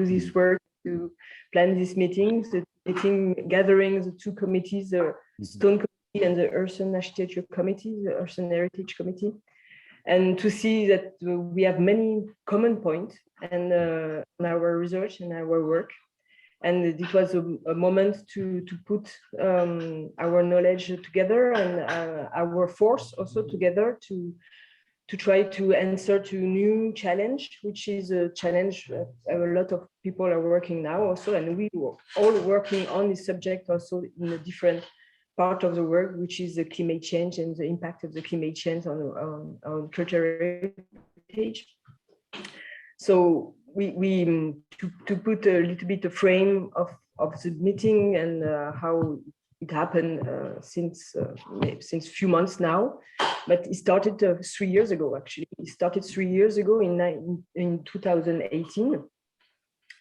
this work, to plan these meetings, the meeting gathering the two committees, the Stone Committee and the Earthen Architecture Committee, the Earthen Heritage Committee, and to see that we have many common points and on our research and our work. And it was a moment to put our knowledge together and our force also together to try to answer to new challenge, which is a challenge that a lot of people are working now also, and we were all working on this subject also in a different part of the work, which is the climate change and the impact of the climate change on cultural heritage. So we to put a little bit of frame of the meeting and how it happened since few months now, but it started 3 years ago. Actually, it started 3 years ago in 2018,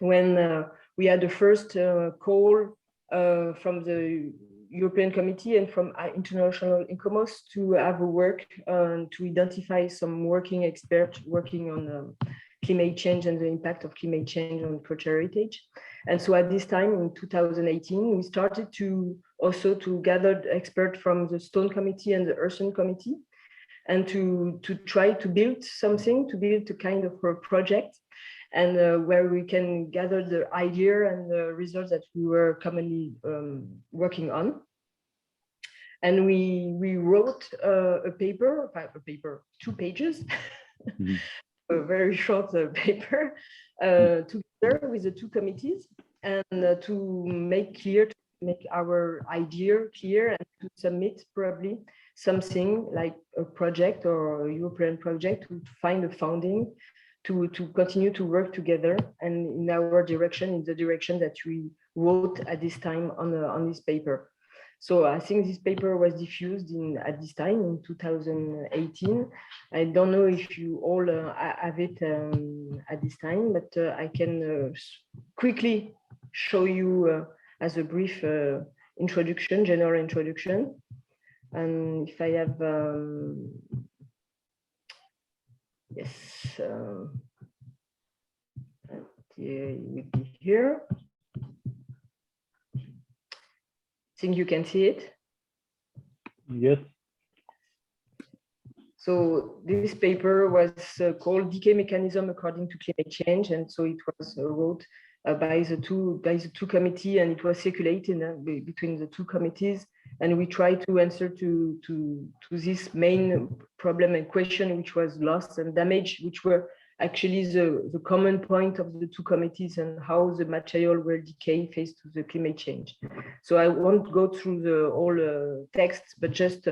when we had the first call from the European Committee and from International ICOMOS to have a work to identify some working experts working on climate change and the impact of climate change on cultural heritage. And so at this time in 2018, we started to also to gather experts from the Stone Committee and the Earthen Committee, and to try to build something, to build a kind of a project, and where we can gather the idea and the results that we were commonly working on. And we wrote a paper, 2 pages, a very short paper, together with the 2 committees, and to make clear, to make our idea clear, and to submit probably something like a project or a European project to find a funding to continue to work together and in our direction, in the direction that we wrote at this time on this paper. So I think this paper was diffused at this time in 2018. I don't know if you all have it at this time, but I can quickly show you as a brief introduction, general introduction. And if I have, yes, it will be here. Think you can see it? Yes. So this paper was called Decay Mechanism According to Climate Change, and so it was wrote by the two committees, and it was circulated between the 2 committees, and we tried to answer to this main problem and question, which was loss and damage, which were actually the common point of the 2 committees, and how the material will decay faced to the climate change. So I won't go through the whole text, but just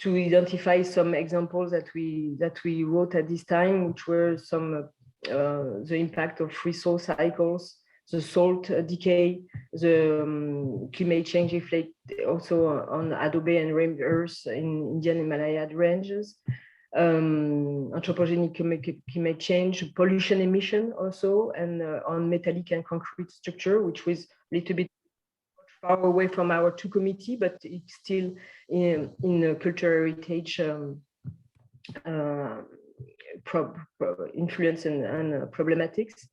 to identify some examples that we wrote at this time, which were some the impact of resource cycles, the salt decay, the climate change effect also on adobe and rare earths in Indian Himalaya ranges, anthropogenic climate change, pollution emission also, and on metallic and concrete structure, which was a little bit far away from our 2 committees, but it's still in cultural heritage influence and problematics.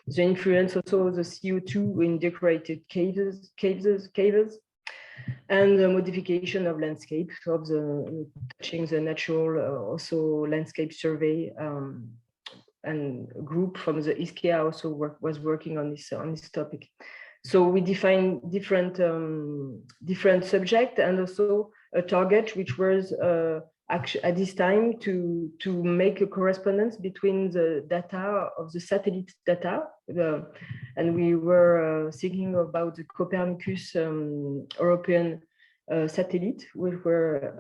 The influence also of the CO2 in decorated caves, and the modification of landscape, of the touching the natural also landscape survey, and a group from the ISCEAH also was working on this topic. So we defined different subject and also a target, which was actually at this time to make a correspondence between the data of the satellite data, and we were thinking about the Copernicus European satellite, which were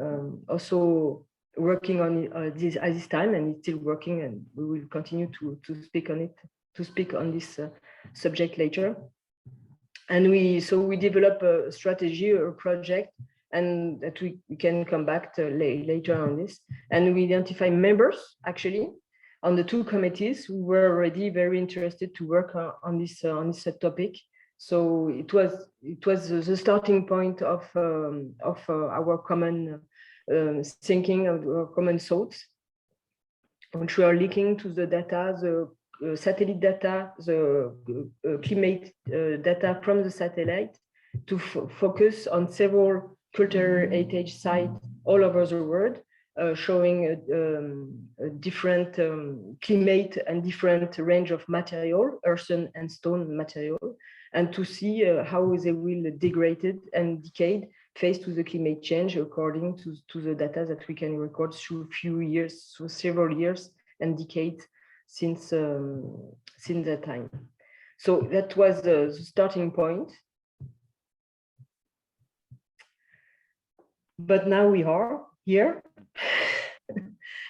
also working on this at this time, and it's still working, and we will continue to speak on it, to speak on this subject later. And we develop a strategy or a project, and that we can come back to later on this. And we identify members actually on the 2 committees who were already very interested to work on this topic. So it was the starting point of our common thinking, of our common thoughts, which were linking to the data, the satellite data, the climate data from the satellite to focus on several cultural heritage sites all over the world, showing a different climate and different range of material, earthen and stone material, and to see how they will degrade and decay faced to the climate change according to the data that we can record through several years and decades since that time. So that was the starting point. But now we are here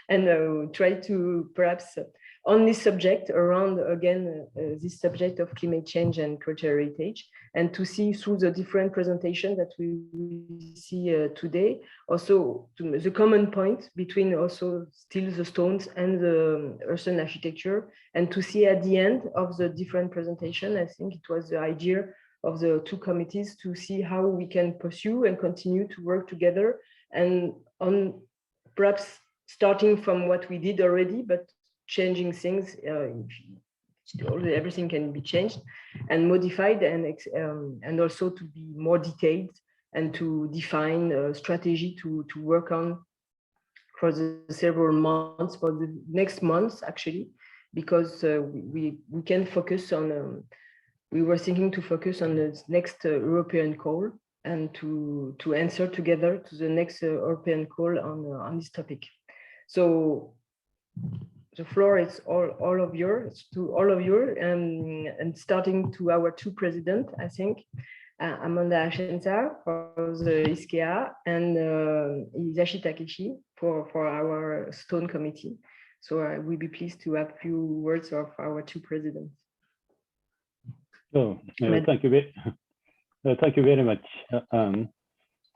and try to perhaps on this subject around again this subject of climate change and cultural heritage, and to see through the different presentations that we see today also the common point between also still the stones and the earthen architecture, and to see at the end of the different presentation, I think it was the idea of the two committees to see how we can pursue and continue to work together, and on perhaps starting from what we did already, but changing things. Everything can be changed and modified, and also to be more detailed and to define a strategy to work on for the several months, for the next months actually, because we can focus on. We were thinking to focus on the next European call and to answer together to the next European call on this topic. So the floor is all of yours, to all of you, and starting to our two presidents, I think, Amanda Achenza for the ISCEAH and Takeshi for our Stone Committee. So I will be pleased to have a few words of our two presidents. So, thank you very much, Anne.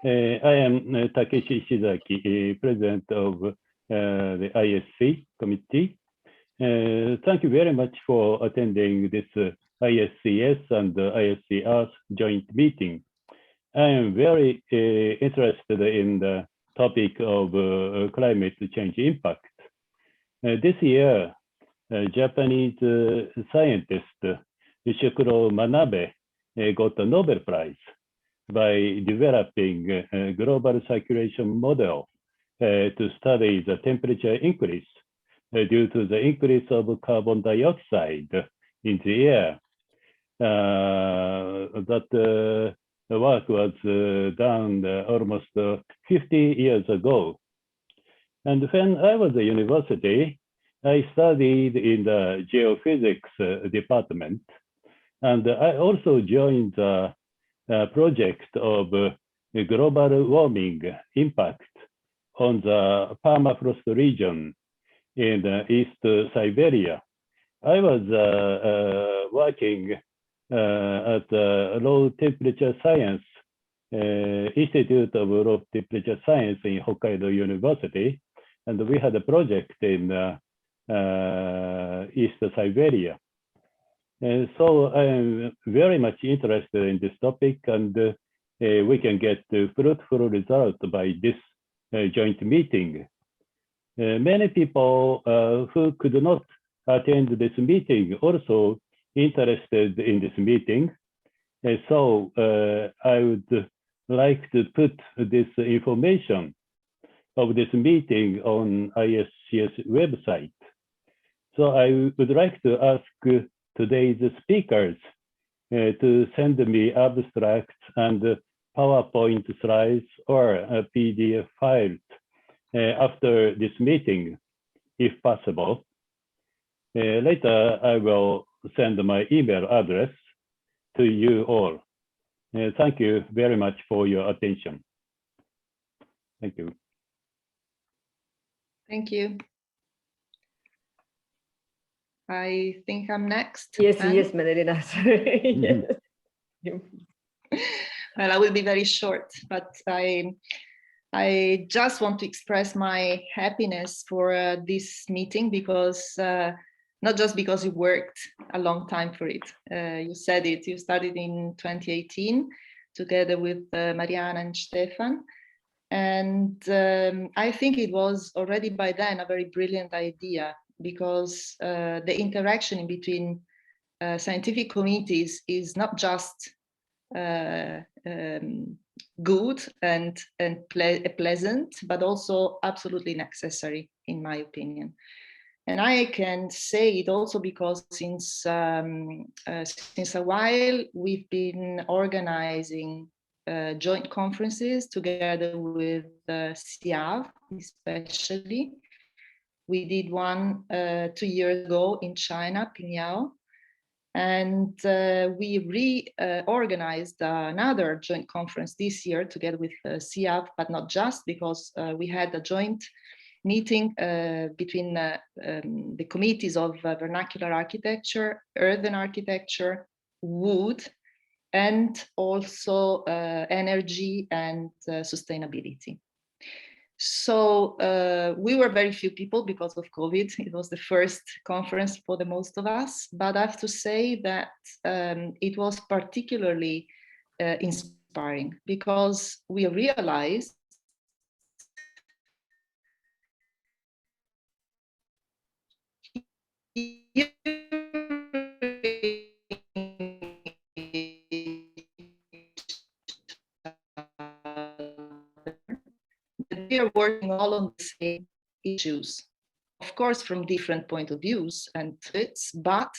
I am Takeshi Ishizaki, President of the ISC committee. Thank you very much for attending this ISCS and ISCS joint meeting. I am very interested in the topic of climate change impact. This year, Japanese scientist Shokuro Manabe got a Nobel Prize by developing a global circulation model to study the temperature increase due to the increase of carbon dioxide in the air. That work was done almost 50 years ago. And when I was at university, I studied in the geophysics department. And I also joined the project of global warming impact on the permafrost region in East Siberia. I was working at the Low Temperature Science Institute of Low Temperature Science in Hokkaido University, and we had a project in East Siberia. So I am very much interested in this topic, and we can get fruitful results by this joint meeting. Many people who could not attend this meeting also interested in this meeting. So I would like to put this information of this meeting on ISCS website. So I would like to ask today's speakers to send me abstracts and PowerPoint slides or PDF files after this meeting, if possible. Later, I will send my email address to you all. Thank you very much for your attention. Thank you. Thank you. I think I'm next. Yes, yes, Maddalena. Yes. Well, I will be very short, but I just want to express my happiness for this meeting, because not just because you worked a long time for it. You said it, you started in 2018 together with Mariana and Stefan. And I think it was already by then a very brilliant idea because the interaction in between scientific committees is not just good and pleasant, but also absolutely necessary, in my opinion. And I can say it also because since a while we've been organizing joint conferences together with ISCEAH, especially. We did one 2 years ago in China, Pingyao, and we reorganized another joint conference this year together with ISCEAH, but not just, because we had a joint meeting between the committees of vernacular architecture, earthen architecture, wood, and also energy and sustainability. So we were very few people because of COVID. It was the first conference for the most of us, but I have to say that it was particularly inspiring because we realized we are working all on the same issues, of course, from different point of views and it's, but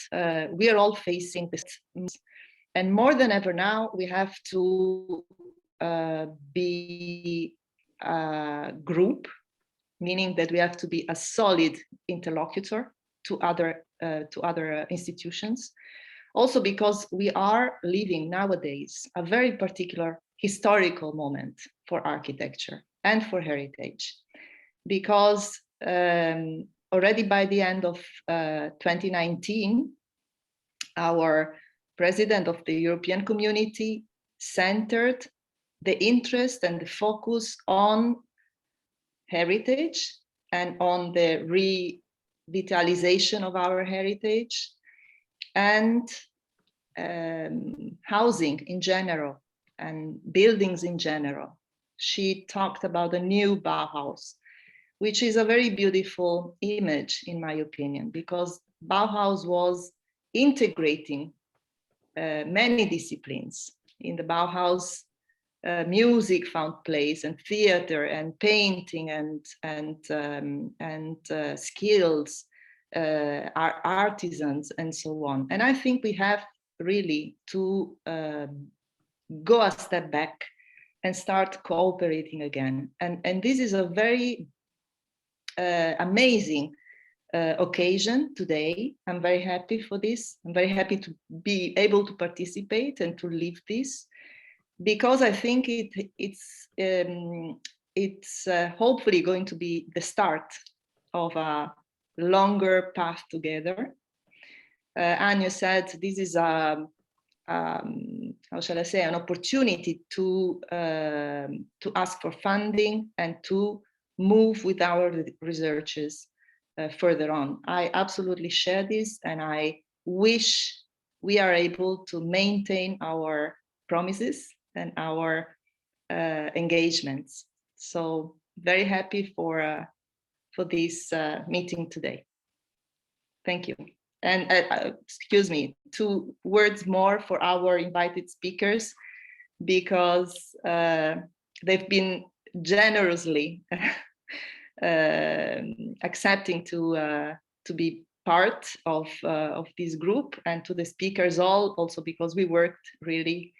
we are all facing this. And more than ever now, we have to be a group, meaning that we have to be a solid interlocutor to other institutions. Also because we are living nowadays a very particular historical moment for architecture and for heritage, because already by the end of 2019, our president of the European Community centered the interest and the focus on heritage and on the revitalization of our heritage and housing in general and buildings in general. She talked about the new Bauhaus, which is a very beautiful image, in my opinion, because Bauhaus was integrating many disciplines. In the Bauhaus, music found place, and theater, and painting, and skills, artisans, and so on. And I think we have really to go a step back and start cooperating again. And this is a very amazing occasion today. I'm very happy for this. I'm very happy to be able to participate and to live this, because I think it's hopefully going to be the start of a longer path together. Anya said this is a how shall I say, an opportunity to ask for funding and to move with our researches further on. I absolutely share this, and I wish we are able to maintain our promises and our engagements. So very happy for this meeting today. Thank you. And excuse me, 2 words more for our invited speakers, because they've been generously accepting to be part of this group, and to the speakers all, also because we worked really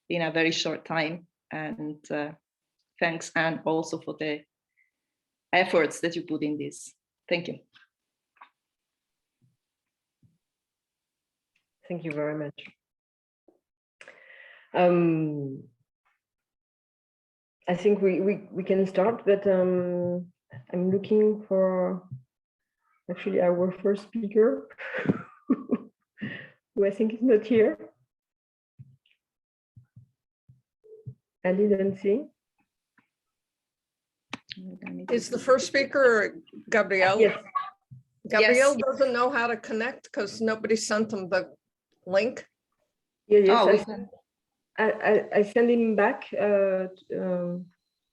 in a very short time. And thanks, Anne, also for the efforts that you put in this. Thank you. Thank you very much. I think we can start, but I'm looking for actually our first speaker, who I think is not here. I didn't see. Is the first speaker Gabrielle? Yes. Gabrielle Yes. doesn't know how to connect because nobody sent him the link. Yes, Oh, I sent him back.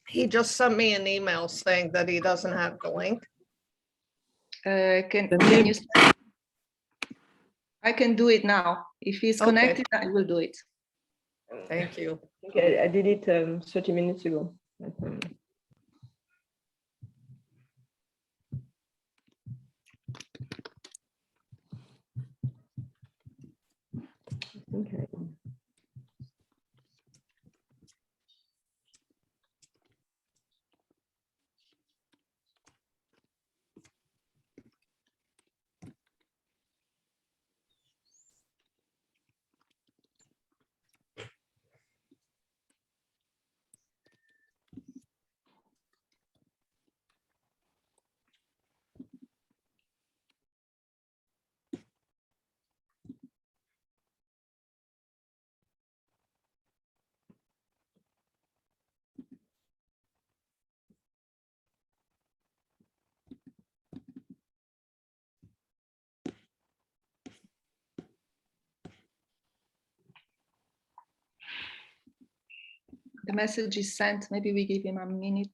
He just sent me an email saying that he doesn't have the link. Can you? I can do it now. If he's connected, I will do it. Thank you. Okay, I did it 30 minutes ago. Okay. The message is sent. Maybe we give him a minute.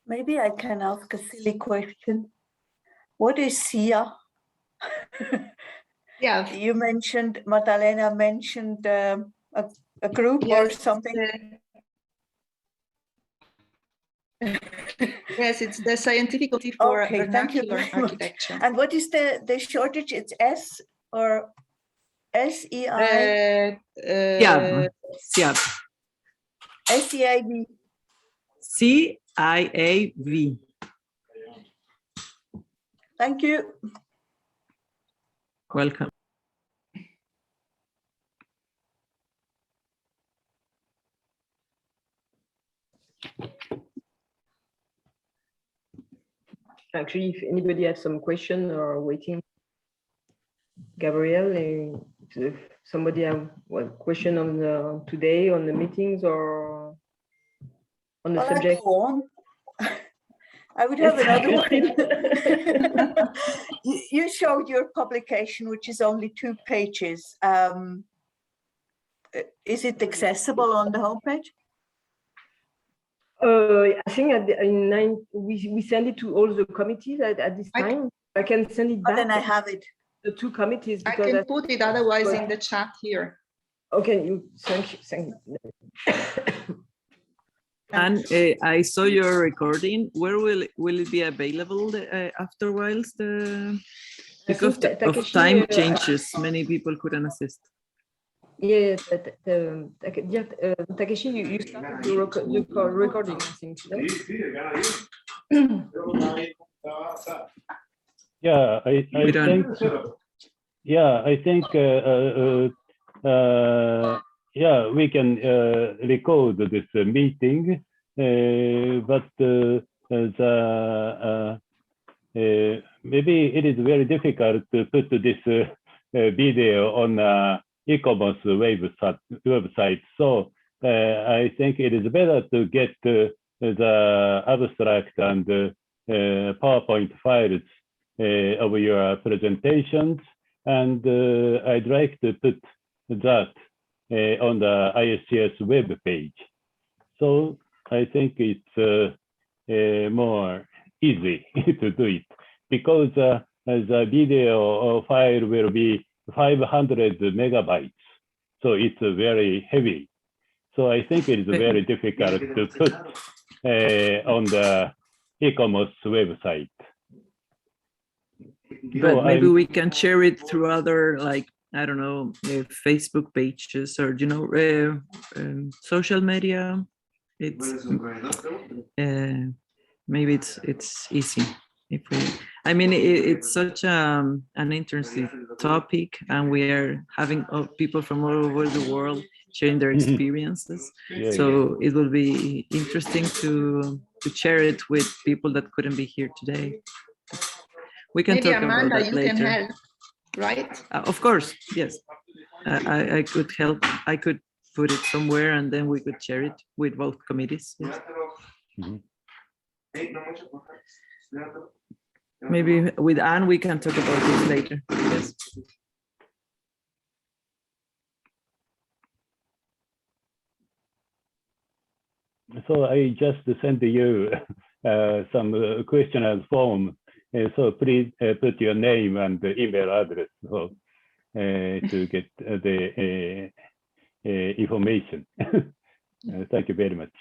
Maybe I can ask a silly question. What is ISCEAH? Yeah. You mentioned, Maddalena mentioned a group or something. Yes, it's the scientific committee for Okay, thank you vernacular very much. architecture. And what is the shortage? It's S or SEI? CIAV. SEIV. CIAV. Thank you. Welcome. Actually, if anybody has some question or waiting, Gabrielle, if somebody have one question on the today on the meetings or on the subject. Go on. I would have another one. You showed your publication, which is only 2 pages. Is it accessible on the homepage? I think we send it to all the committees at this time. I can send it back. Then I have it. The 2 committees. I can put it otherwise in the chat here. Okay, thank you. And I saw your recording. Where will it be available afterwards? Because of time changes, many people couldn't assist. Yeah, Takeshi, you started the recording, I think. Yeah, I think. Yeah, I think. Yeah, we can record this meeting, but maybe it is very difficult to put this video on e-commerce website. So I think it is better to get the abstract and PowerPoint files of your presentations, and I'd like to put that on the ISCS web page. So I think it's more easy to do it, because the video file will be 500 megabytes. So it's very heavy. So I think it is very difficult to put on the e-commerce website. But so maybe we can share it through other, like, I don't know, Facebook pages or, you know, social media. It's maybe it's easy. If we, I mean, it's such an interesting topic, and we are having people from all over the world sharing their experiences. Yeah, so it will be interesting to share it with people that couldn't be here today. We can maybe talk Amanda, about that later. Can help, right? Of course, yes. I could help. I could put it somewhere, and then we could share it with both committees. Yes. Maybe with Anne, we can talk about this later. Yes. So I just sent you some questionnaire form. So please put your name and email address to get the information. Thank you very much.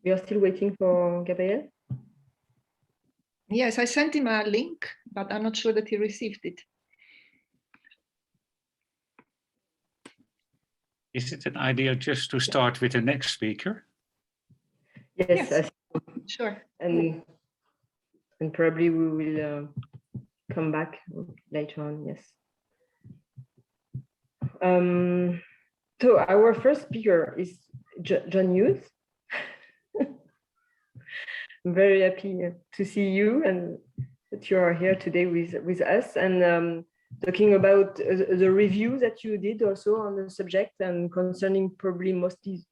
We are still waiting for Gabriel. Yes, I sent him a link, but I'm not sure that he received it. Is it an idea just to start with the next speaker? Yes. Sure. And probably we will come back later on. Yes. So our first speaker is John Hughes. I'm very happy to see you and that you are here today with us and talking about the review that you did also on the subject and concerning probably mostly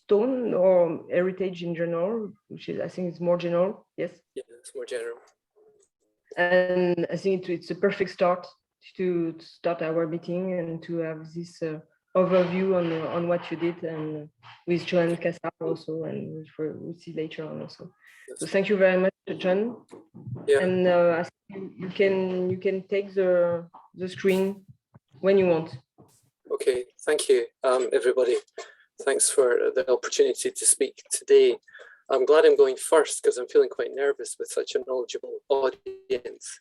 stone or heritage in general, which is, I think it's more general. Yes. Yeah, it's more general. And I think it's a perfect start to start our meeting and to have this overview on what you did and with JoAnn Cassar also, and we'll see later on also. So thank you very much, John. Yeah. And I think you can take the screen when you want. Okay, thank you, everybody. Thanks for the opportunity to speak today. I'm glad I'm going first because I'm feeling quite nervous with such a knowledgeable audience.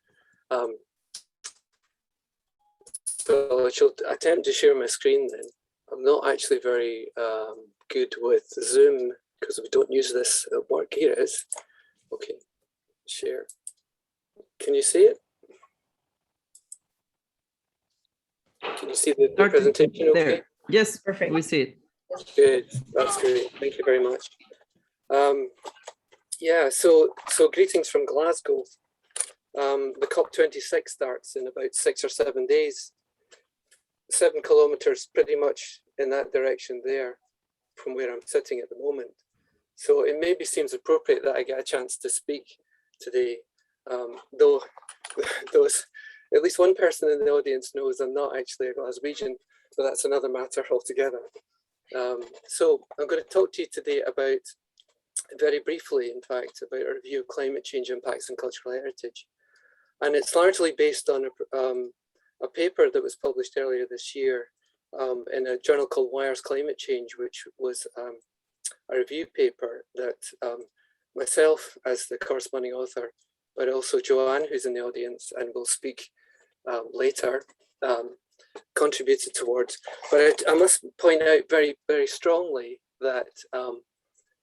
So I shall attempt to share my screen then. I'm not actually very good with Zoom because we don't use this at work. Here it is. Okay, share. Can you see it? Can you see the presentation okay? There. Yes, Perfect. We see it. Good, that's great. Thank you very much. Yeah, so greetings from Glasgow. The COP26 starts in about 6 or 7 days. 7 kilometers pretty much in that direction there from where I'm sitting at the moment. So it maybe seems appropriate that I get a chance to speak today, though at least one person in the audience knows I'm not actually a Glaswegian, but that's another matter altogether. So I'm going to talk to you today about, very briefly in fact, about a review of climate change impacts on cultural heritage. And it's largely based on a paper that was published earlier this year in a journal called Wires Climate Change, which was a review paper that myself as the corresponding author, but also JoAnn, who's in the audience and will speak later, contributed towards. But I must point out very, very strongly that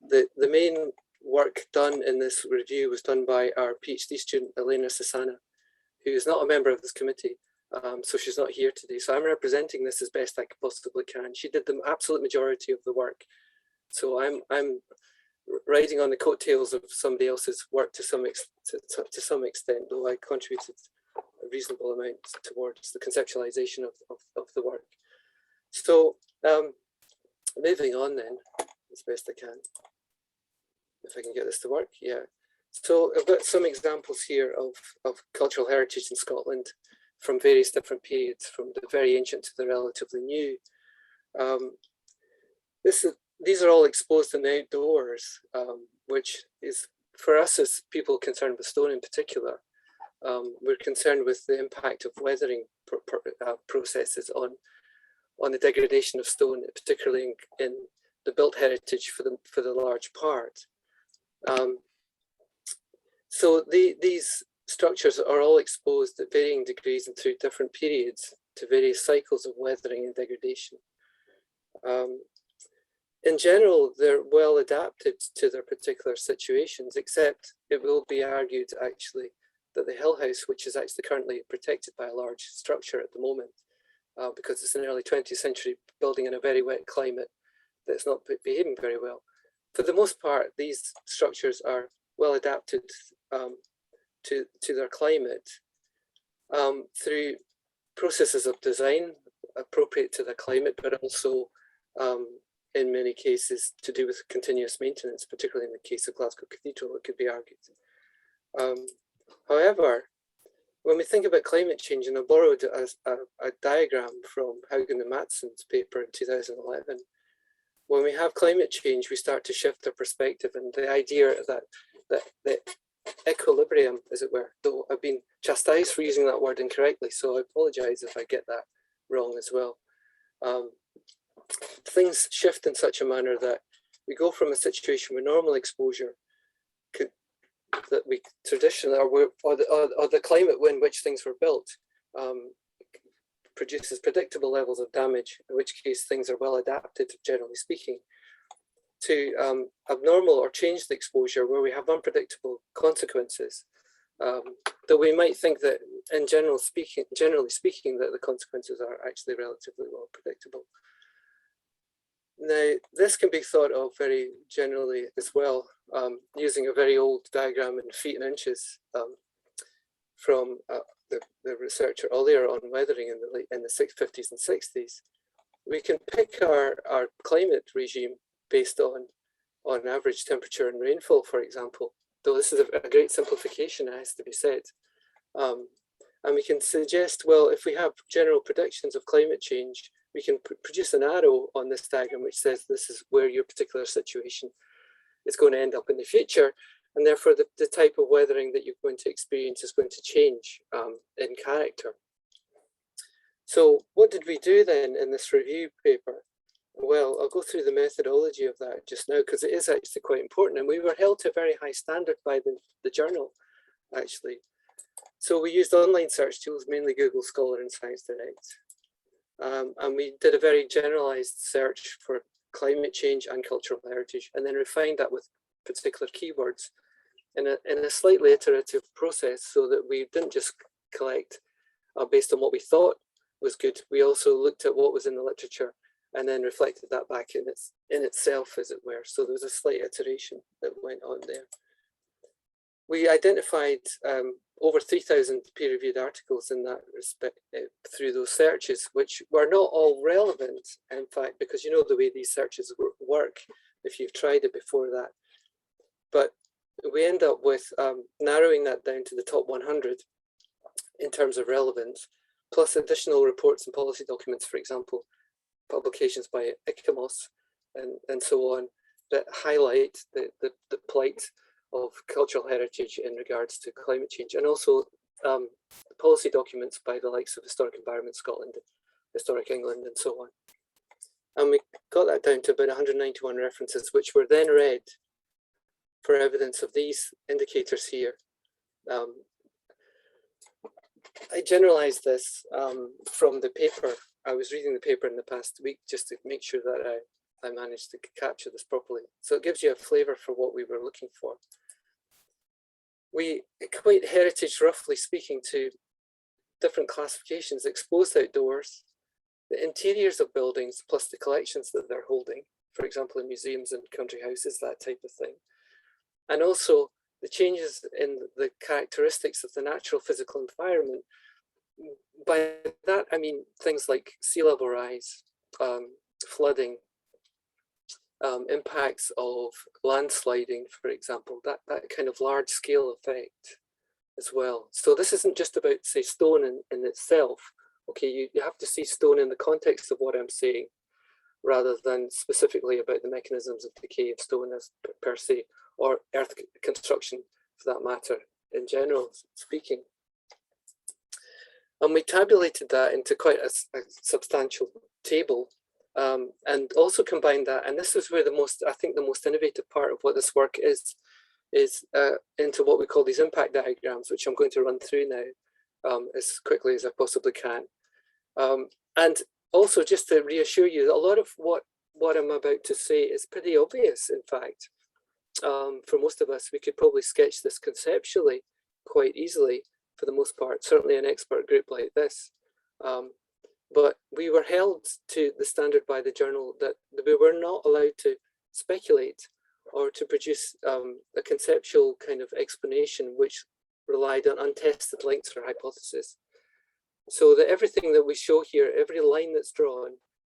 the main work done in this review was done by our PhD student, Elena Sasana, who is not a member of this committee. So she's not here today. So I'm representing this as best I possibly can. She did the absolute majority of the work. So I'm riding on the coattails of somebody else's work to some extent, though I contributed a reasonable amount towards the conceptualization of the work. So moving on then, as best I can, if I can get this to work, yeah. So I've got some examples here of cultural heritage in Scotland from various different periods, from the very ancient to the relatively new. These are all exposed in the outdoors, which is, for us as people concerned with stone in particular, we're concerned with the impact of weathering processes on the degradation of stone, particularly in the built heritage for the large part. So these structures are all exposed at varying degrees and through different periods to various cycles of weathering and degradation. In general, they're well adapted to their particular situations, except it will be argued actually that the hill house, which is actually currently protected by a large structure at the moment, because it's an early 20th century building in a very wet climate that's not behaving very well. For the most part, these structures are well adapted to their climate through processes of design appropriate to the climate, but also in many cases to do with continuous maintenance, particularly in the case of Glasgow Cathedral, it could be argued. However, when we think about climate change, and I borrowed a diagram from Haugen and Matson's paper in 2011, when we have climate change, we start to shift our perspective, and the idea that the equilibrium, as it were, though I've been chastised for using that word incorrectly, so I apologize if I get that wrong as well. Things shift in such a manner that we go from a situation where normal exposure that we traditionally, or the climate in which things were built produces predictable levels of damage, in which case things are well adapted, generally speaking, to abnormal or changed exposure where we have unpredictable consequences. Though we might think that generally speaking, that the consequences are actually relatively well predictable. Now, this can be thought of very generally as well, using a very old diagram in feet and inches from the researcher earlier on weathering in the 50s and 60s. We can pick our climate regime based on average temperature and rainfall, for example, though this is a great simplification, it has to be said. And we can suggest, well, if we have general predictions of climate change, we can produce an arrow on this diagram which says this is where your particular situation is going to end up in the future, and therefore the type of weathering that you're going to experience is going to change in character. So what did we do then in this review paper? Well, I'll go through the methodology of that just now, because it is actually quite important, and we were held to a very high standard by the journal, actually. So we used online search tools, mainly Google Scholar and Science Direct. And we did a very generalized search for climate change and cultural heritage, and then refined that with particular keywords in a slightly iterative process, so that we didn't just collect based on what we thought was good. We also looked at what was in the literature and then reflected that back in itself, as it were. So there was a slight iteration that went on there. We identified over 3,000 peer-reviewed articles in that respect through those searches, which were not all relevant, in fact, because you know the way these searches work if you've tried it before that. But we end up with narrowing that down to the top 100 in terms of relevance, plus additional reports and policy documents, for example, publications by ICMOS and so on, that highlight the plight of cultural heritage in regards to climate change, and also policy documents by the likes of Historic Environment Scotland, Historic England, and so on. And we got that down to about 191 references, which were then read for evidence of these indicators here. I generalized this from the paper. I was reading the paper in the past week just to make sure that I managed to capture this properly. So it gives you a flavor for what we were looking for. We equate heritage, roughly speaking, to different classifications: exposed outdoors, the interiors of buildings, plus the collections that they're holding, for example, in museums and country houses, that type of thing. And also the changes in the characteristics of the natural physical environment. By that, I mean things like sea level rise, flooding, impacts of landsliding, for example, that kind of large scale effect as well. So this isn't just about, say, stone in itself. Okay, you have to see stone in the context of what I'm saying, rather than specifically about the mechanisms of decay of stone as per se, or earth construction for that matter, in general speaking. And we tabulated that into quite a substantial table, and also combined that, and this is where I think the most innovative part of what this work is into what we call these impact diagrams, which I'm going to run through now as quickly as I possibly can. And also, just to reassure you, a lot of what I'm about to say is pretty obvious, in fact. For most of us, we could probably sketch this conceptually quite easily for the most part, certainly an expert group like this. But we were held to the standard by the journal that we were not allowed to speculate or to produce a conceptual kind of explanation which relied on untested links or hypotheses. So that everything that we show here, every line that's drawn,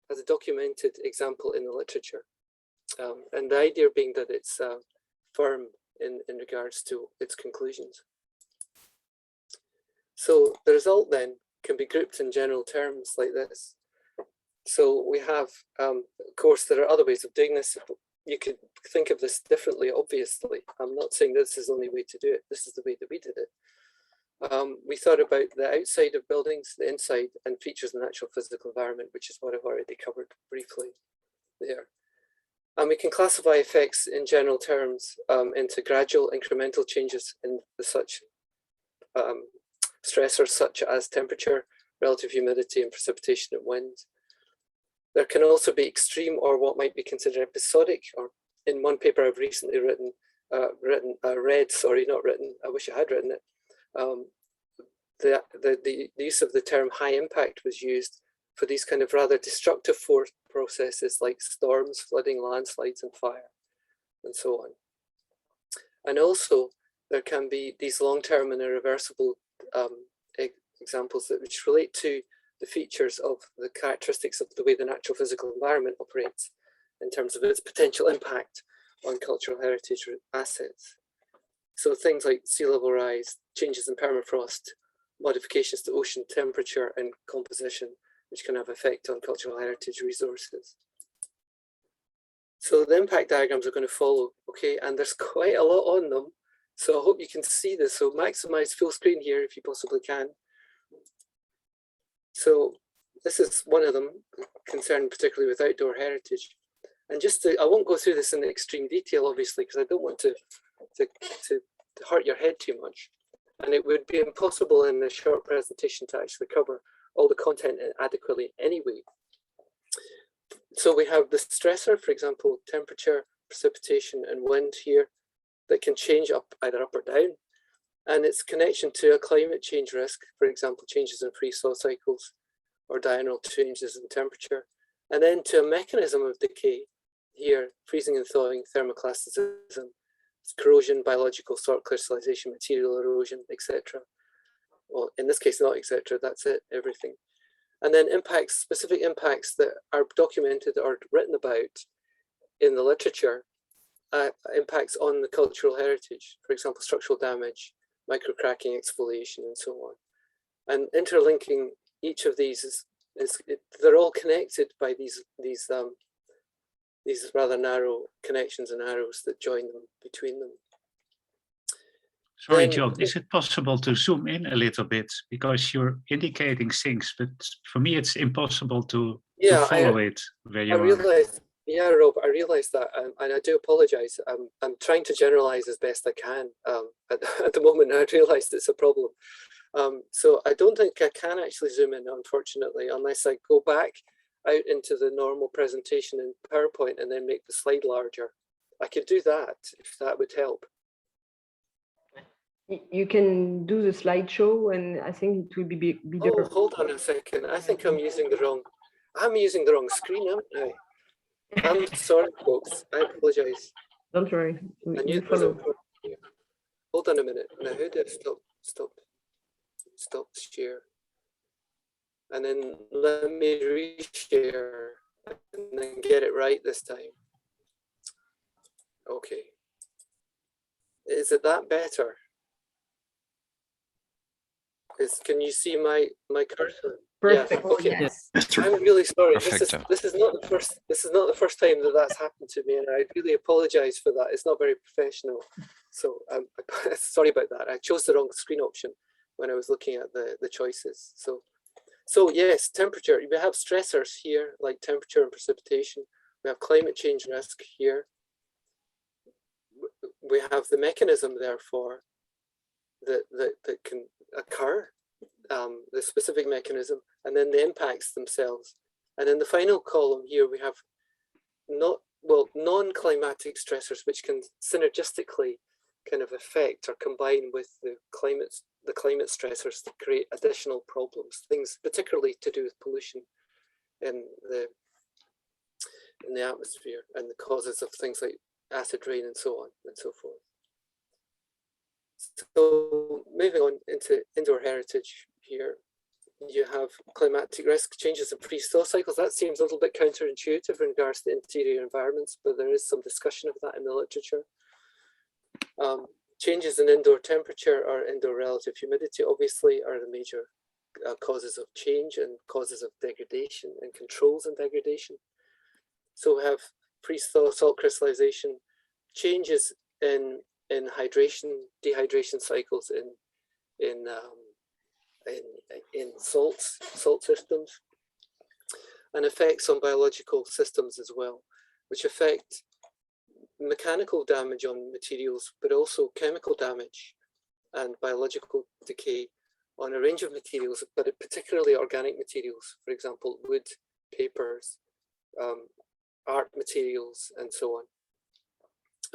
has a documented example in the literature. And the idea being that it's firm in regards to its conclusions. So the result then can be grouped in general terms like this. So we have, of course, there are other ways of doing this. You could think of this differently, obviously. I'm not saying this is the only way to do it. This is the way that we did it. We thought about the outside of buildings, the inside, and features of the natural physical environment, which is what I've already covered briefly there. And we can classify effects in general terms into gradual incremental changes in the such stressors such as temperature, relative humidity, and precipitation and wind. There can also be extreme or what might be considered episodic, or in one paper I've recently read, sorry, not written, I wish I had written it. The use of the term high impact was used for these kind of rather destructive force processes like storms, flooding, landslides, and fire, and so on. And also, there can be these long-term and irreversible examples which relate to the features of the characteristics of the way the natural physical environment operates in terms of its potential impact on cultural heritage assets. So things like sea level rise, changes in permafrost, modifications to ocean temperature and composition, which can have effect on cultural heritage resources. So the impact diagrams are going to follow, okay, and there's quite a lot on them. So I hope you can see this. So maximize full screen here if you possibly can. So this is one of them, concerned particularly with outdoor heritage. And just to, I won't go through this in extreme detail, obviously, because I don't want to hurt your head too much. And it would be impossible in a short presentation to actually cover all the content adequately anyway. So we have the stressor, for example, temperature, precipitation, and wind here that can change either up or down. And its connection to a climate change risk, for example, changes in freeze-thaw cycles or diurnal changes in temperature. And then to a mechanism of decay here, freezing and thawing, thermoplasticism, corrosion, biological salt crystallization, material erosion, etc. Well, in this case, not etc. That's it, everything. And then impacts, specific impacts that are documented or written about in the literature, impacts on the cultural heritage, for example, structural damage, microcracking, exfoliation, and so on. And interlinking each of these they're all connected by these rather narrow connections and arrows that join them between them. Sorry, John, is it possible to zoom in a little bit? Because you're indicating things, but for me, it's impossible to follow it where you are. Yeah, Rob, I realised that, and I do apologise. I'm trying to generalise as best I can. At the moment, I realised it's a problem. So I don't think I can actually zoom in, unfortunately, unless I go back out into the normal presentation in PowerPoint and then make the slide larger. I could do that if that would help. You can do the slideshow, and I think it will be bigger. Oh, hold on a second. I think I'm using the wrong screen, haven't I? I'm sorry, folks. I apologise. Don't worry. You follow. Hold on a minute. Now, how do I stop share? And then let me reshare and then get it right this time. Okay. Is it that better? Can you see my cursor? Perfect. Yeah. Okay. Yes. I'm really sorry. This is not the first time that that's happened to me, and I really apologise for that. It's not very professional. So sorry about that. I chose the wrong screen option when I was looking at the choices. So yes, temperature. We have stressors here like temperature and precipitation. We have climate change risk here. We have the mechanism, therefore, that can occur, the specific mechanism, and then the impacts themselves. And in the final column here, we have non-climatic stressors, which can synergistically kind of affect or combine with the climate stressors to create additional problems, things particularly to do with pollution in the atmosphere and the causes of things like acid rain and so on and so forth. So moving on into indoor heritage here, you have climatic risk changes in freeze-thaw cycles. That seems a little bit counterintuitive in regards to interior environments, but there is some discussion of that in the literature. Changes in indoor temperature or indoor relative humidity obviously are the major causes of change and causes of degradation and controls in degradation. So we have freeze-thaw, salt crystallization, changes in hydration, dehydration cycles in salt systems, and effects on biological systems as well, which affect mechanical damage on materials, but also chemical damage and biological decay on a range of materials, but particularly organic materials, for example, wood, papers, art materials, and so on.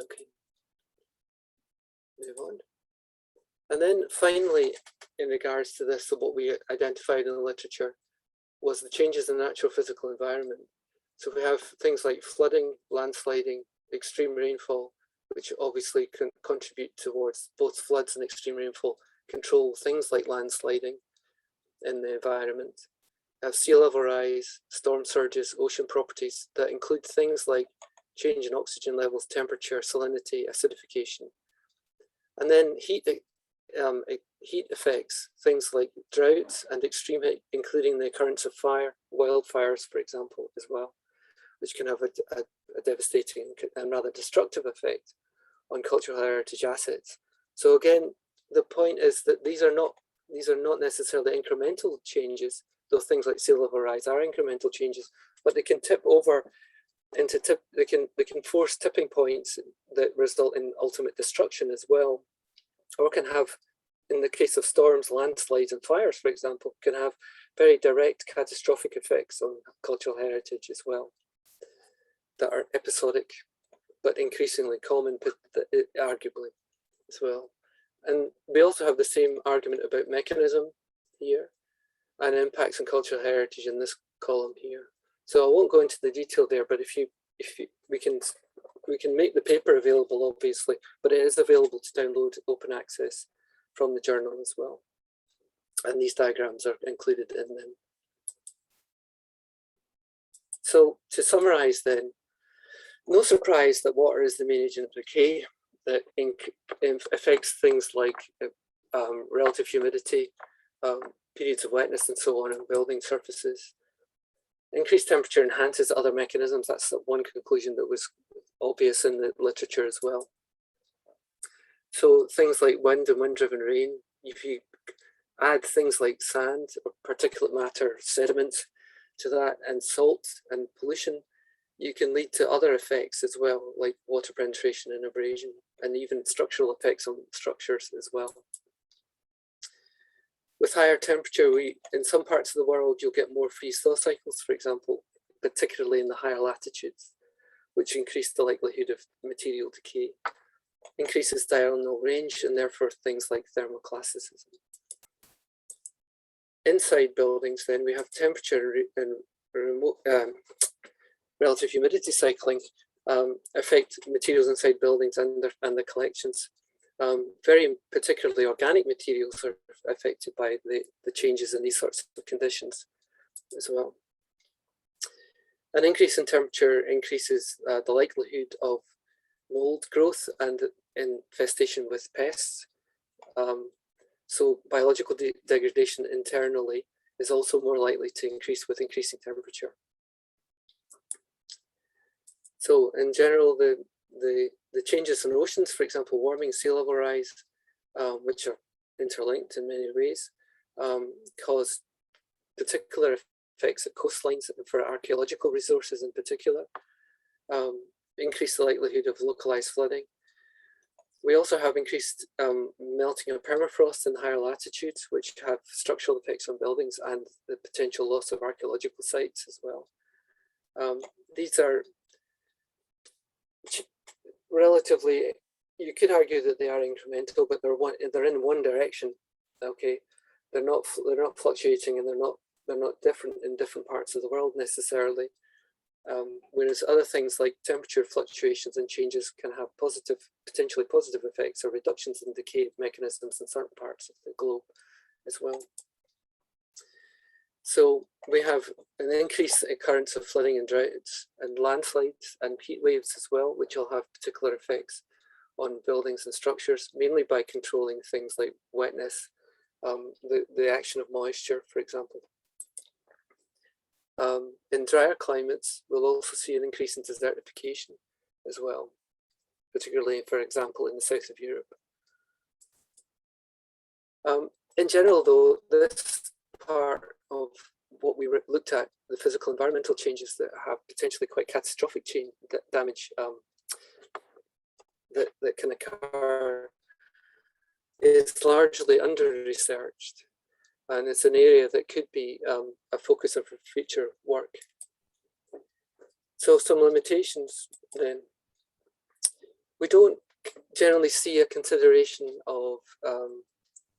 Okay, move on. And then finally, in regards to this, so what we identified in the literature was the changes in the natural physical environment. So we have things like flooding, landsliding, extreme rainfall, which obviously can contribute towards both floods and extreme rainfall control, things like landsliding in the environment. We have sea level rise, storm surges, ocean properties that include things like change in oxygen levels, temperature, salinity, acidification. And then heat effects, things like droughts and extreme heat, including the occurrence of fire, wildfires, for example, as well, which can have a devastating and rather destructive effect on cultural heritage assets. So again, the point is that these are not necessarily incremental changes, though things like sea level rise are incremental changes, but they can tip over into they can force tipping points that result in ultimate destruction as well, or can have, in the case of storms, landslides and fires, for example, can have very direct catastrophic effects on cultural heritage as well, that are episodic, but increasingly common, arguably, as well. And we also have the same argument about mechanism here and impacts on cultural heritage in this column here. So I won't go into the detail there, but we can make the paper available, obviously, but it is available to download open access from the journal as well. And these diagrams are included in them. So to summarize then, no surprise that water is the main agent of decay that affects things like relative humidity, periods of wetness and so on in building surfaces. Increased temperature enhances other mechanisms. That's one conclusion that was obvious in the literature as well. So things like wind and wind-driven rain, if you add things like sand or particulate matter, sediment to that, and salt and pollution, you can lead to other effects as well, like water penetration and abrasion, and even structural effects on structures as well. With higher temperature, in some parts of the world, you'll get more freeze-thaw cycles, for example, particularly in the higher latitudes, which increase the likelihood of material decay, increases diurnal range, and therefore things like thermoclasticism. Inside buildings, then, we have temperature and remote, relative humidity cycling affect materials inside buildings and the collections. Very particularly organic materials are affected by the changes in these sorts of conditions as well. An increase in temperature increases the likelihood of mold growth and infestation with pests. So biological degradation internally is also more likely to increase with increasing temperature. So in general, the changes in oceans, for example, warming, sea level rise, which are interlinked in many ways, cause particular effects at coastlines for archaeological resources in particular, increase the likelihood of localized flooding. We also have increased melting of permafrost in higher latitudes, which have structural effects on buildings and the potential loss of archaeological sites as well. These are relatively, you could argue that they are incremental, but they're in one direction. Okay, they're not fluctuating, and they're not different in different parts of the world necessarily. Whereas other things like temperature fluctuations and changes can have potentially positive effects or reductions in decay mechanisms in certain parts of the globe as well. So we have an increased occurrence of flooding and droughts and landslides and heat waves as well, which will have particular effects on buildings and structures, mainly by controlling things like wetness, the action of moisture, for example. In drier climates, we'll also see an increase in desertification as well, particularly, for example, in the south of Europe. In general, though, this part of what we looked at, the physical environmental changes that have potentially quite catastrophic damage that can occur, is largely under-researched. And it's an area that could be a focus of future work. So some limitations then. We don't generally see a consideration of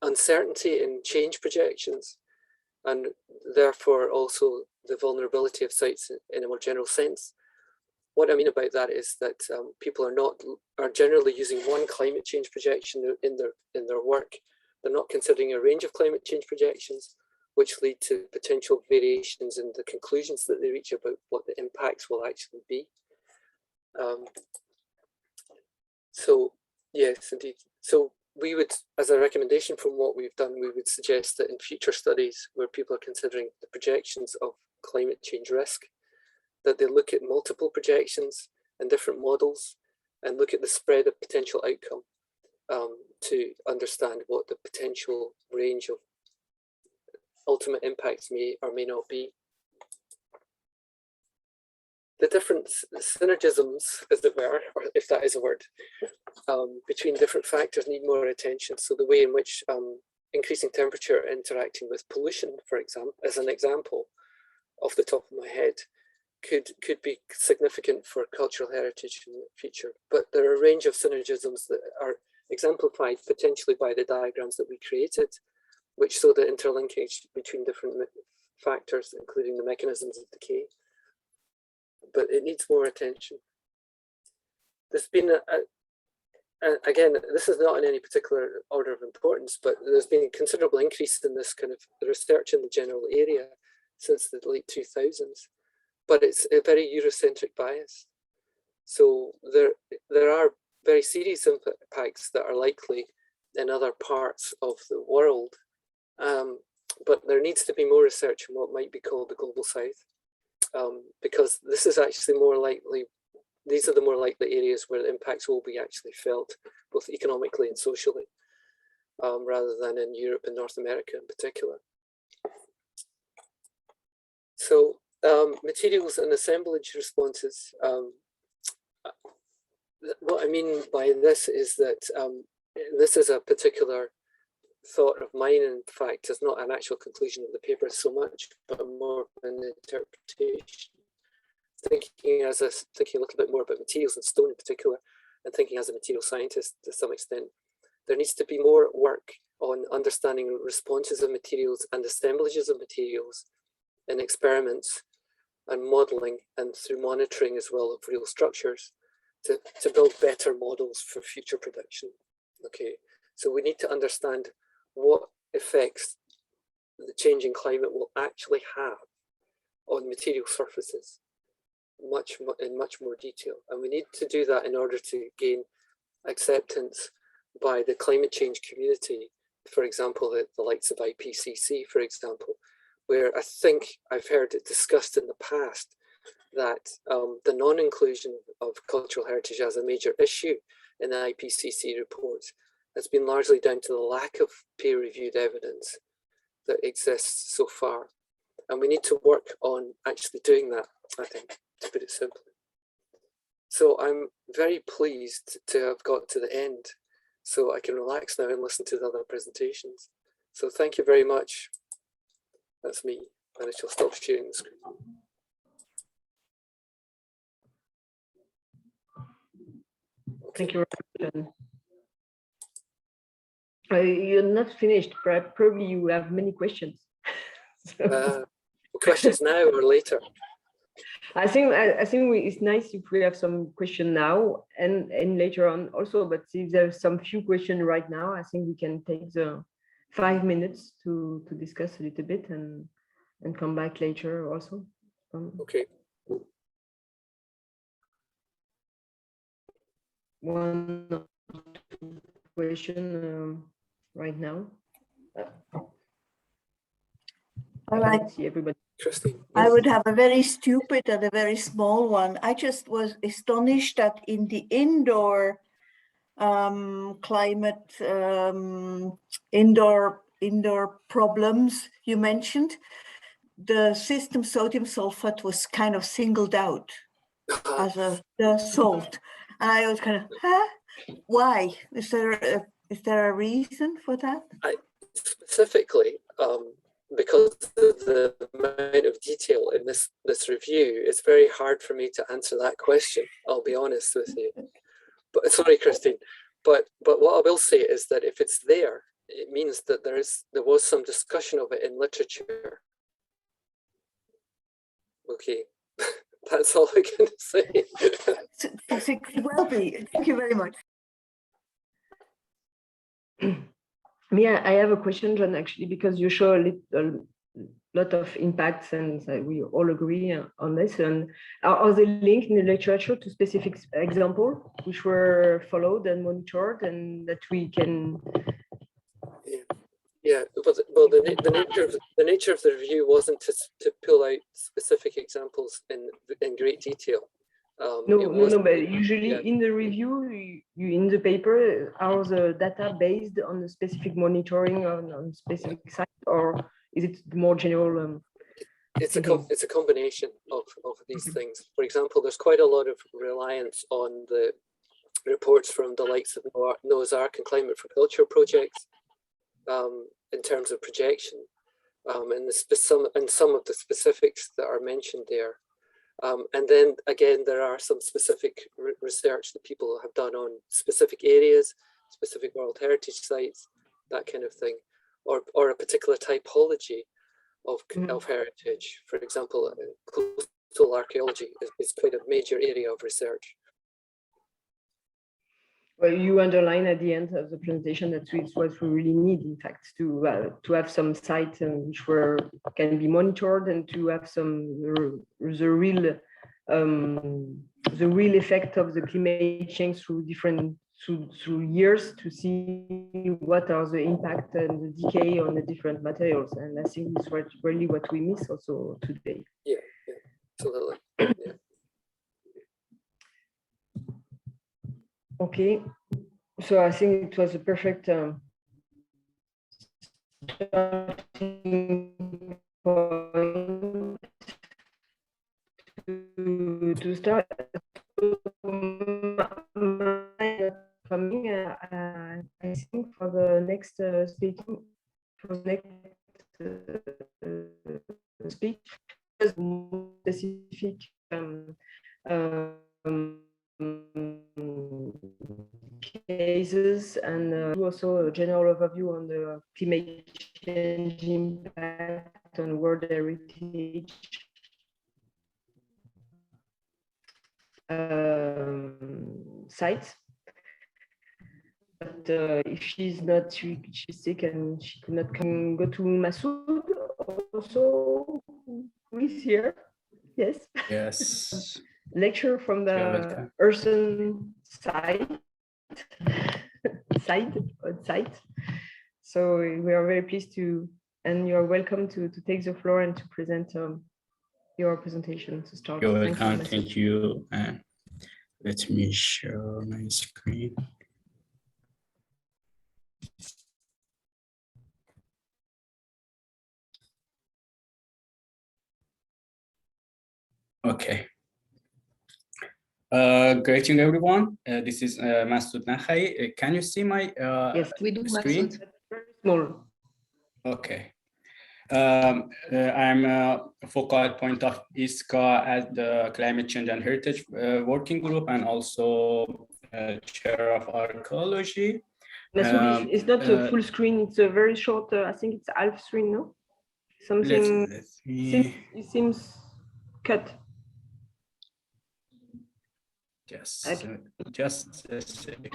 uncertainty in change projections, and therefore also the vulnerability of sites in a more general sense. What I mean about that is that people are generally using one climate change projection in their work. They're not considering a range of climate change projections, which lead to potential variations in the conclusions that they reach about what the impacts will actually be. So yes, indeed. So we would, as a recommendation from what we've done, we would suggest that in future studies where people are considering the projections of climate change risk, that they look at multiple projections and different models and look at the spread of potential outcome to understand what the potential range of ultimate impacts may or may not be. The different synergisms, as it were, or if that is a word, between different factors need more attention. So the way in which increasing temperature interacting with pollution, for example, as an example off the top of my head, could be significant for cultural heritage in the future. But there are a range of synergisms that are exemplified potentially by the diagrams that we created, which show the interlinkage between different factors, including the mechanisms of decay. But it needs more attention. There's been, again, this is not in any particular order of importance, but there's been a considerable increase in this kind of research in the general area since the late 2000s, but it's a very Eurocentric bias. So there are very serious impacts that are likely in other parts of the world, but there needs to be more research in what might be called the global south. Because this is actually more likely, these are the more likely areas where the impacts will be actually felt, both economically and socially, rather than in Europe and North America in particular. So materials and assemblage responses. What I mean by this is that this is a particular thought of mine, in fact, is not an actual conclusion of the paper so much, but more an interpretation. Thinking a little bit more about materials and stone in particular, and thinking as a material scientist to some extent, there needs to be more work on understanding responses of materials and assemblages of materials in experiments and modeling, and through monitoring as well of real structures to build better models for future prediction. Okay, so we need to understand what effects the changing climate will actually have on material surfaces in much more detail. And we need to do that in order to gain acceptance by the climate change community, for example, the likes of IPCC, for example, where I think I've heard it discussed in the past that the non-inclusion of cultural heritage as a major issue in the IPCC reports has been largely down to the lack of peer-reviewed evidence that exists so far. And we need to work on actually doing that, I think, to put it simply. So I'm very pleased to have got to the end so I can relax now and listen to the other presentations. So thank you very much. That's me, and I shall stop sharing the screen. Thank you very much. You're not finished. Probably you have many questions. Questions now or later? I think it's nice if we have some question now and later on also. But if there's some few questions right now, I think we can take the 5 minutes to discuss a little bit and come back later also. Okay. One or two question right now. All right. See everybody. Christine. I would have a very stupid and a very small one. I just was astonished that in the indoor climate, indoor problems you mentioned, the system sodium sulfate was kind of singled out as the salt. And I was kind of, huh? Why? Is there a reason for that? Specifically, because of the amount of detail in this review, it's very hard for me to answer that question. I'll be honest with you. But sorry, Christine. But what I will say is that if it's there, it means that there was some discussion of it in literature. Okay, that's all I can say. It could well be. Thank you very much. Yeah, I have a question, JoAnn, actually, because you show a lot of impacts, and we all agree on this. And are they linked in the literature to specific examples which were followed and monitored, and that we can? Yeah. Well, the nature of the review wasn't to pull out specific examples in great detail. No, but usually in the review, you in the paper, are the data based on the specific monitoring on specific sites, or is it more general? It's a combination of these things. For example, there's quite a lot of reliance on the reports from the likes of Noah's Ark and Climate for Culture projects in terms of projection, and some of the specifics that are mentioned there. And then again, there are some specific research that people have done on specific areas, specific World Heritage sites, that kind of thing, or a particular typology of heritage. For example, coastal archaeology is quite a major area of research. Well, you underline at the end of the presentation that it's what we really need, in fact, to have some sites which can be monitored, and to have the real effect of the climate change through years, to see what are the impact and the decay on the different materials. And I think it's really what we miss also today. Yeah, absolutely. Yeah. Okay, so I think it was a perfect starting point to start. Coming, I think for the next speaking, speech, specific cases, and also a general overview on the climate change impact on World Heritage sites. But if she's sick and she could not come, go to Masoud also, who is here. Yes. Yes. Lecture from the earthen side. So we are very pleased to, and you're welcome to take the floor and to present your presentation to start. You're welcome. Thank you. Let me share my screen. Okay. Greeting everyone. This is Masoud Nakhaei. Can you see my Yes, we do, screen? Masoud. very small. Okay. I'm a focal point of ISCEAH at the Climate Change and Heritage Working Group, and also chair of archaeology. Masoud, it's not a full screen, it's a very short, I think it's half screen, no? Something, it seems cut. Just a second.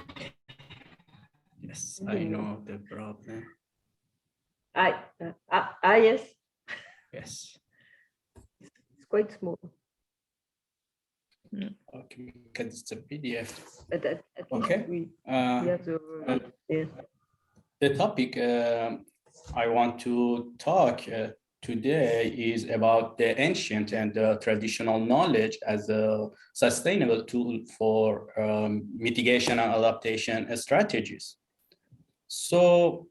Yes, I know the problem. Yes. Yes. It's quite small. Okay, because it's a PDF. At Okay. Yeah. The topic I want to talk today is about the ancient and traditional knowledge as a sustainable tool for mitigation and adaptation strategies. So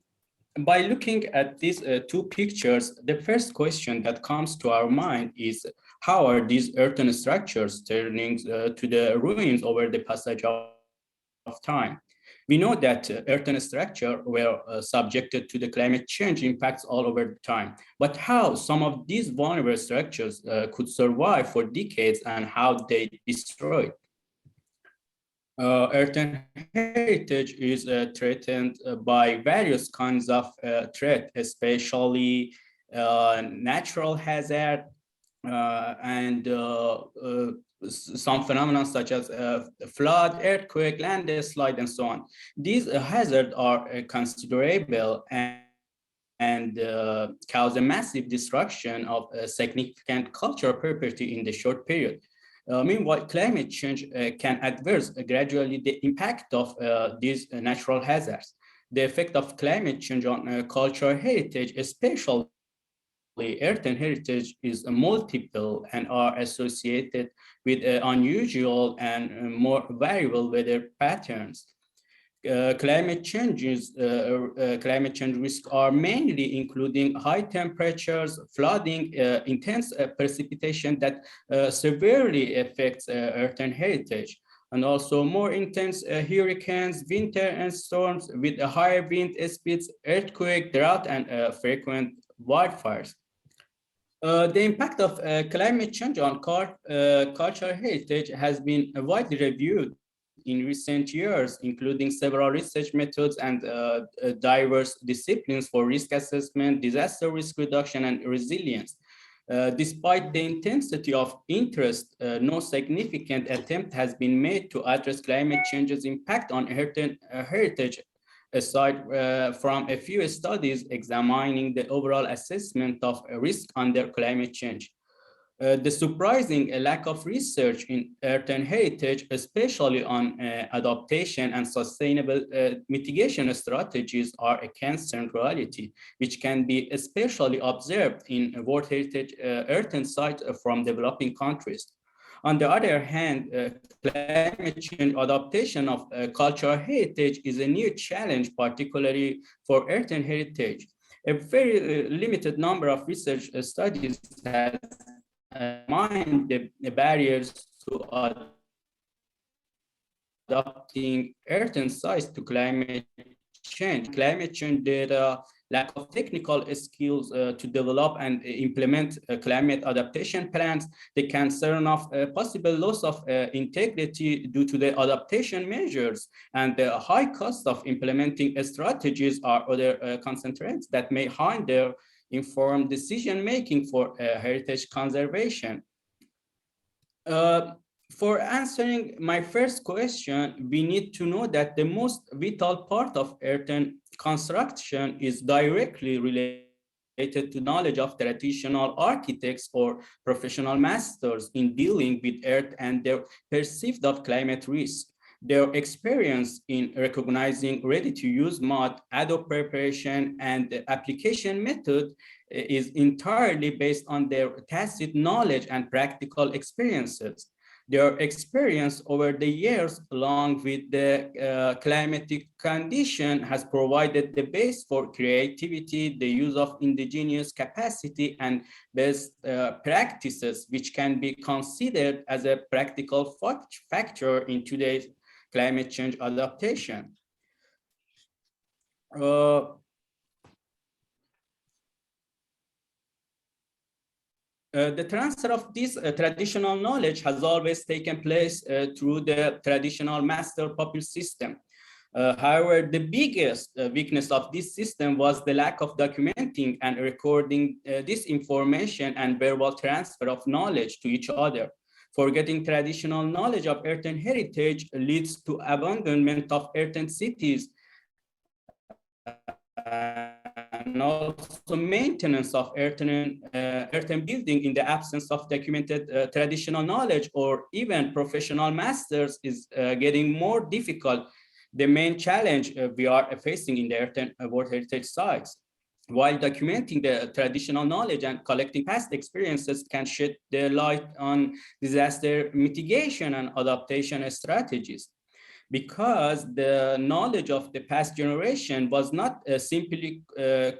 by looking at these two pictures, the first question that comes to our mind is, how are these earthen structures turning to the ruins over the passage of time? We know that earthen structures were subjected to the climate change impacts all over time, but how some of these vulnerable structures could survive for decades and how they destroyed. Earthen heritage is threatened by various kinds of threat, especially natural hazard and some phenomena such as flood, earthquake, landslide, and so on. These hazards are considerable and cause a massive destruction of significant cultural property in the short period. Meanwhile, climate change can adverse gradually the impact of these natural hazards. The effect of climate change on cultural heritage, especially earthen heritage, is multiple and are associated with unusual and more variable weather patterns. Climate change risks are mainly including high temperatures, flooding, intense precipitation that severely affects earthen heritage, and also more intense hurricanes, winter and storms with higher wind speeds, earthquake, drought, and frequent wildfires. The impact of climate change on cultural heritage has been widely reviewed in recent years, including several research methods and diverse disciplines for risk assessment, disaster risk reduction, and resilience. Despite the intensity of interest, no significant attempt has been made to address climate change's impact on heritage, aside from a few studies examining the overall assessment of risk under climate change. The surprising lack of research in earthen heritage, especially on adaptation and sustainable mitigation strategies, are a concerned reality, which can be especially observed in World Heritage earthen sites from developing countries. On the other hand, climate change adaptation of cultural heritage is a new challenge, particularly for earthen heritage. A very limited number of research studies has mind the barriers to adapting earthen sites to climate change. Climate change data, lack of technical skills to develop and implement climate adaptation plans, the concern of possible loss of integrity due to the adaptation measures, and the high cost of implementing strategies are other constraints that may hinder informed decision-making for heritage conservation. For answering my first question, we need to know that the most vital part of earthen construction is directly related to knowledge of traditional architects or professional masters in dealing with earth and their perceived of climate risk. Their experience in recognizing ready-to-use mud, adobe preparation, and application method is entirely based on their tacit knowledge and practical experiences. Their experience over the years, along with the climatic condition, has provided the base for creativity, the use of indigenous capacity, and best practices, which can be considered as a practical factor in today's climate change adaptation. The transfer of this traditional knowledge has always taken place through the traditional master pupil system. However, the biggest weakness of this system was the lack of documenting and recording this information and verbal transfer of knowledge to each other. Forgetting traditional knowledge of earthen heritage leads to abandonment of earthen cities and also maintenance of earthen building in the absence of documented traditional knowledge or even professional masters is getting more difficult. The main challenge we are facing in the earthen World Heritage sites. While documenting the traditional knowledge and collecting past experiences can shed the light on disaster mitigation and adaptation strategies. Because the knowledge of the past generation was not simply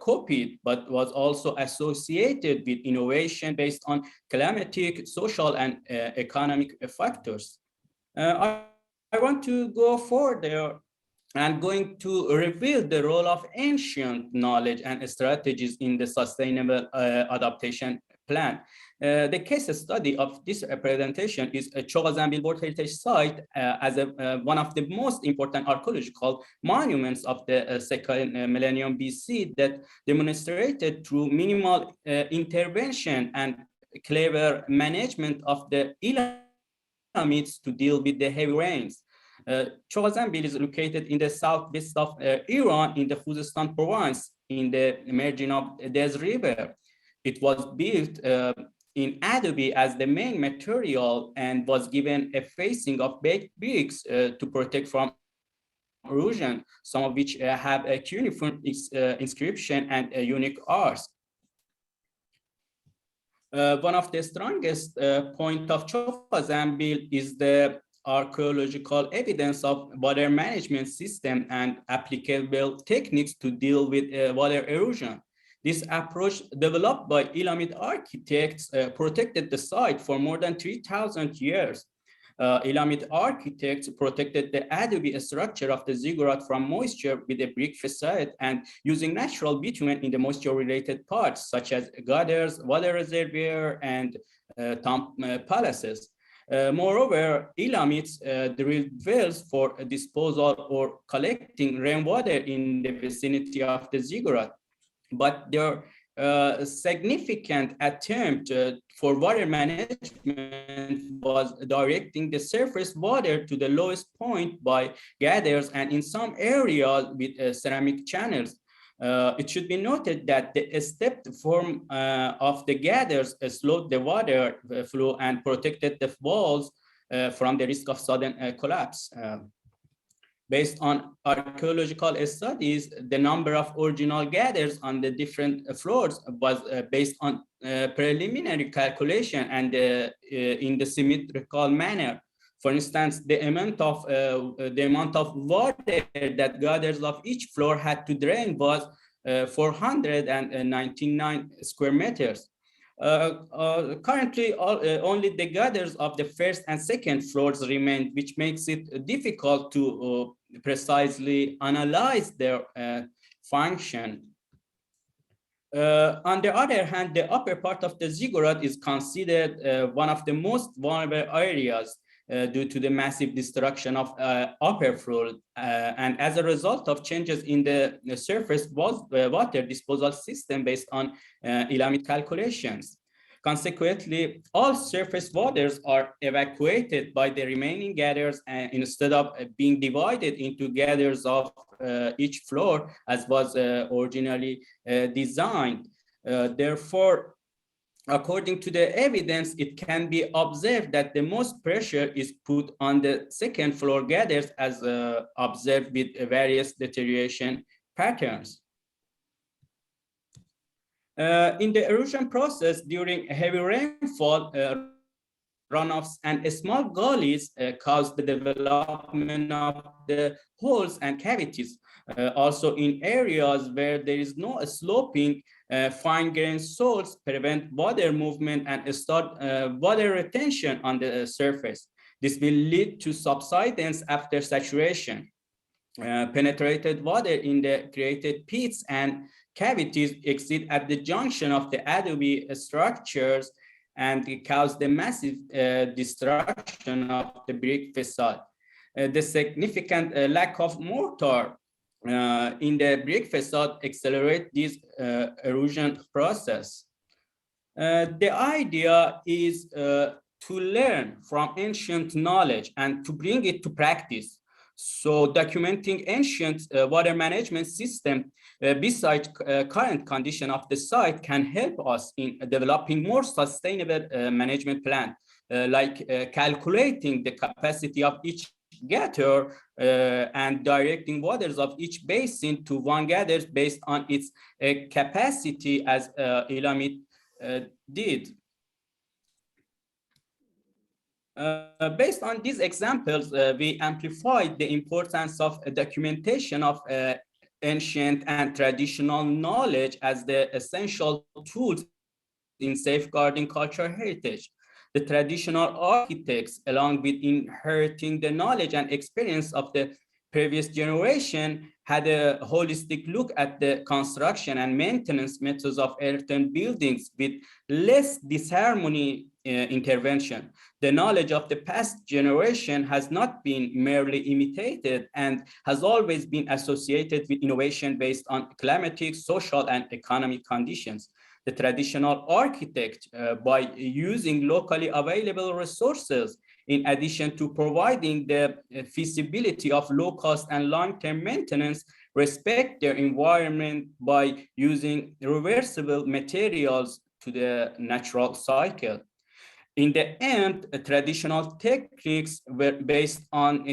copied, but was also associated with innovation based on climatic, social, and economic factors. I want to go further and going to reveal the role of ancient knowledge and strategies in the sustainable adaptation plan. The case study of this presentation is a Tchogha Zanbil World Heritage Site as one of the most important archaeological monuments of the second millennium BC that demonstrated through minimal intervention and clever management of the Elamites to deal with the heavy rains. Tchogha Zanbil is located in the southwest of Iran in the Khuzestan province in the margin of the Des River. It was built in adobe as the main material and was given a facing of baked bricks to protect from erosion, some of which have a cuneiform inscription and a unique arch. One of the strongest point of Tchogha Zanbil is the archaeological evidence of water management system and applicable techniques to deal with water erosion. This approach, developed by Elamite architects, protected the site for more than 3,000 years. Elamite architects protected the adobe structure of the ziggurat from moisture with a brick facade and using natural bitumen in the moisture-related parts, such as gutters, water reservoir, and tomb palaces. Moreover, Elamites drilled wells for disposal or collecting rainwater in the vicinity of the ziggurat. But their significant attempt for water management was directing the surface water to the lowest point by gathers and in some areas with ceramic channels. It should be noted that the stepped form of the gathers slowed the water flow and protected the walls from the risk of sudden collapse. Based on archaeological studies, the number of original gathers on the different floors was based on preliminary calculation and in the symmetrical manner. For instance, the amount of water that gathers of each floor had to drain was 499 square meters. Currently, only the gathers of the first and second floors remain, which makes it difficult to precisely analyze their function. On the other hand, the upper part of the ziggurat is considered one of the most vulnerable areas due to the massive destruction of upper floor. And as a result of changes in the surface water disposal system based on Elamite calculations. Consequently, all surface waters are evacuated by the remaining gathers instead of being divided into gathers of each floor as was originally designed. Therefore, according to the evidence, it can be observed that the most pressure is put on the second floor gathers as observed with various deterioration patterns. In the erosion process during heavy rainfall, runoffs and small gullies cause the development of the holes and cavities. Also in areas where there is no sloping, fine-grained soils prevent water movement and start water retention on the surface. This will lead to subsidence after saturation. Penetrated water in the created pits and cavities exist at the junction of the adobe structures and cause the massive destruction of the brick facade. The significant lack of mortar in the brick facade accelerate this erosion process. The idea is to learn from ancient knowledge and to bring it to practice. So documenting ancient water management system besides current condition of the site can help us in developing more sustainable management plan, like calculating the capacity of each gather and directing waters of each basin to one gather based on its capacity, as Ilamit did. Based on these examples, we amplified the importance of documentation of ancient and traditional knowledge as the essential tools in safeguarding cultural heritage. The traditional architects, along with inheriting the knowledge and experience of the previous generation, had a holistic look at the construction and maintenance methods of earthen buildings with less disharmony intervention. The knowledge of the past generation has not been merely imitated and has always been associated with innovation based on climatic, social, and economic conditions. The traditional architect, by using locally available resources, in addition to providing the feasibility of low-cost and long-term maintenance, respect their environment by using reversible materials to the natural cycle. In the end, traditional techniques were based on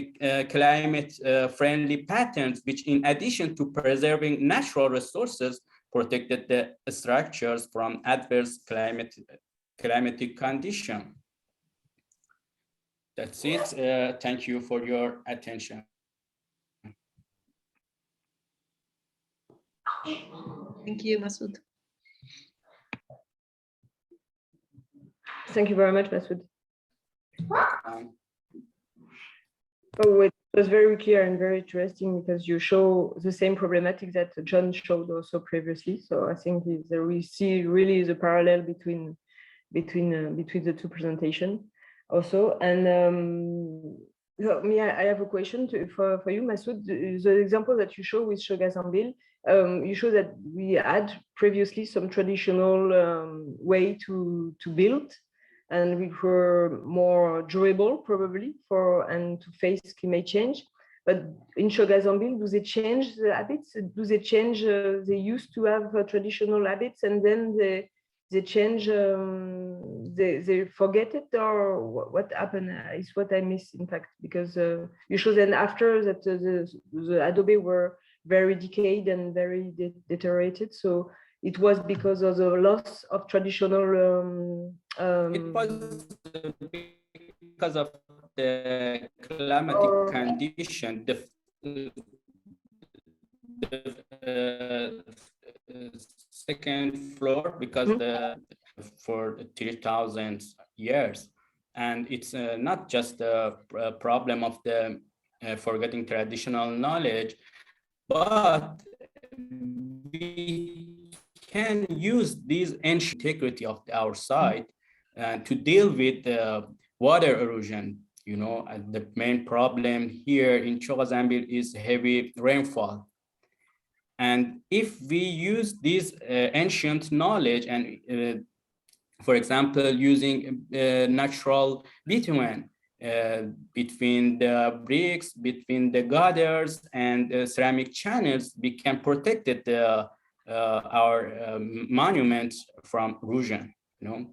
climate-friendly patterns, which, in addition to preserving natural resources, protected the structures from adverse climatic condition. That's it. Thank you for your attention. Thank you, Masoud. Thank you very much, Masoud. Oh, it was very clear and very interesting because you show the same problematic that John showed also previously. So I think we see really the parallel between the two presentations also. And I have a question for you, Masoud. The example that you show with Tchogha Zanbil, you show that we had previously some traditional way to build, and we were more durable probably and to face climate change. But in Tchogha Zanbil, do they change the habits? Do they change? They used to have traditional habits, and then they change. They forget it, or what happened? Is what I miss, in fact, because you show then after that the adobe were very decayed and very deteriorated. So it was because of the loss of traditional. It was because of the climatic condition. The second floor, because for 3,000 years, and it's not just a problem of the forgetting traditional knowledge, but we can use this ancient integrity of our site to deal with water erosion. You know, and the main problem here in Tchogha Zanbil is heavy rainfall. And if we use this ancient knowledge and, for example, using natural bitumen between the bricks, between the gutters and ceramic channels, we can protect our monuments from erosion, you know.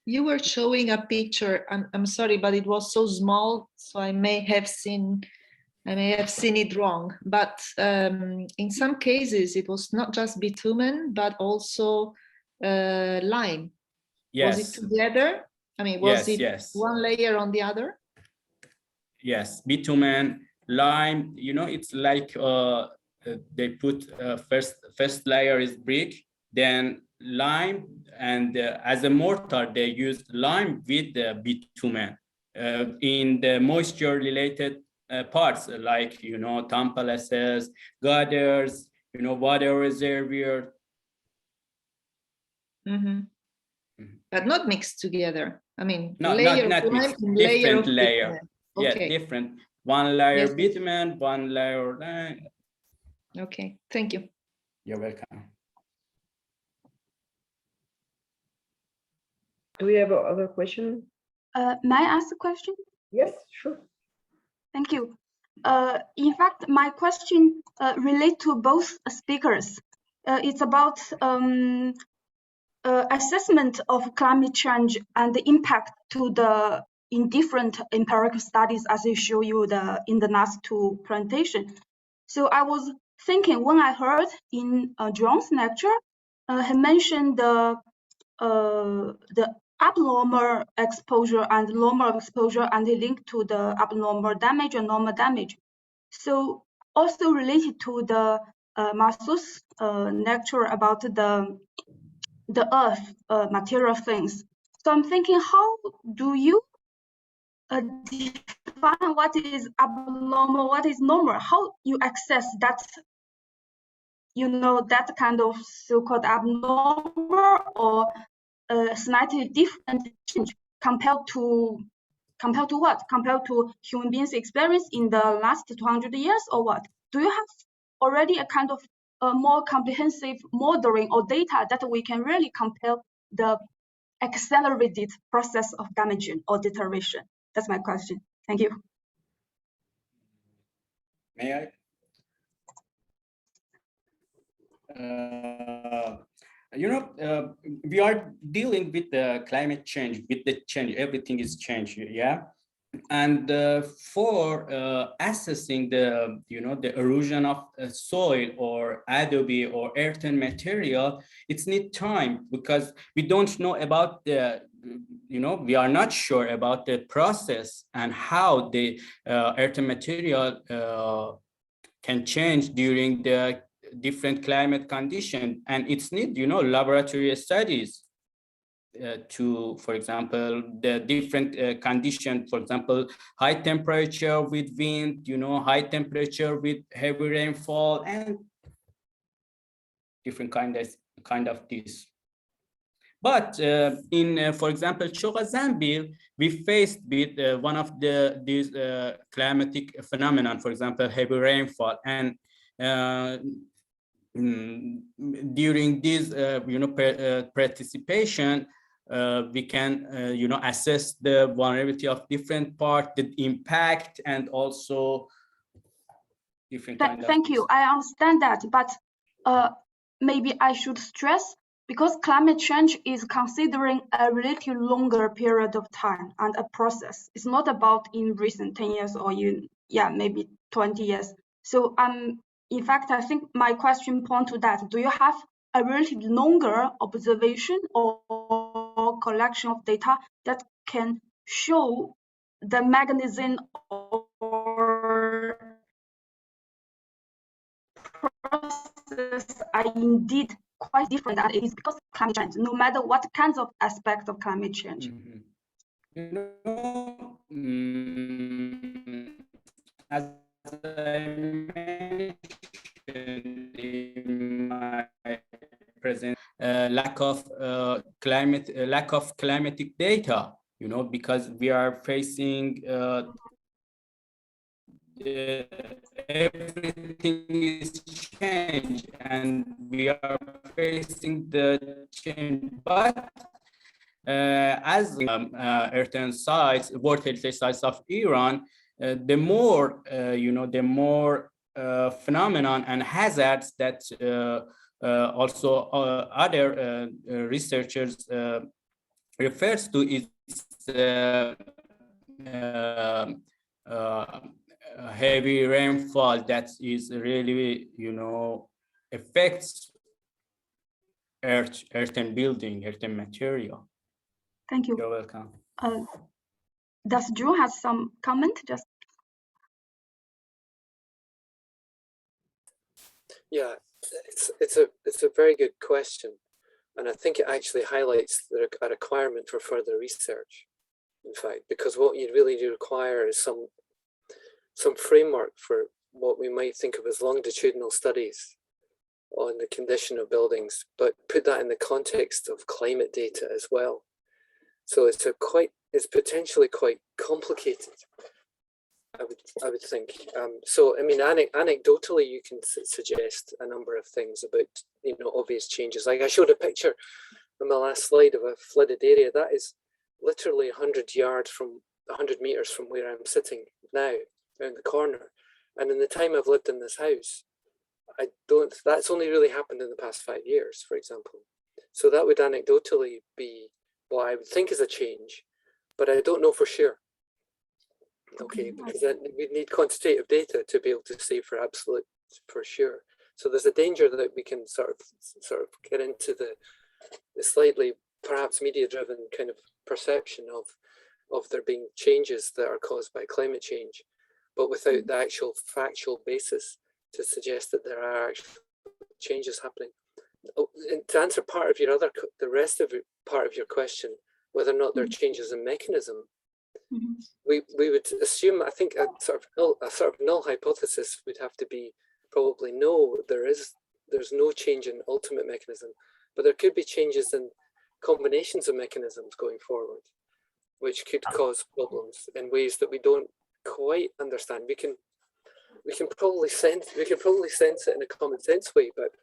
You were showing a picture, I'm sorry, but it was so small, so I may have seen I may have seen it wrong, but in some cases it was not just bitumen, but also lime. Yes. Was it together? I mean, was it yes. one layer on the other? Yes, bitumen, lime, you know, it's like they put first layer is brick, then lime, and as a mortar, they used lime with the bitumen in the moisture related parts, like, you know, templaces, gutters, you know, water reservoir. But not mixed together. I mean, not layer mixed, layer different of layer. bitumen. Yeah, Okay. different. One layer Yes. bitumen, one layer. Okay, thank you. You're welcome. Do we have other question? May I ask a question? Yes, sure. Thank you. In fact, my question relates to both speakers. It's about assessment of climate change and the impact to the in different empirical studies, as I show you in the last two presentations. So I was thinking when I heard in JoAnn's lecture, he mentioned the abnormal exposure and normal exposure, and the link to the abnormal damage and normal damage. So also related to the Masoud's lecture about the earth material things. So I'm thinking, how do you define what is abnormal, what is normal? How you access that, you know, that kind of so-called abnormal or slightly different change compared to what? Compared to human beings' experience in the last 200 years, or what? Do you have already a kind of more comprehensive modeling or data that we can really compare the accelerated process of damaging or deterioration? That's my question. Thank you. May I? You know, we are dealing with the climate change, with the change, everything is changed, yeah? And for assessing the, you know, the erosion of soil or adobe or earthen material, it's need time, because we don't know about the, you know, we are not sure about the process and how the earthen material can change during the different climate condition, and it's need, you know, laboratory studies to, for example, the different condition, for example, high temperature with wind, you know, high temperature with heavy rainfall, and different kind of this. But in, for example, Tchogha Zanbil, we faced with one of these climatic phenomenon, for example, heavy rainfall, and during this, you know, participation, we can, you know, assess the vulnerability of different parts, the impact, and also different kind of. Thank you. I understand that, but maybe I should stress, because climate change is considering a relatively longer period of time and a process. It's not about in recent 10 years or in, yeah, maybe 20 years. So in fact, I think my question points to that. Do you have a relatively longer observation or collection of data that can show the mechanism or process are indeed quite different, and it is because of climate change, no matter what kinds of aspects of climate change? You know, as I mentioned in my present, lack of climatic data, you know, because we are facing everything is changed, and we are facing the change. But as earthen sites, World Heritage sites of Iran, the more, you know, the more phenomenon and hazards that also other researchers refers to is heavy rainfall that is really, affects earthen building, earthen material. Thank you. You're welcome. Does Drew has some comment? Just Yeah, it's a very good question, and I think it actually highlights a requirement for further research. In fact, because what you really do require is some framework for what we might think of as longitudinal studies on the condition of buildings, but put that in the context of climate data as well. So it's potentially quite complicated, I would think. So I mean, anecdotally, you can suggest a number of things about obvious changes. Like I showed a picture on my last slide of a flooded area that is literally 100 meters from where I'm sitting now, around the corner. And in the time I've lived in this house, that's only really happened in the past 5 years, for example. So that would anecdotally be what I would think is a change, but I don't know for sure. Okay, because then we'd need quantitative data to be able to say for sure. So there's a danger that we can sort of get into the slightly perhaps media-driven kind of perception of there being changes that are caused by climate change, but without the actual factual basis to suggest that there are actual changes happening. And to answer the rest of part of your question, whether or not there are changes in mechanism, we would assume, I think a sort of null hypothesis would have to be probably no, there's no change in ultimate mechanism, but there could be changes in combinations of mechanisms going forward, which could cause problems in ways that we don't quite understand. We can probably sense it in a common sense way, but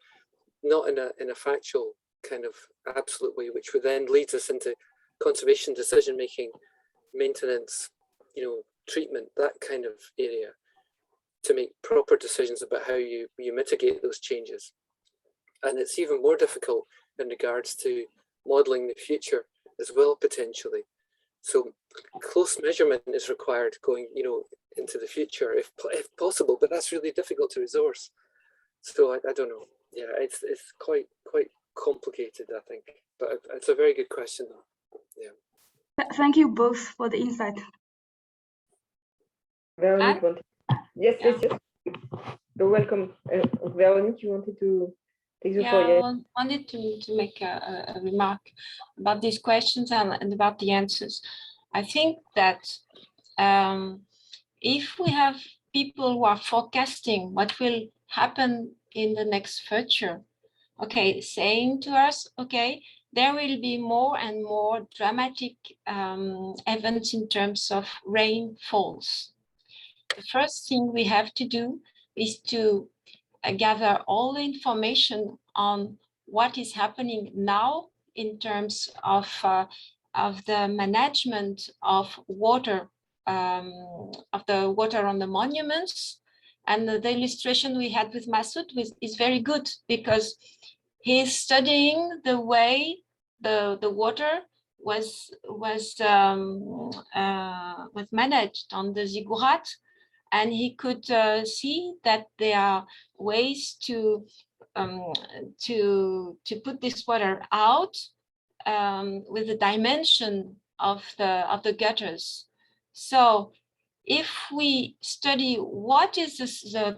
not in a factual kind of absolute way, which would then lead us into conservation decision making, maintenance, treatment, that kind of area, to make proper decisions about how you mitigate those changes. And it's even more difficult in regards to modeling the future as well, potentially. So close measurement is required going, into the future if possible, but that's really difficult to resource. So I don't know. Yeah, it's quite complicated, I think, but it's a very good question. Yeah. thank you both for the insight. Veronique, yes. You're welcome. Veronique, you wanted to take the floor? Yeah, I wanted to make a remark about these questions and about the answers. I think that if we have people who are forecasting what will happen in the next future, okay, saying to us, okay, there will be more and more dramatic events in terms of rainfalls. The first thing we have to do is to gather all the information on what is happening now in terms of the management of water, of the water on the monuments. And the illustration we had with Masoud is very good, because he's studying the way the water was managed on the ziggurat, and he could see that there are ways to put this water out with the dimension of the gutters. So if we study what is the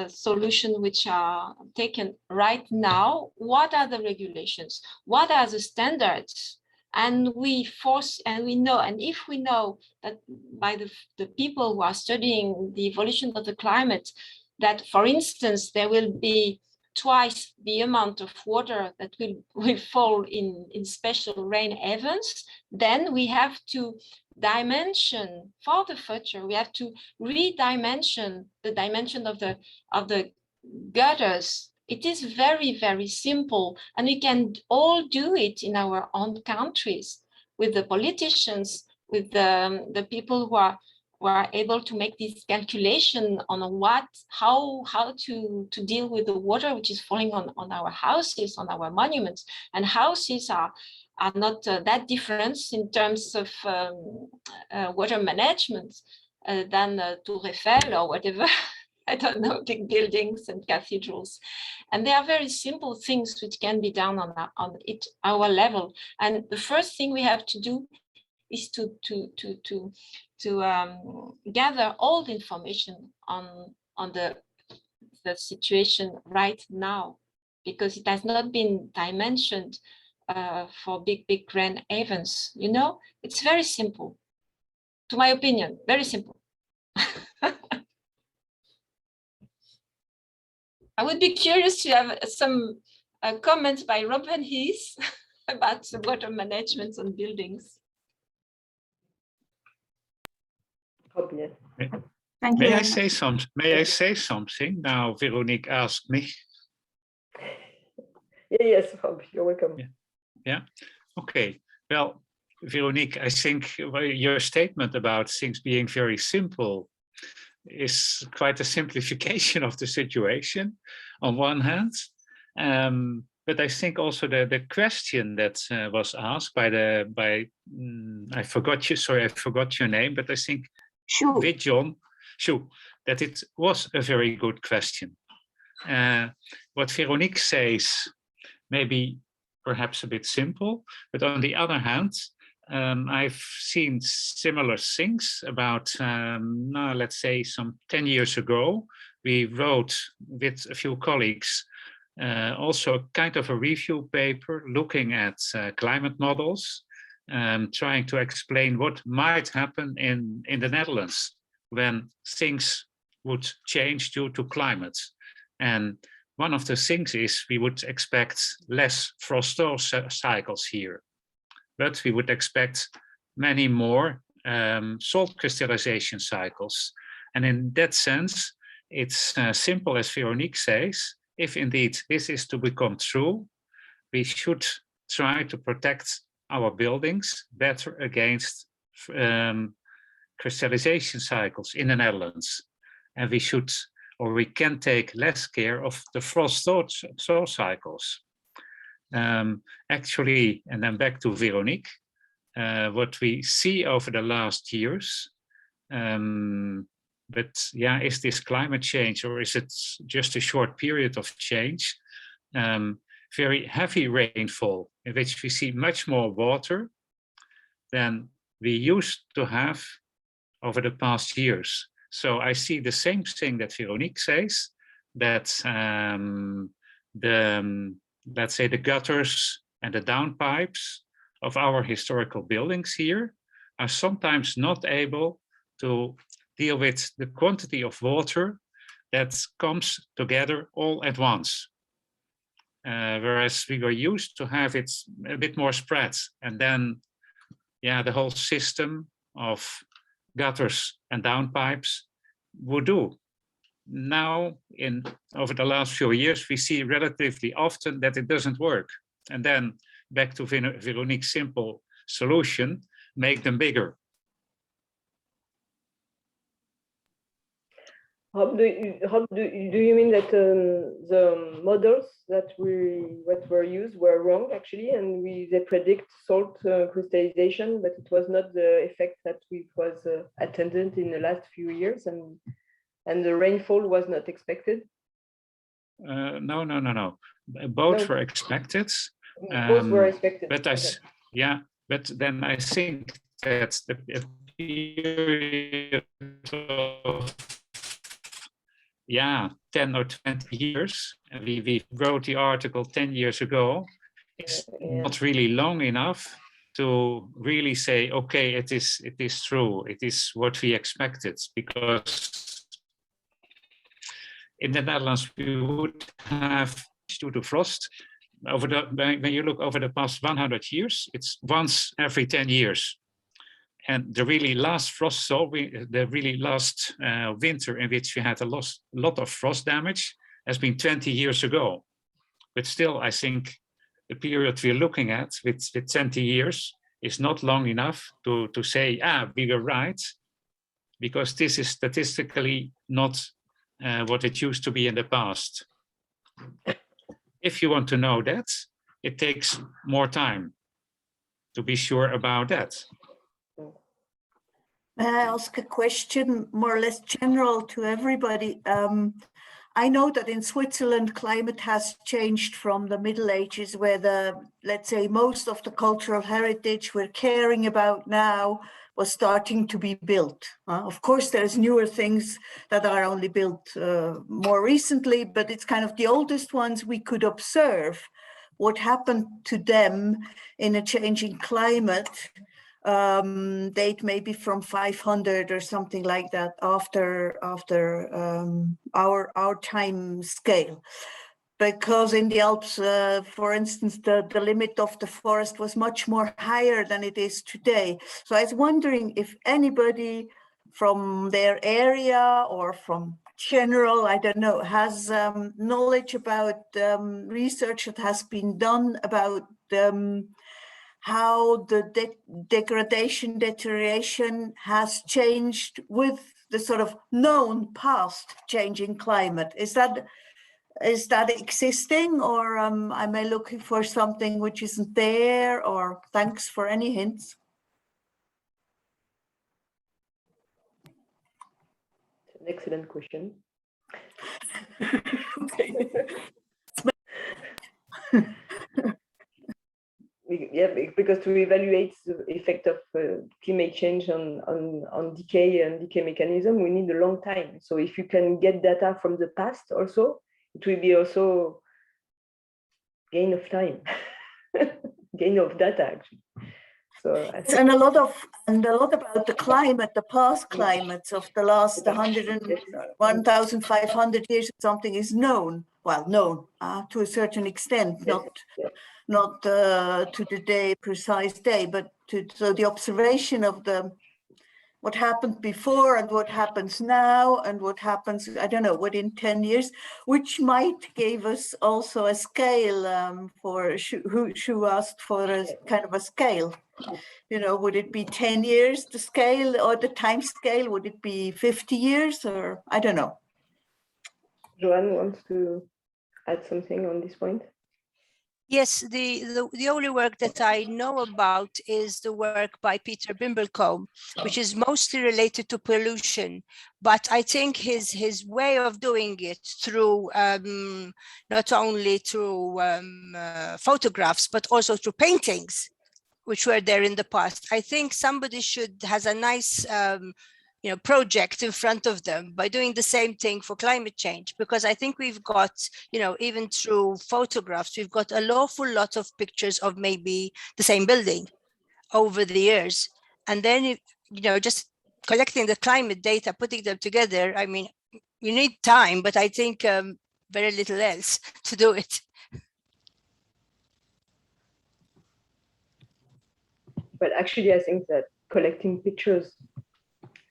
solution which are taken right now, what are the regulations, what are the standards, and we know, and if we know that by the people who are studying the evolution of the climate, that for instance there will be twice the amount of water that will fall in special rain events, then we have to dimension for the future. We have to redimension the dimension of the gutters. It is very, very simple, and we can all do it in our own countries with the politicians, with the people who are able to make this calculation on how to deal with the water which is falling on our houses, on our monuments. And houses are not that different in terms of water management. than Tour Eiffel or whatever. I don't know, big buildings and cathedrals. And they are very simple things which can be done on our level. And the first thing we have to do is to gather all the information on the situation right now, because it has not been dimensioned for big grand events. You know, it's very simple, to my opinion, very simple. I would be curious to have some comments by Rob and Hughes about the water management on buildings. Thank you. May I say something? May I say something? Now, Veronique asked me. Yes, Rob, you're welcome. Yeah. Okay. Well, Veronique, I think your statement about things being very simple is quite a simplification of the situation on one hand. But I think also the question that was asked by I forgot your name, but I think with John, that it was a very good question. What Veronique says, maybe perhaps a bit simple, but on the other hand, I've seen similar things about, let's say some 10 years ago. We wrote with a few colleagues also kind of a review paper looking at climate models, trying to explain what might happen in the Netherlands when things would change due to climate. And one of the things is we would expect less frost cycles here, but we would expect many more salt crystallization cycles. And in that sense, it's simple as Veronique says, if indeed this is to become true, we should try to protect our buildings better against crystallization cycles in the Netherlands. And we should, or we can take less care of the frost thaw cycles. Actually, and then back to Veronique, what we see over the last years, but yeah, is this climate change or is it just a short period of change? Very heavy rainfall in which we see much more water than we used to have over the past years. So I see the same thing that Veronique says, that let's say the gutters and the downpipes of our historical buildings here are sometimes not able to deal with the quantity of water that comes together all at once. Whereas we were used to have it a bit more spread, and then, yeah, the whole system of gutters and downpipes would do. Now, over the last few years, we see relatively often that it doesn't work. And then back to Veronique's simple solution, make them bigger. How do you mean that the models that were used were wrong actually, and they predict salt crystallization, but it was not the effect that was attended in the last few years, and the rainfall was not expected? No. Both were expected. Both were expected. But but then I think that the period of 10 or 20 years, and we wrote the article 10 years ago, it's not really long enough to really say, okay, it is true, it is what we expected, because in the Netherlands we would have, due to frost, when you look over the past 100 years, it's once every 10 years. And the really last frost thaw, the really last winter in which we had a lot of frost damage has been 20 years ago. But still, I think the period we're looking at with 20 years is not long enough to say, we were right, because this is statistically not what it used to be in the past. If you want to know that, it takes more time to be sure about that. May I ask a question more or less general to everybody? I know that in Switzerland, climate has changed from the Middle Ages, where let's say, most of the cultural heritage we're caring about now was starting to be built. Of course, there's newer things that are only built more recently, but it's kind of the oldest ones we could observe what happened to them in a changing climate. Date maybe from 500 or something like that after our time scale, because in the Alps, for instance, the limit of the forest was much more higher than it is today. So I was wondering if anybody from their area or from general, I don't know, has knowledge about research that has been done about how the deterioration has changed with the sort of known past changing climate. Is that existing, or am I looking for something which isn't there? Or thanks for any hints. An excellent question. Yeah, because to evaluate the effect of climate change on decay and decay mechanism, we need a long time. So if you can get data from the past also, it will be also gain of time, gain of data actually. So and a lot about the climate, the past climates of the last 1,500 years or something is known. Well, known to a certain extent, not to the day, precise day, but so the observation of what happened before and what happens now and what happens, I don't know, within 10 years, which might give us also a scale who asked for a kind of a scale. You know, would it be 10 years, the scale or the time scale? Would it be 50 years or I don't know. JoAnn wants to add something on this point. Yes, the only work that I know about is the work by Peter Bimblecombe, which is mostly related to pollution. But I think his way of doing it through not only through photographs, but also through paintings, which were there in the past. I think somebody has a nice project in front of them by doing the same thing for climate change, because I think we've got, even through photographs, we've got an awful lot of pictures of maybe the same building over the years. And then, just collecting the climate data, putting them together, I mean, you need time, but I think very little else to do it. But actually, I think that collecting pictures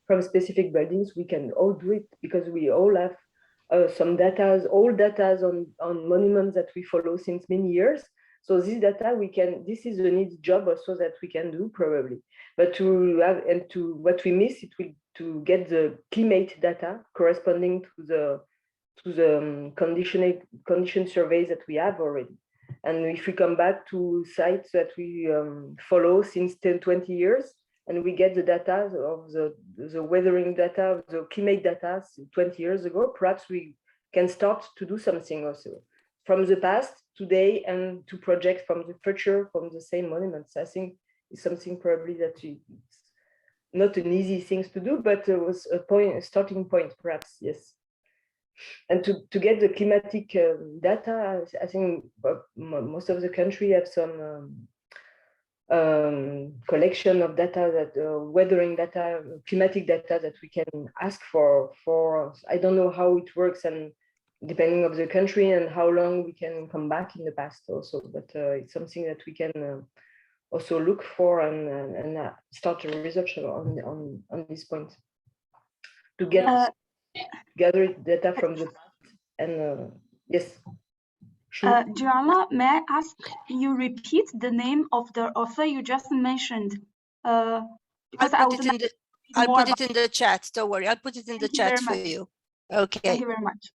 from specific buildings, we can all do it because we all have some data, old data on monuments that we follow since many years. So this data this is a neat job also that we can do probably. But to what we miss, it will to get the climate data corresponding to the condition surveys that we have already. And if we come back to sites that we follow since 10, 20 years, and we get the data of the weathering data, the climate data 20 years ago, perhaps we can start to do something also from the past, today, and to project from the future, from the same monuments. I think it's something probably that it's not an easy thing to do, but it was a starting point, perhaps, yes. And to get the climatic data, I think most of the country have some collection of data, that weathering data, climatic data that we can ask for. I don't know how it works, and depending on the country and how long we can come back in the past also, but it's something that we can also look for and start a research on this point to get gather data from the past. And yes. Joanna, may I ask you repeat the name of the author you just mentioned? I'll put it in the chat. Don't worry, I'll put it in the chat for you. Okay. Thank you very much.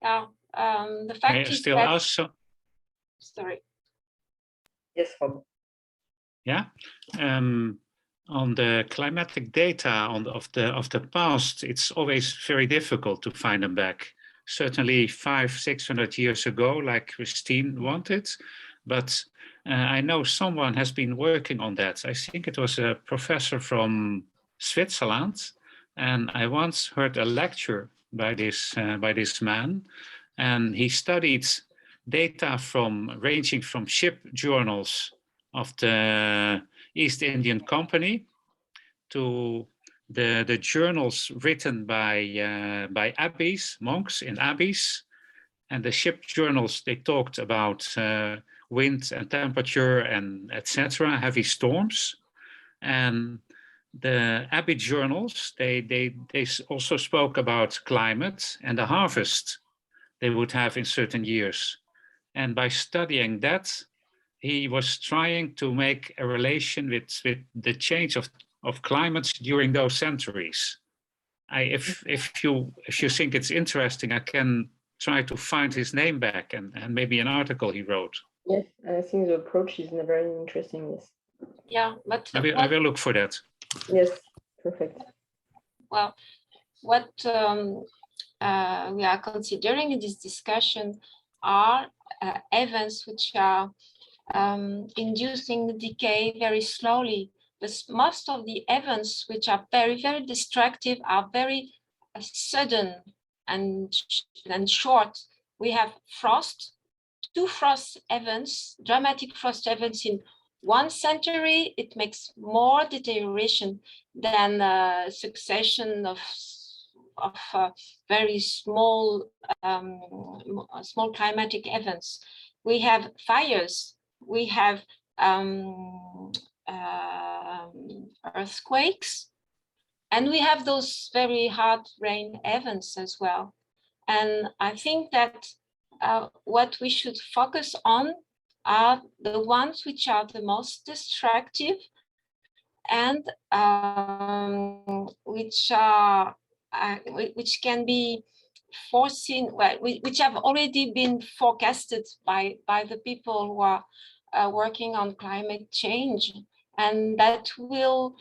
The fact is that... also... Sorry. Yes, Rob. Yeah. on the climatic data of the past, it's always very difficult to find them back. Certainly 500-600 years ago, like Christine wanted, but I know someone has been working on that. I think it was a professor from Switzerland, and I once heard a lecture by this man, and he studied data ranging from ship journals of the East Indian Company to the journals written by abbeys, monks in abbeys, and the ship journals. They talked about wind and temperature and etc., heavy storms, and the abbey journals they also spoke about climate and the harvest they would have in certain years. And by studying that, he was trying to make a relation with the change of climates during those centuries. If you think it's interesting, I can try to find his name back and maybe an article he wrote. Yes, I think the approach is very interesting. Yes. Yeah, but I will look for that. Yes, perfect. Well, what we are considering in this discussion are events which are inducing decay very slowly. But most of the events which are very, very destructive are very sudden and short. We have frost, 2 frost events, dramatic frost events in 1 century. It makes more deterioration than a succession of very small climatic events. We have fires. We have earthquakes, and we have those very hard rain events as well. And I think that what we should focus on are the ones which are the most destructive and which can be foreseen, which have already been forecasted by the people who are working on climate change, and that will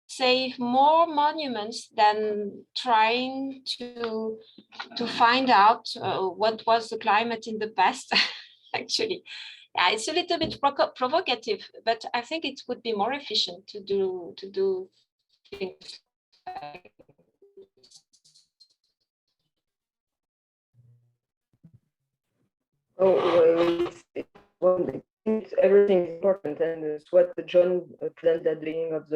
save more monuments than trying to find out what was the climate in the past. Actually, yeah, it's a little bit provocative, but I think it would be more efficient to do things like Everything is important, and it's what John presented at the beginning of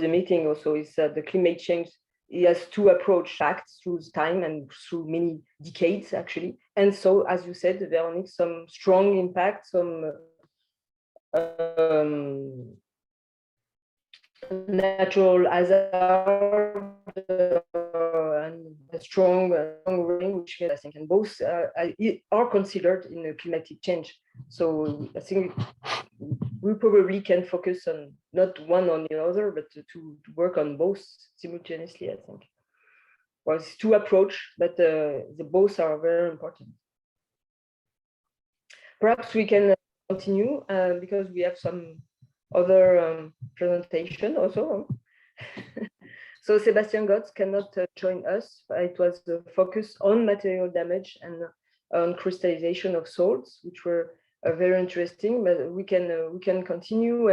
the meeting. Also, is that the climate change, he has to approach facts through time and through many decades, actually. And so, as you said, Veronique, some strong impact, some natural hazard and a strong rain, which I think, and both are considered in the climatic change. So I think we probably can focus on not one on the other, but to work on both simultaneously, I think. Well, it's 2 approaches, but the both are very important. Perhaps we can continue because we have some other presentation also. So Sebastian Gotz cannot join us. It was the focus on material damage and on crystallization of salts, which were very interesting. But we can continue,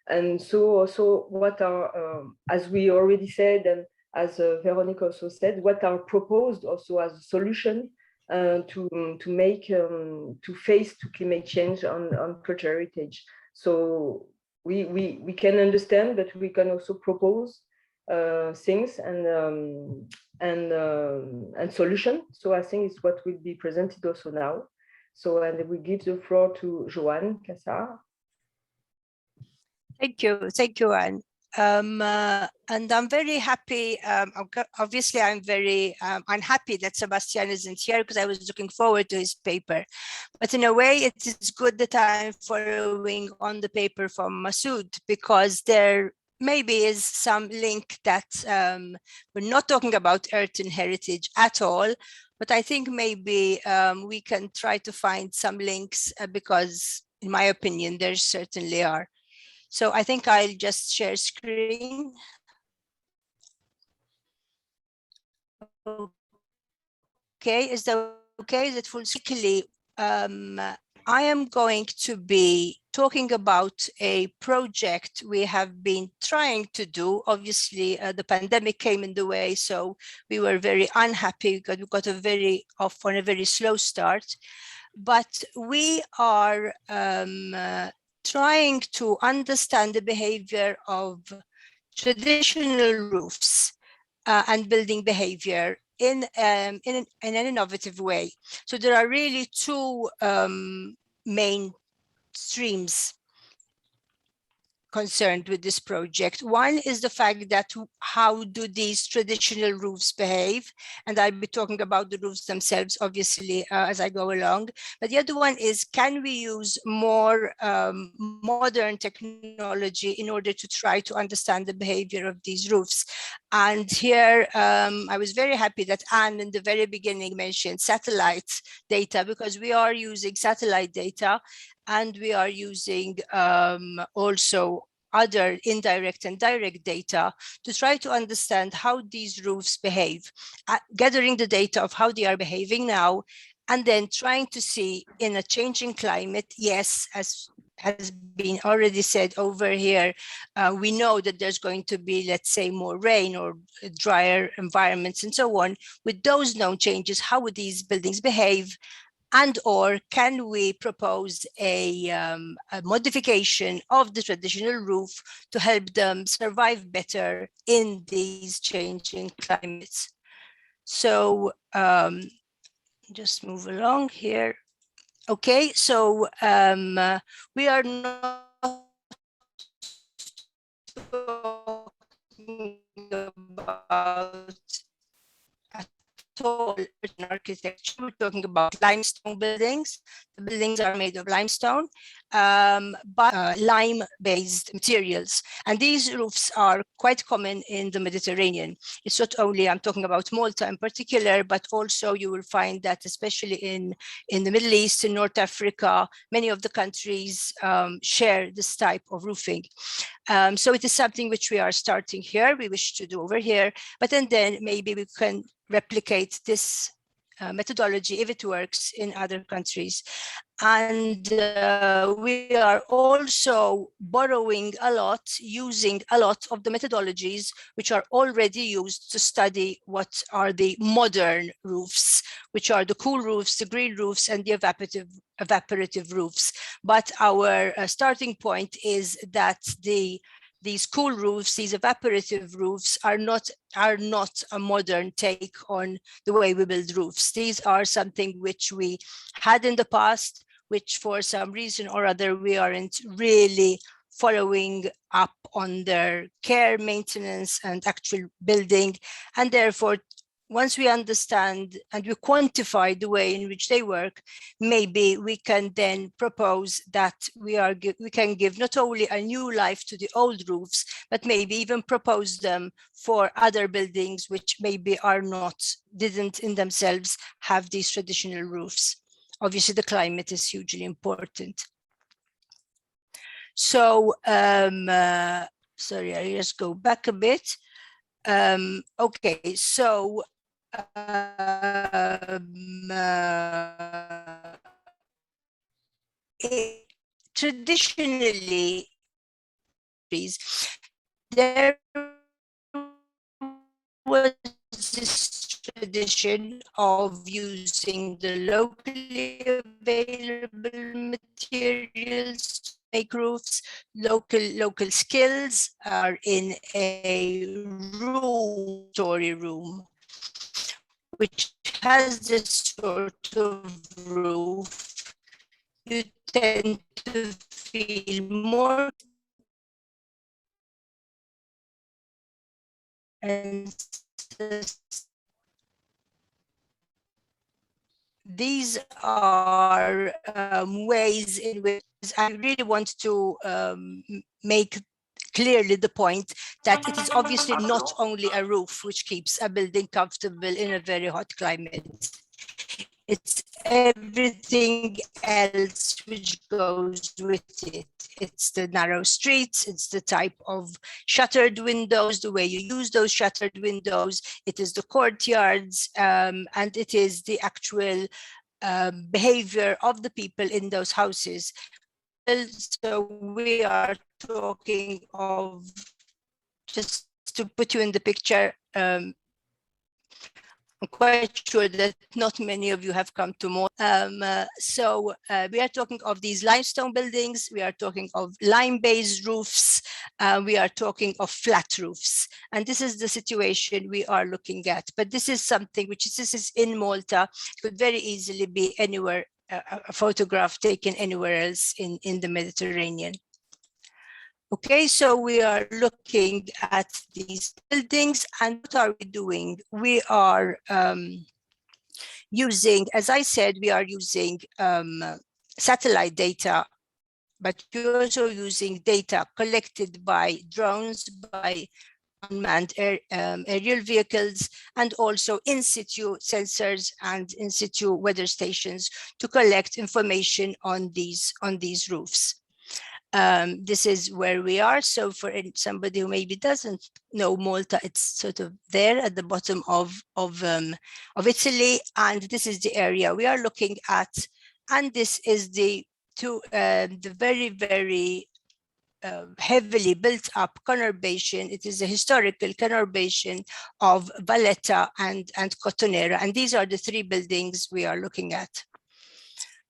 and so also what are, as we already said, and as Veronique also said, what are proposed also as a solution to make to face to climate change on cultural heritage. So we can understand, but we can also propose things and solution. So I think it's what will be presented also now. So and we give the floor to JoAnn Cassar. Thank you, Anne. And I'm very happy. Obviously, I'm very unhappy that Sebastian isn't here because I was looking forward to his paper. But in a way, it is good that I'm following on the paper from Masoud, because there maybe is some link that we're not talking about earthen heritage at all. But I think maybe we can try to find some links because, in my opinion, there certainly are. So I think I'll just share screen. Okay, is that okay? Is it full screen? I am going to be talking about a project we have been trying to do. Obviously, the pandemic came in the way, so we were very unhappy because we got off on a very slow start. But we are trying to understand the behavior of traditional roofs and building behavior in an innovative way. So there are really two main streams concerned with this project. One is the fact that how do these traditional roofs behave? And I'll be talking about the roofs themselves, obviously, as I go along. But the other one is, can we use more modern technology in order to try to understand the behavior of these roofs? And here, I was very happy that Anne in the very beginning mentioned satellite data, because we are using satellite data, and we are using also other indirect and direct data to try to understand how these roofs behave, gathering the data of how they are behaving now, and then trying to see in a changing climate, yes, as has been already said over here, we know that there's going to be, let's say, more rain or drier environments and so on. With those known changes, how would these buildings behave? And or can we propose a modification of the traditional roof to help them survive better in these changing climates? So just move along here. Okay, so we are not talking about architecture. We're talking about limestone buildings. The buildings are made of limestone, but lime-based materials. And these roofs are quite common in the Mediterranean. It's not only, I'm talking about Malta in particular, but also you will find that especially in the Middle East, in North Africa, many of the countries share this type of roofing. So it is something which we are starting here, we wish to do over here, but then maybe we can replicate this methodology if it works in other countries. And we are also borrowing a lot, using a lot of the methodologies which are already used to study what are the modern roofs, which are the cool roofs, the green roofs, and the evaporative roofs. But our starting point is that these cool roofs, these evaporative roofs are not a modern take on the way we build roofs. These are something which we had in the past, which for some reason or other, we aren't really following up on their care, maintenance, and actual building. And therefore, once we understand and we quantify the way in which they work, maybe we can then propose that we can give not only a new life to the old roofs, but maybe even propose them for other buildings which maybe didn't in themselves have these traditional roofs. Obviously, the climate is hugely important. So, sorry, I just go back a bit. Okay, so traditionally, there was this tradition of using the locally available materials to make roofs. Local skills are in a story room, which has this sort of roof. You tend to feel more and these are ways in which I really want to make clearly the point that it is obviously not only a roof which keeps a building comfortable in a very hot climate. It's everything else which goes with it. It's the narrow streets, it's the type of shuttered windows, the way you use those shuttered windows, it is the courtyards, and it is the actual behavior of the people in those houses. So we are talking of, just to put you in the picture, I'm quite sure that not many of you have come to more. We are talking of these limestone buildings. We are talking of lime-based roofs. We are talking of flat roofs. And this is the situation we are looking at. But this is something which this is in Malta. It could very easily be anywhere, a photograph taken anywhere else in the Mediterranean. Okay, so we are looking at these buildings, and what are we doing? We are using, as I said, we are using satellite data, but we're also using data collected by drones, by unmanned aerial vehicles, and also in situ sensors and in situ weather stations to collect information on these roofs. This is where we are. So for somebody who maybe doesn't know Malta, it's sort of there at the bottom of Italy, and this is the area we are looking at. And this is the very, very heavily built up conurbation. It is a historical conurbation of Valletta and Cotonera, and these are the three buildings we are looking at.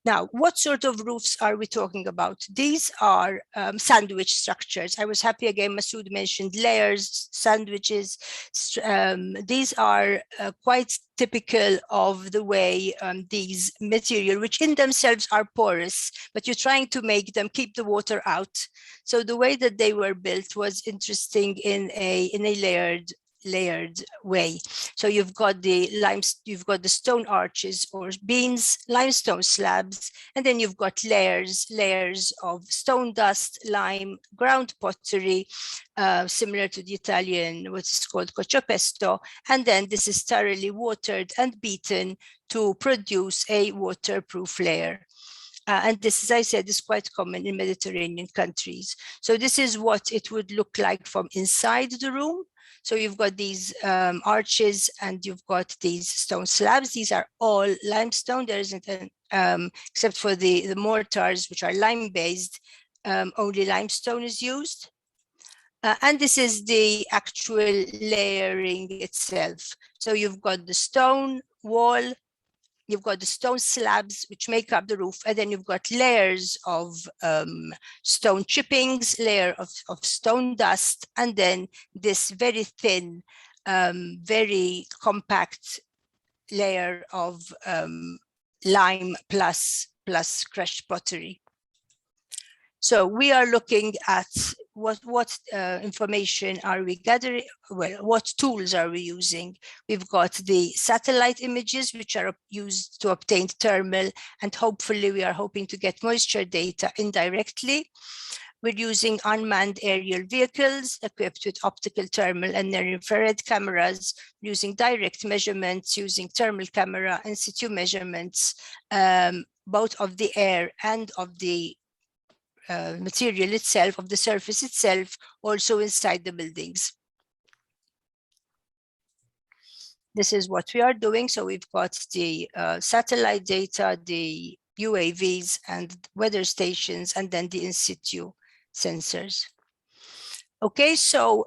Now, what sort of roofs are we talking about? These are sandwich structures. I was happy again, Masoud mentioned layers, sandwiches. These are quite typical of the way these material, which in themselves are porous, but you're trying to make them keep the water out. So the way that they were built was interesting in a layered way. So you've got the stone arches or beams, limestone slabs, and then you've got layers of stone dust, lime, ground pottery, similar to the Italian, what is called cocciapesto, and then this is thoroughly watered and beaten to produce a waterproof layer. And this, as I said, is quite common in Mediterranean countries. So this is what it would look like from inside the room. So you've got these arches and you've got these stone slabs. These are all limestone. There isn't an, except for the mortars, which are lime-based, only limestone is used. And this is the actual layering itself. So you've got the stone wall, you've got the stone slabs which make up the roof, and then you've got layers of stone chippings, layer of stone dust, and then this very thin, very compact layer of lime plus crushed pottery. So we are looking at what information are we gathering? Well, what tools are we using? We've got the satellite images, which are used to obtain thermal, and hopefully we are hoping to get moisture data indirectly. We're using unmanned aerial vehicles equipped with optical, thermal, and near-infrared cameras, using direct measurements, using thermal camera, in situ measurements, both of the air and of the material itself, of the surface itself, also inside the buildings. This is what we are doing. So we've got the satellite data, the UAVs and weather stations, and then the in situ sensors. Okay, so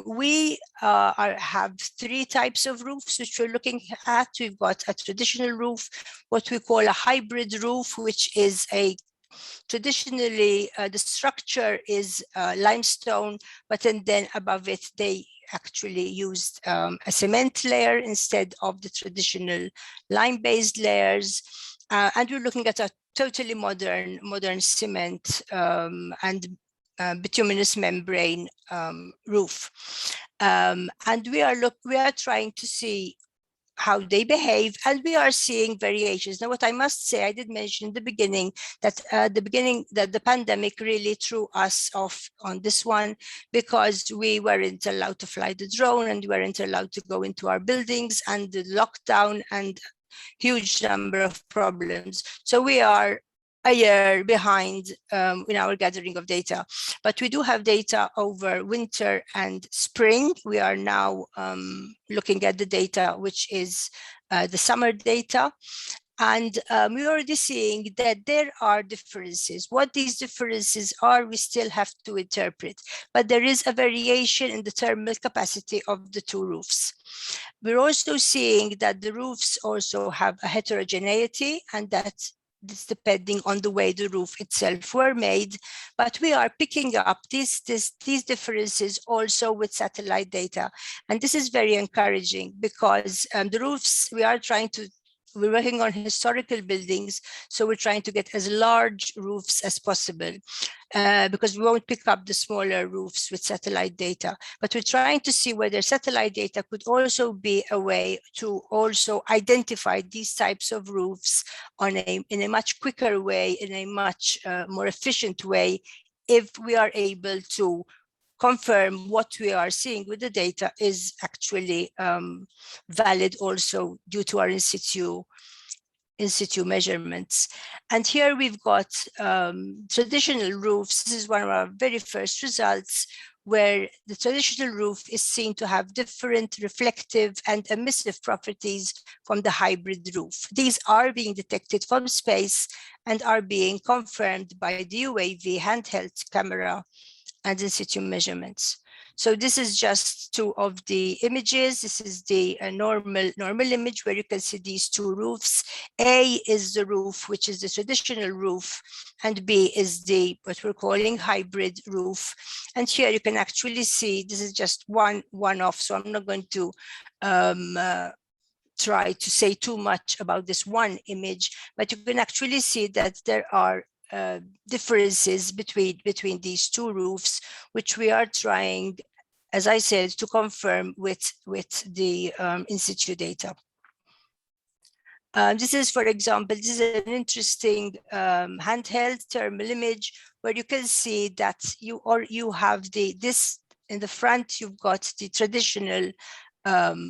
we have three types of roofs which we're looking at. We've got a traditional roof, what we call a hybrid roof, which is a traditionally, the structure is limestone, but then above it, they actually used a cement layer instead of the traditional lime-based layers. And we're looking at a totally modern cement and bituminous membrane roof. And we are trying to see how they behave, and we are seeing variations. Now, what I must say, I did mention in the beginning that the pandemic really threw us off on this one, because we weren't allowed to fly the drone and we weren't allowed to go into our buildings, and the lockdown and huge number of problems. So we are a year behind in our gathering of data, but we do have data over winter and spring. We are now looking at the data, which is the summer data. And we're already seeing that there are differences. What these differences are, we still have to interpret, but there is a variation in the thermal capacity of the two roofs. We're also seeing that the roofs also have a heterogeneity, and that's depending on the way the roof itself were made, but we are picking up these differences also with satellite data. And this is very encouraging because the roofs, we're working on historical buildings, so we're trying to get as large roofs as possible because we won't pick up the smaller roofs with satellite data. But we're trying to see whether satellite data could also be a way to also identify these types of roofs in a much quicker way, in a much more efficient way, if we are able to confirm what we are seeing with the data is actually valid also due to our in situ measurements. And here we've got traditional roofs. This is one of our very first results, where the traditional roof is seen to have different reflective and emissive properties from the hybrid roof. These are being detected from space and are being confirmed by the UAV handheld camera and in situ measurements. So this is just two of the images. This is the normal image where you can see these two roofs. A is the roof, which is the traditional roof, and B is the what we're calling hybrid roof. And here you can actually see this is just one off. So I'm not going to try to say too much about this one image, but you can actually see that there are differences between these two roofs, which we are trying, as I said, to confirm with the in situ data. This is, for example, this is an interesting handheld thermal image where you can see that you have this in the front. You've got the traditional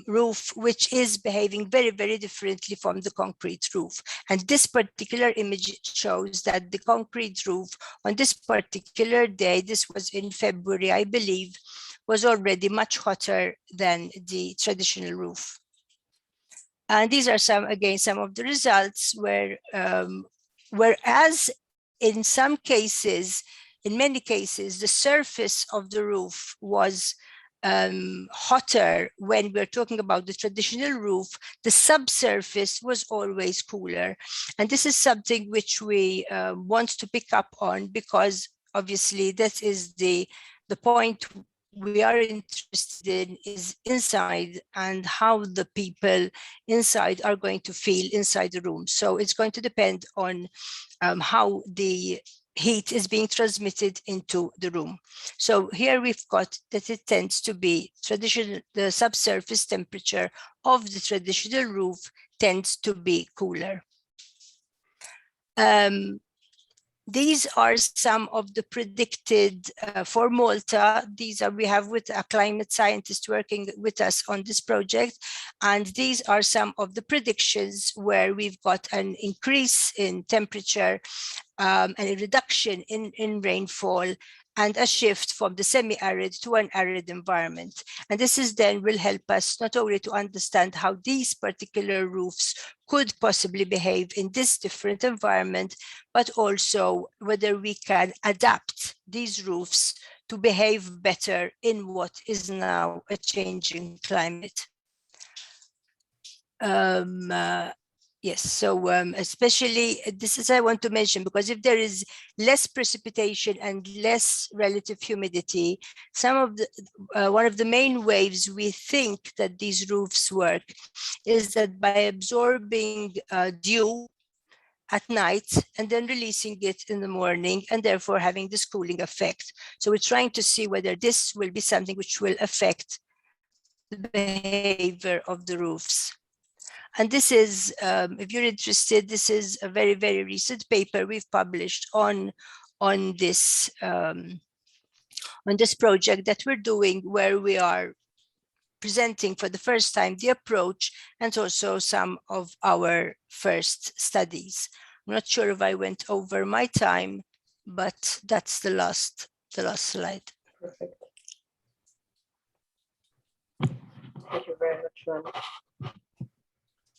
roof, which is behaving very, very differently from the concrete roof. And this particular image shows that the concrete roof on this particular day, this was in February, I believe, was already much hotter than the traditional roof. And these are some of the results where, whereas in some cases, in many cases, the surface of the roof was hotter when we're talking about the traditional roof, the subsurface was always cooler. And this is something which we want to pick up on, because obviously that is the point we are interested in, is inside and how the people inside are going to feel inside the room. So it's going to depend on how the heat is being transmitted into the room. So here we've got that it tends to be traditional, the subsurface temperature of the traditional roof tends to be cooler. These are some of the predicted for Malta. We have with a climate scientist working with us on this project. And these are some of the predictions where we've got an increase in temperature and a reduction in rainfall and a shift from the semi-arid to an arid environment. And this is then will help us not only to understand how these particular roofs could possibly behave in this different environment, but also whether we can adapt these roofs to behave better in what is now a changing climate. Yes, so especially this is I want to mention, because if there is less precipitation and less relative humidity, some of the one of the main ways we think that these roofs work is that by absorbing dew at night and then releasing it in the morning, and therefore having this cooling effect. So we're trying to see whether this will be something which will affect the behavior of the roofs. And this is, if you're interested, this is a very, very recent paper we've published on this project that we're doing, where we are presenting for the first time the approach and also some of our first studies. I'm not sure if I went over my time, but that's the last slide. Perfect. Thank you very much, JoAnn.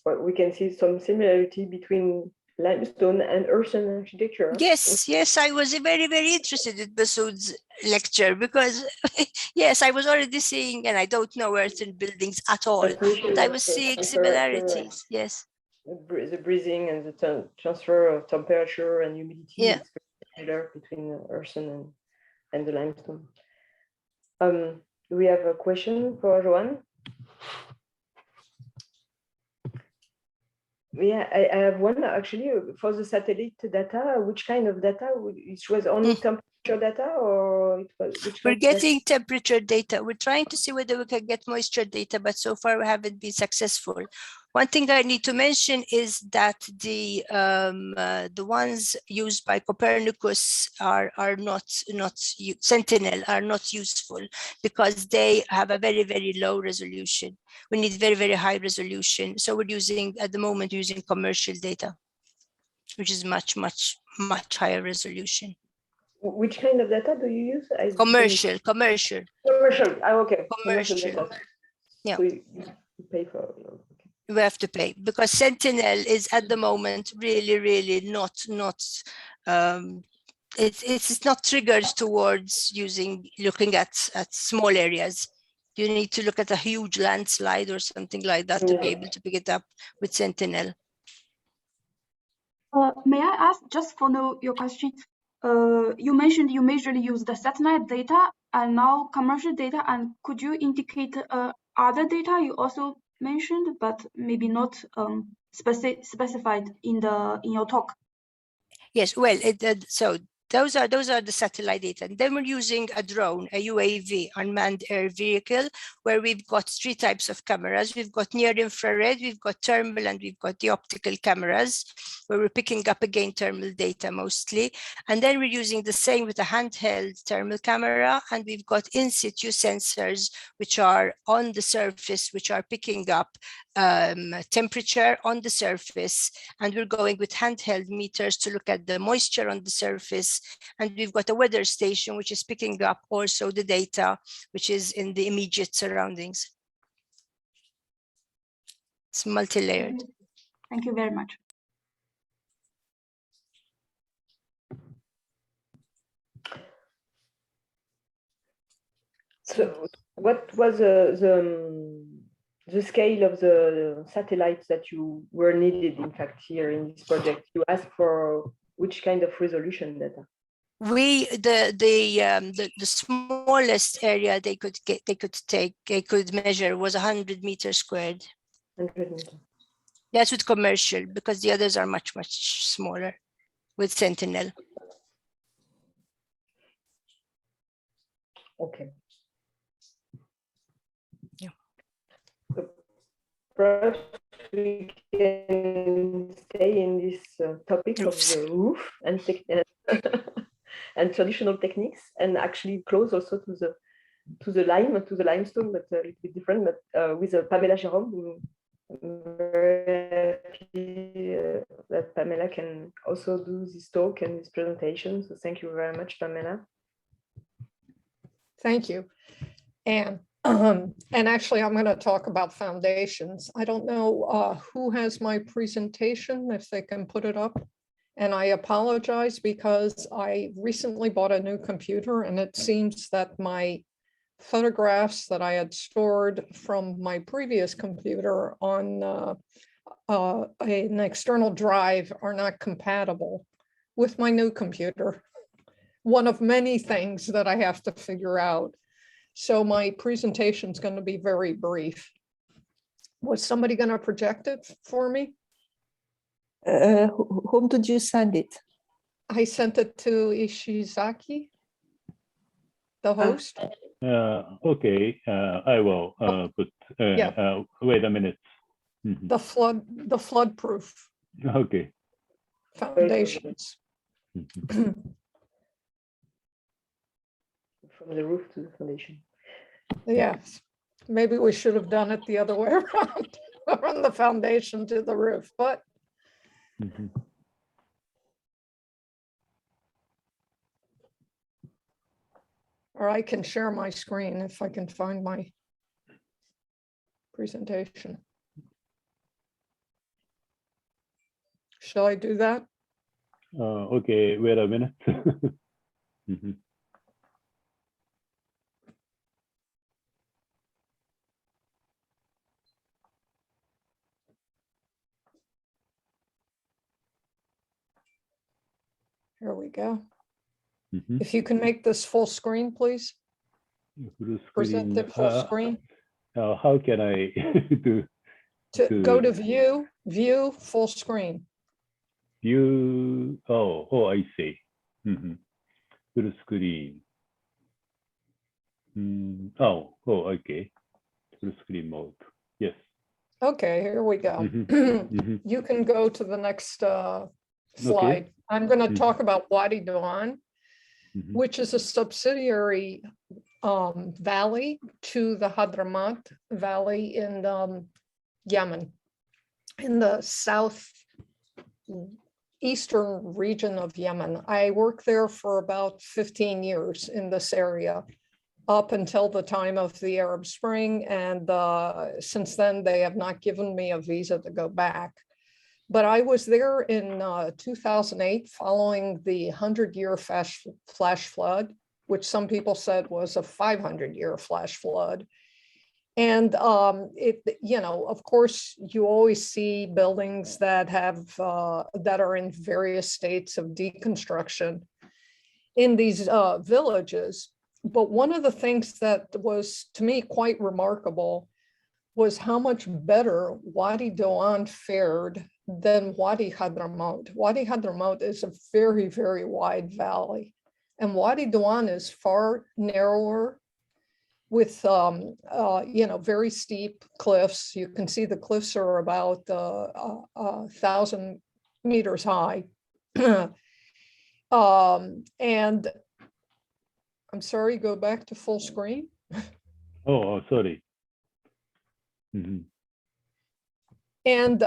Well, we can see some similarity between limestone and earthen architecture. Yes, yes, I was very, very interested in Masoud's lecture because, yes, I was already seeing, and I don't know earthen buildings at all, but I was seeing similarities, yes. The breathing and the transfer of temperature and humidity is very similar between earthen and the limestone. Do we have a question for JoAnn? Yeah, I have one actually for the satellite data. Which kind of data? It was only temperature data, or it was? We're getting temperature data. We're trying to see whether we can get moisture data, but so far we haven't been successful. One thing I need to mention is that the ones used by Copernicus are not Sentinel are not useful because they have a very, very low resolution. We need very, very high resolution. So we're using at the moment using commercial data, which is much, much, much higher resolution. Which kind of data do you use? Commercial. Oh, okay. Commercial. Data. Yeah. So you pay for. Okay. We have to pay because Sentinel is at the moment really, really not. It's not triggered towards looking at small areas. You need to look at a huge landslide or something like that to be able to pick it up with Sentinel. May I ask, just for your question, you mentioned you majorly use the satellite data and now commercial data, and could you indicate other data you also mentioned, but maybe not specified in your talk? Yes, well, so those are the satellite data. And then we're using a drone, a UAV, unmanned air vehicle, where we've got 3 types of cameras. We've got near infrared, we've got thermal, and we've got the optical cameras, where we're picking up again thermal data mostly. And then we're using the same with a handheld thermal camera, and we've got in situ sensors, which are on the surface, which are picking up temperature on the surface, and we're going with handheld meters to look at the moisture on the surface, and we've got a weather station which is picking up also the data which is in the immediate surroundings. It's multi-layered. Thank you very much. So what was the scale of the satellites that you were needed, in fact, here in this project? You asked for which kind of resolution data? The smallest area they could measure was 100 meters squared. 100 meters. That's with commercial, because the others are much, much smaller with Sentinel. Okay. Perhaps we can stay in this topic of the roof and and traditional techniques, and actually close also to the limestone, but a little bit different. But with Pamela Jerome, I'm very happy that Pamela can also do this talk and this presentation. So thank you very much, Pamela. Thank you, Anne. And actually, I'm going to talk about foundations. I don't know who has my presentation, if they can put it up. And I apologize because I recently bought a new computer, and it seems that my photographs that I had stored from my previous computer on an external drive are not compatible with my new computer. One of many things that I have to figure out. So my presentation is going to be very brief. Was somebody going to project it for me? Whom did you send it? I sent it to Ishizaki, the host. Okay, I will put. Wait a minute. Mm-hmm. The flood proof. Okay. Foundations. Mm-hmm. From the roof to the foundation. Yes. Maybe we should have done it the other way around, from the foundation to the roof, but Mhm. or I can share my screen if I can find my presentation. Shall I do that? Okay, wait a minute. Mhm. Here we go. Mhm. If you can make this full screen, please. Full Present screen. it full screen. How can I do Go to view, full screen. view? Oh, I see. Mhm. Full screen. Okay. Full screen mode. Yes. Okay, here we go. Mhm. Mhm. You can go to the next slide. Okay. I'm going to Mhm. talk about Wadi Do'an, Mhm. which is a subsidiary valley to the Hadramaut Valley in Yemen, in the southeastern region of Yemen. I worked there for about 15 years in this area, up until the time of the Arab Spring. And since then, they have not given me a visa to go back. But I was there in 2008, following the 100-year flash flood, which some people said was a 500-year flash flood. And of course, you always see buildings that that are in various states of deconstruction in these villages. But one of the things that was, to me, quite remarkable was how much better Wadi Do'an fared than Wadi Hadramaut. Wadi Hadramaut is a very, very wide valley, and Wadi Do'an is far narrower, with very steep cliffs. You can see the cliffs are about 1,000 meters high. And I'm sorry, go back to full screen. Oh, sorry. Mhm. And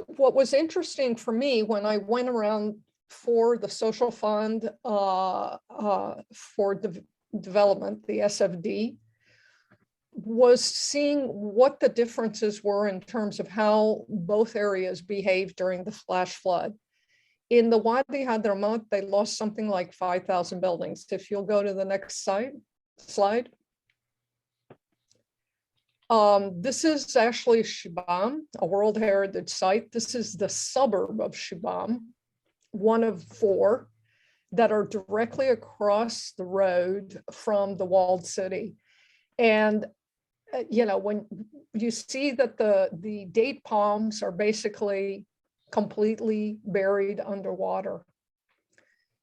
what was interesting for me when I went around for the social fund for development, the SFD, was seeing what the differences were in terms of how both areas behaved during the flash flood. In the Wadi Hadramaut, they lost something like 5,000 buildings. If you'll go to the next slide. This is actually Shibam, a World Heritage Site. This is the suburb of Shibam, one of 4 that are directly across the road from the walled city. And when you see that the date palms are basically completely buried underwater.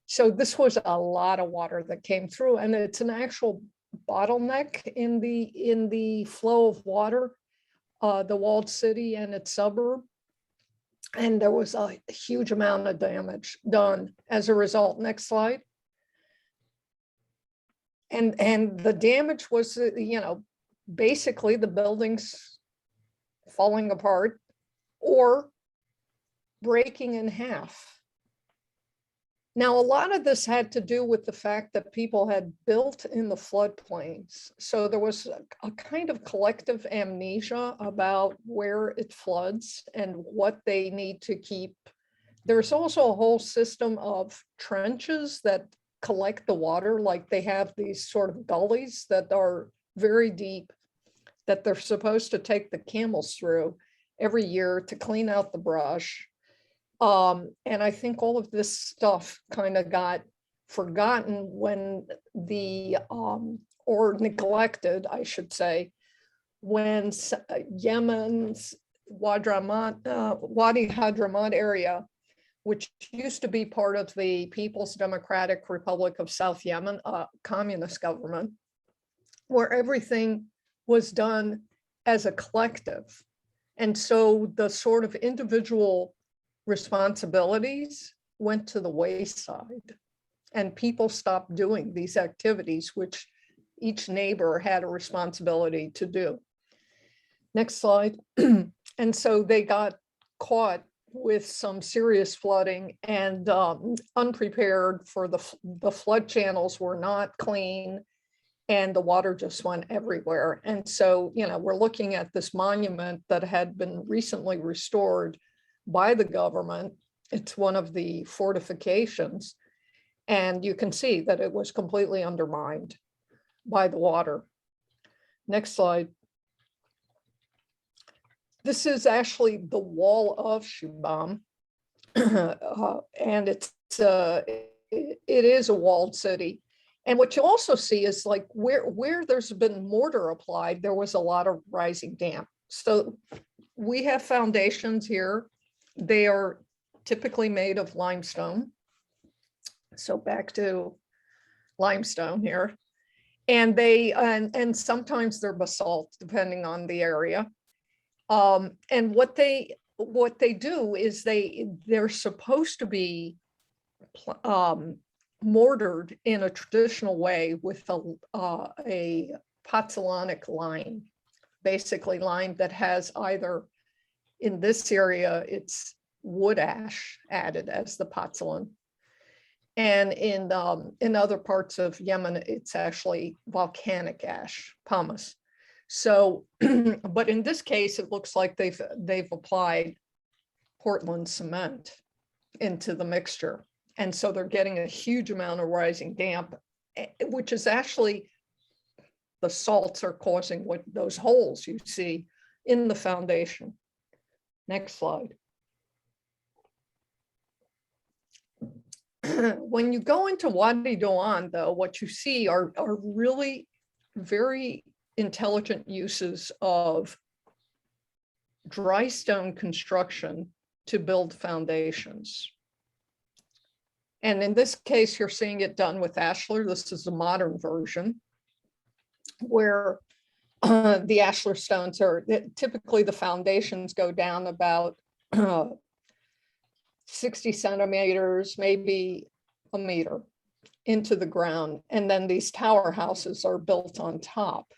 So this was a lot of water that came through, and it's an actual bottleneck in the flow of water, the walled city and its suburb. And there was a huge amount of damage done as a result. Next slide. And the damage was, basically the buildings falling apart or breaking in half. Now, a lot of this had to do with the fact that people had built in the floodplains. So there was a kind of collective amnesia about where it floods and what they need to keep. There's also a whole system of trenches that collect the water, like they have these sort of gullies that are very deep, that they're supposed to take the camels through every year to clean out the brush. And I think all of this stuff kind of got forgotten when or neglected, I should say, when Yemen's Wadi Hadramaut area, which used to be part of the People's Democratic Republic of South Yemen, a communist government, where everything was done as a collective. And so the sort of individual responsibilities went to the wayside, and people stopped doing these activities, which, each neighbor had a responsibility to do. Next slide. And so they got caught with some serious flooding and unprepared for the flood channels were not clean and the water just went everywhere. And so, you know, we're looking at this monument that had been recently restored by the government. It's one of the fortifications. And you can see that it was completely undermined by the water. Next slide. This is actually the wall of Shubham. And it is a walled city. And what you also see is like where there's been mortar applied, there was a lot of rising damp. So we have foundations here. They are typically made of limestone. So back to limestone here. And and sometimes they're basalt, depending on the area. And what they do is they're supposed to be mortared in a traditional way with a pozzolanic lime, basically lime that has either, in this area, it's wood ash added as the pozzolan. And in other parts of Yemen, it's actually volcanic ash, pumice. So, but in this case, it looks like they've applied Portland cement into the mixture. And so they're getting a huge amount of rising damp, which is actually the salts are causing what those holes you see in the foundation. Next slide. When you go into Wadi Do'an, though, what you see are really very intelligent uses of dry stone construction to build foundations. And in this case, you're seeing it done with ashlar. This is a modern version where the ashlar stones are, typically the foundations go down about 60 centimeters, maybe a meter into the ground. And then these tower houses are built on top.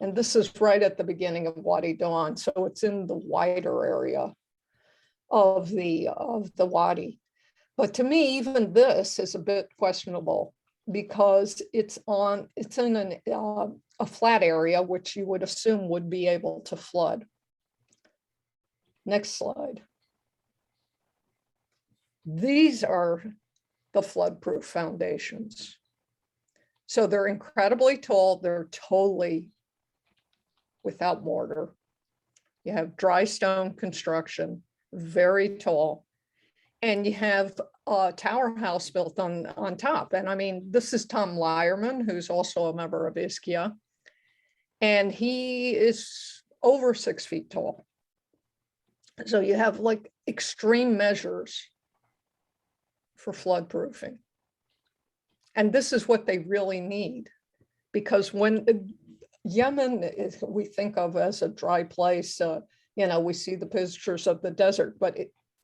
And this is right at the beginning of Wadi Do'an. So it's in the wider area of the Wadi. But to me, even this is a bit questionable because it's in a flat area, which you would assume would be able to flood. Next slide. These are the flood-proof foundations. So they're incredibly tall. They're totally without mortar. You have dry stone construction, very tall. And you have a tower house built on top. And I mean, this is Tom Lyerman, who's also a member of ISCEAH. And he is over 6 feet tall. So you have like extreme measures for flood proofing. And this is what they really need, because when Yemen we think of as a dry place, you know, we see the pictures of the desert, but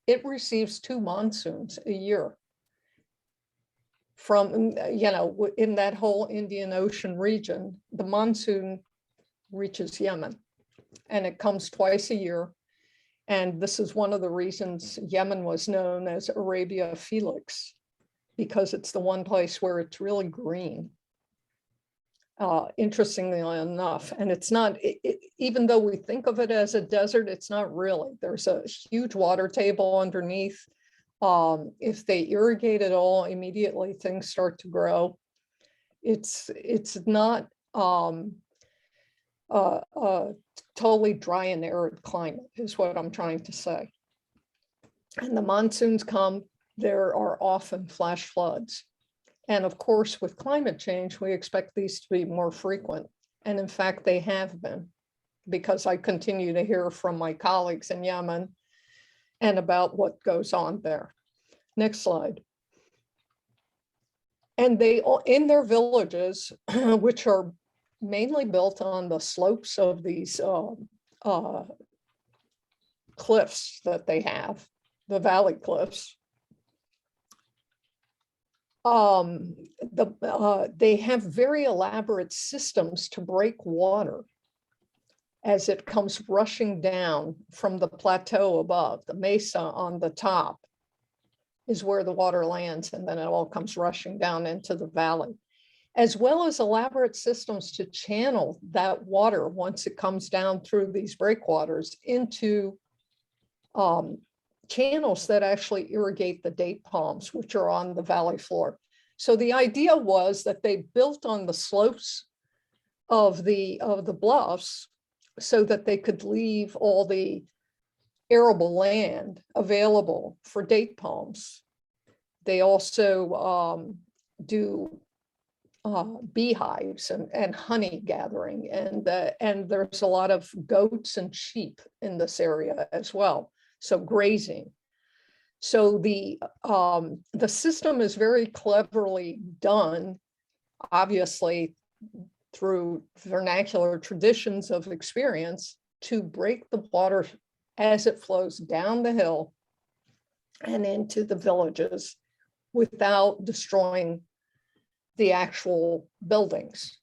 it receives 2 monsoons a year from, you know, in that whole Indian Ocean region. The monsoon reaches Yemen and it comes twice a year. And this is one of the reasons Yemen was known as Arabia Felix, because it's the one place where it's really green, interestingly enough. And it's not, even though we think of it as a desert, it's not really. There's a huge water table underneath. If they irrigate it all, immediately things start to grow. It's not totally dry and arid climate is what I'm trying to say. And the monsoons come, there are often flash floods. And of course, with climate change, we expect these to be more frequent. And in fact, they have been, because I continue to hear from my colleagues in Yemen and about what goes on there. Next slide. And they, in their villages, which are mainly built on the slopes of these cliffs that they have, the valley cliffs, they have very elaborate systems to break water as it comes rushing down from the plateau above. The mesa on the top is where the water lands, and then it all comes rushing down into the valley, as well as elaborate systems to channel that water once it comes down through these breakwaters into channels that actually irrigate the date palms, which are on the valley floor. So the idea was that they built on the slopes of the bluffs so that they could leave all the arable land available for date palms. They also do beehives and honey gathering, and there's a lot of goats and sheep in this area as well. So grazing. So the system is very cleverly done, obviously through vernacular traditions of experience, to break the water as it flows down the hill and into the villages without destroying the actual buildings,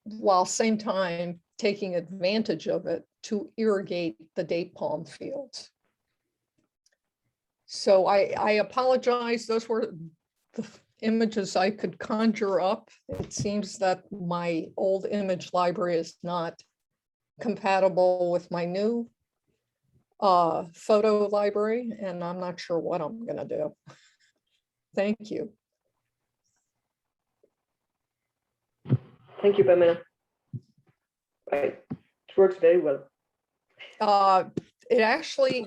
while same time taking advantage of it to irrigate the date palm fields. So I apologize, those were the images I could conjure up. It seems that my old image library is not compatible with my new photo library, and I'm not sure what I'm gonna do. Thank you. Thank you, Pamela. Right. It works very well. It actually,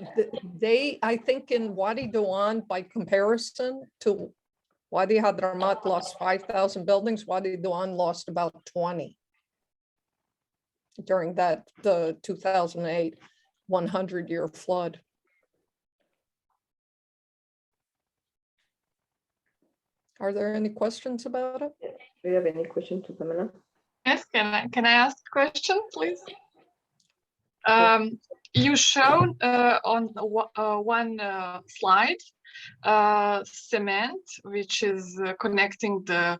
I think in Wadi Do'an, by comparison to Wadi Hadramaut lost 5,000 buildings, Wadi Do'an lost about 20 during the 2008 100-year flood. Are there any questions about it? Do you have any questions to Pamela? Yes, can I ask a question, please? You showed on one slide cement, which is connecting the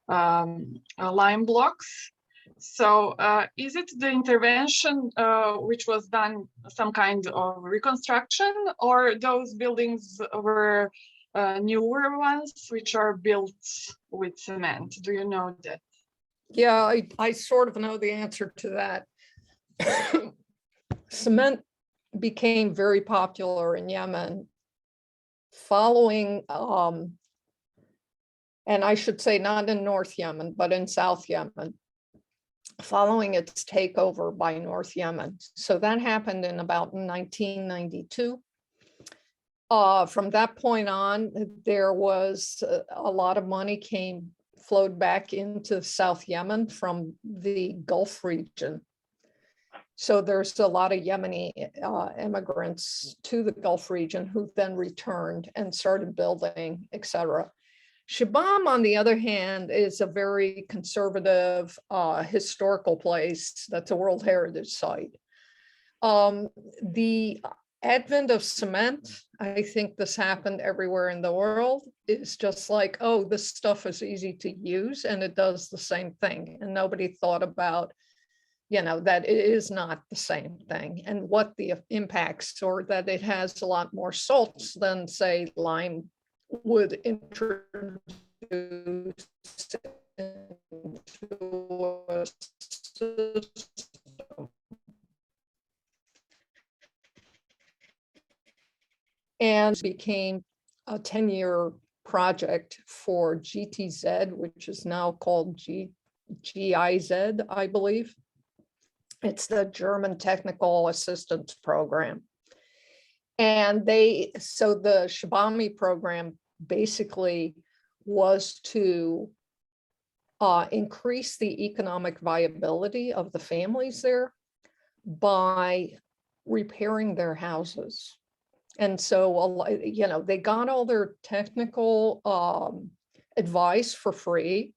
lime blocks. So is it the intervention which was done, some kind of reconstruction, or those buildings were newer ones which are built with cement? Do you know that? Yeah, I sort of know the answer to that. Cement became very popular in Yemen following, and I should say not in North Yemen, but in South Yemen, following its takeover by North Yemen. So that happened in about 1992. From that point on, there was a lot of money flowed back into South Yemen from the Gulf region. So there's a lot of Yemeni immigrants to the Gulf region who then returned and started building, etc. Shibam, on the other hand, is a very conservative historical place that's a World Heritage Site. The advent of cement, I think this happened everywhere in the world. It's just like, oh, this stuff is easy to use and it does the same thing. And nobody thought about, that it is not the same thing and what the impacts, or that it has a lot more salts than, say, lime would introduce into a system. And became a 10-year project for GTZ, which is now called GIZ, I believe. It's the German Technical Assistance Program. And so the Shibami program basically was to increase the economic viability of the families there by repairing their houses. And so, they got all their technical advice for free,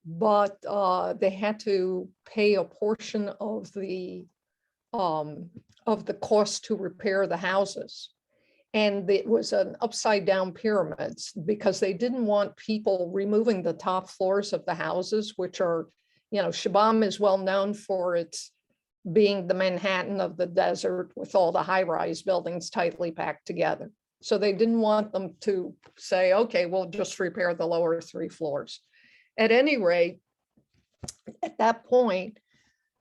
but they had to pay a portion of the cost to repair the houses. And it was an upside down pyramid because they didn't want people removing the top floors of the houses, which are, you know, Shabam is well known for its being the Manhattan of the desert with all the high-rise buildings tightly packed together. So they didn't want them to say, okay, we'll just repair the lower 3 floors. At any rate, at that point,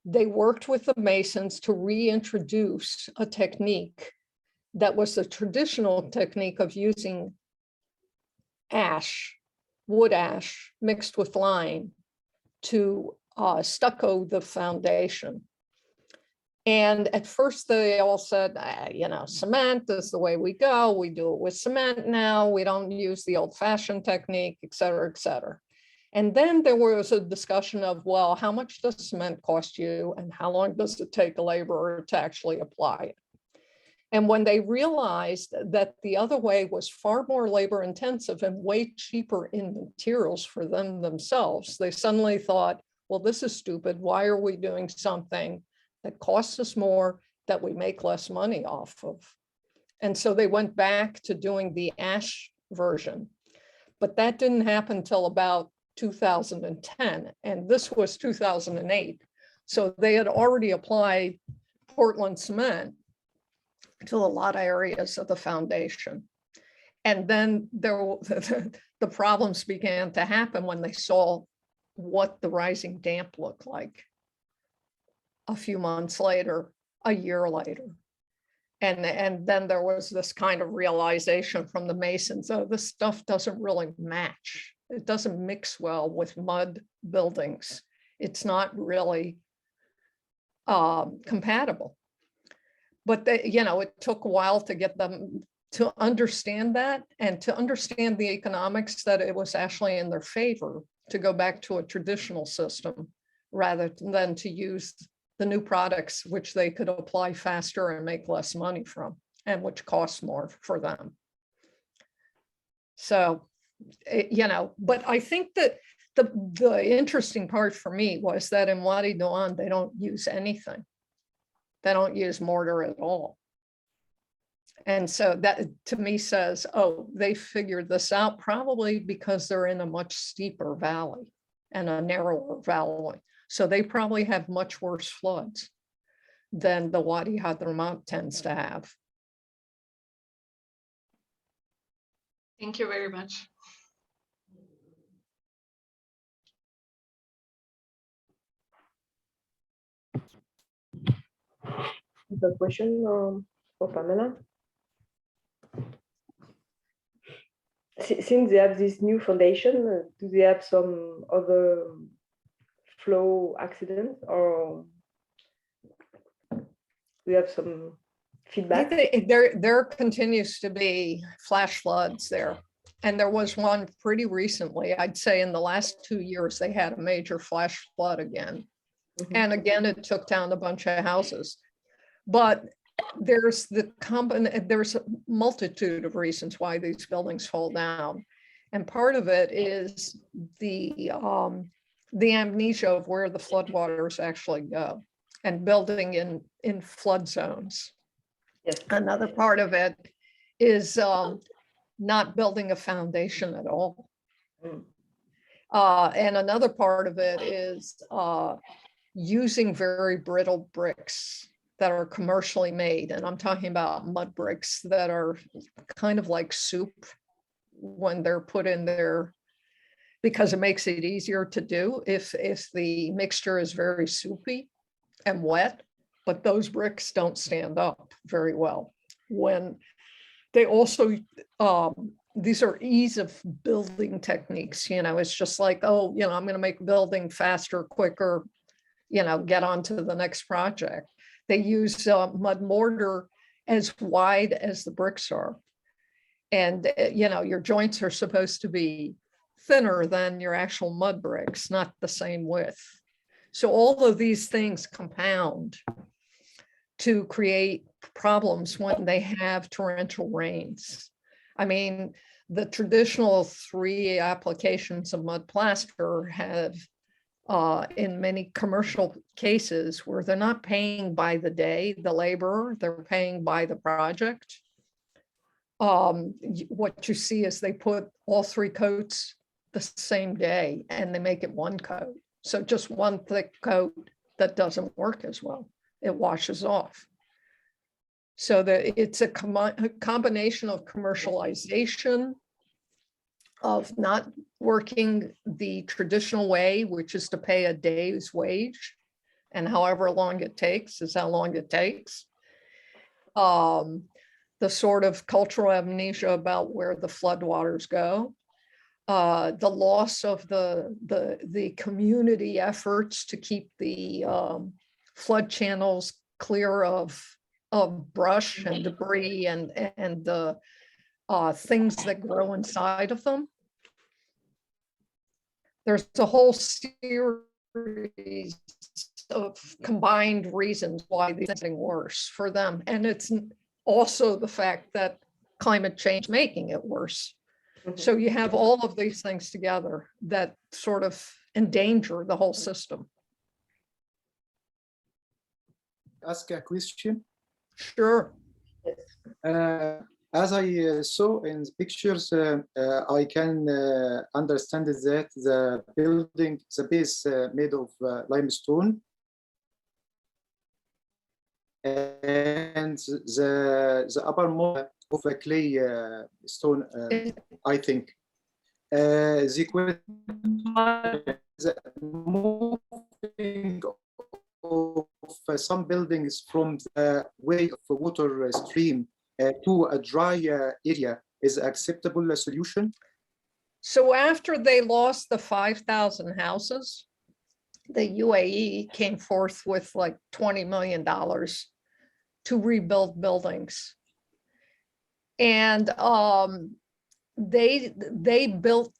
they worked with the masons to reintroduce a technique that was the traditional technique of using ash, wood ash mixed with lime to stucco the foundation. And at first they all said, you know, cement is the way we go. We do it with cement now. We don't use the old fashioned technique, et cetera, et cetera. And then there was a discussion of, well, how much does cement cost you and how long does it take a laborer to actually apply it? And when they realized that the other way was far more labor intensive and way cheaper in materials for them themselves, they suddenly thought, well, this is stupid. Why are we doing something that costs us more that we make less money off of? And so they went back to doing the ash version, but that didn't happen until about 2010, and this was 2008. So they had already applied Portland cement to a lot of areas of the foundation. And then the problems began to happen when they saw what the rising damp looked like a few months later, a year later. And then there was this kind of realization from the masons, oh, this stuff doesn't really match. It doesn't mix well with mud buildings. It's not really compatible. But they, you know, it took a while to get them to understand that and to understand the economics that it was actually in their favor to go back to a traditional system rather than to use the new products which they could apply faster and make less money from and which costs more for them. So, you know, but I think that the interesting part for me was that in Wadi Do'an, they don't use anything. They don't use mortar at all. And so that to me says, oh, they figured this out probably because they're in a much steeper valley and a narrower valley. So they probably have much worse floods than the Wadi Hadramaut tends to have. Thank you very much. The question for Pamela. Since they have this new foundation, do they have some other flow accidents or do we have some feedback? There continues to be flash floods there. And there was one pretty recently. I'd say in the last 2 years, they had a major flash flood again. Mm-hmm. And again, it took down a bunch of houses. But there's a multitude of reasons why these buildings fall down. And part of it is the amnesia of where the floodwaters actually go and building in flood zones. Yes. Another part of it is not building a foundation at all. Mm. And another part of it is using very brittle bricks that are commercially made. And I'm talking about mud bricks that are kind of like soup when they're put in there, because it makes it easier to do if the mixture is very soupy and wet, but those bricks don't stand up very well. When they also, these are ease of building techniques, you know, it's just like, oh, you know, I'm gonna make building faster, quicker, you know, get on to the next project. They use mud mortar as wide as the bricks are. And, you know, your joints are supposed to be thinner than your actual mud bricks, not the same width. So all of these things compound to create problems when they have torrential rains. I mean, the traditional 3 applications of mud plaster have in many commercial cases where they're not paying by the day, the laborer, they're paying by the project. what you see is they put all 3 coats the same day and they make it 1 coat. So just 1 thick coat that doesn't work as well. It washes off. So that it's a combination of commercialization, of not working the traditional way, which is to pay a day's wage, and however long it takes is how long it takes. The sort of cultural amnesia about where the floodwaters go, the loss of the community efforts to keep the flood channels clear of brush and debris and the things that grow inside of them. There's a whole series of combined reasons why these things are getting worse for them. And it's also the fact that climate change making it worse. So you have all of these things together that sort of endanger the whole system. Ask a question? Sure. As I saw in the pictures, I can understand that the building, the base made of limestone, and the uppermost of a clay stone, I think. The moving of some buildings from the way of a water stream to a dry area is an acceptable solution? So after they lost the 5,000 houses, the UAE came forth with like $20 million to rebuild buildings. And they built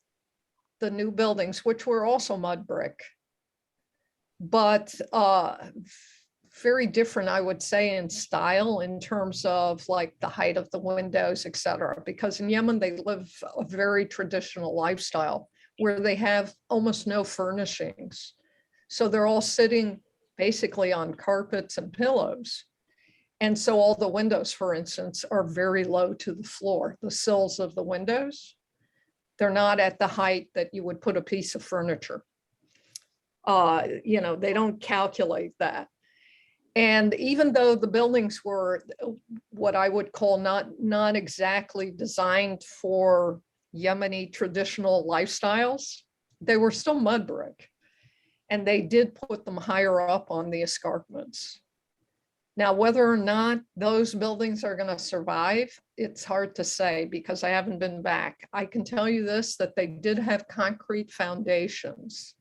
the new buildings, which were also mud brick, but very different, I would say, in style in terms of like the height of the windows, et cetera, because in Yemen, they live a very traditional lifestyle where they have almost no furnishings. So they're all sitting basically on carpets and pillows. And so all the windows, for instance, are very low to the floor. The sills of the windows, they're not at the height that you would put a piece of furniture. You know, they don't calculate that. And even though the buildings were what I would call not exactly designed for Yemeni traditional lifestyles, they were still mud brick. And they did put them higher up on the escarpments. Now, whether or not those buildings are going to survive, it's hard to say because I haven't been back. I can tell you this, that they did have concrete foundations.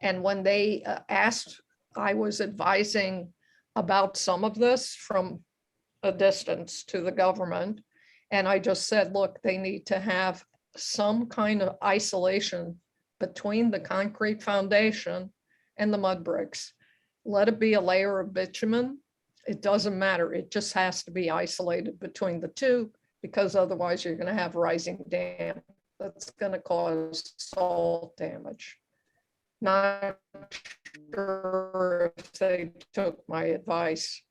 And when they asked, I was advising about some of this from a distance to the government. And I just said, look, they need to have some kind of isolation between the concrete foundation and the mud bricks. Let it be a layer of bitumen. It doesn't matter. It just has to be isolated between the two, because otherwise you're going to have rising damp. That's going to cause salt damage. Not sure if they took my advice.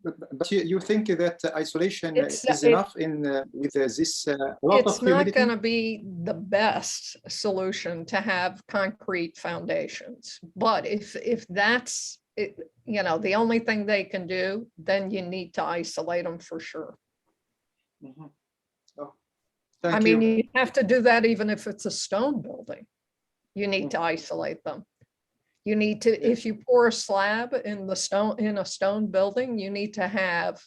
But you think that isolation is enough in with this lot it's of humidity? Not going to be the best solution to have concrete foundations, but if that's it, you know, the only thing they can do, then you need to isolate them for sure. Mm-hmm. Oh, I mean, you have to do that even if it's a stone building. You need to isolate them. You need to, if you pour a slab in a stone building, you need to have,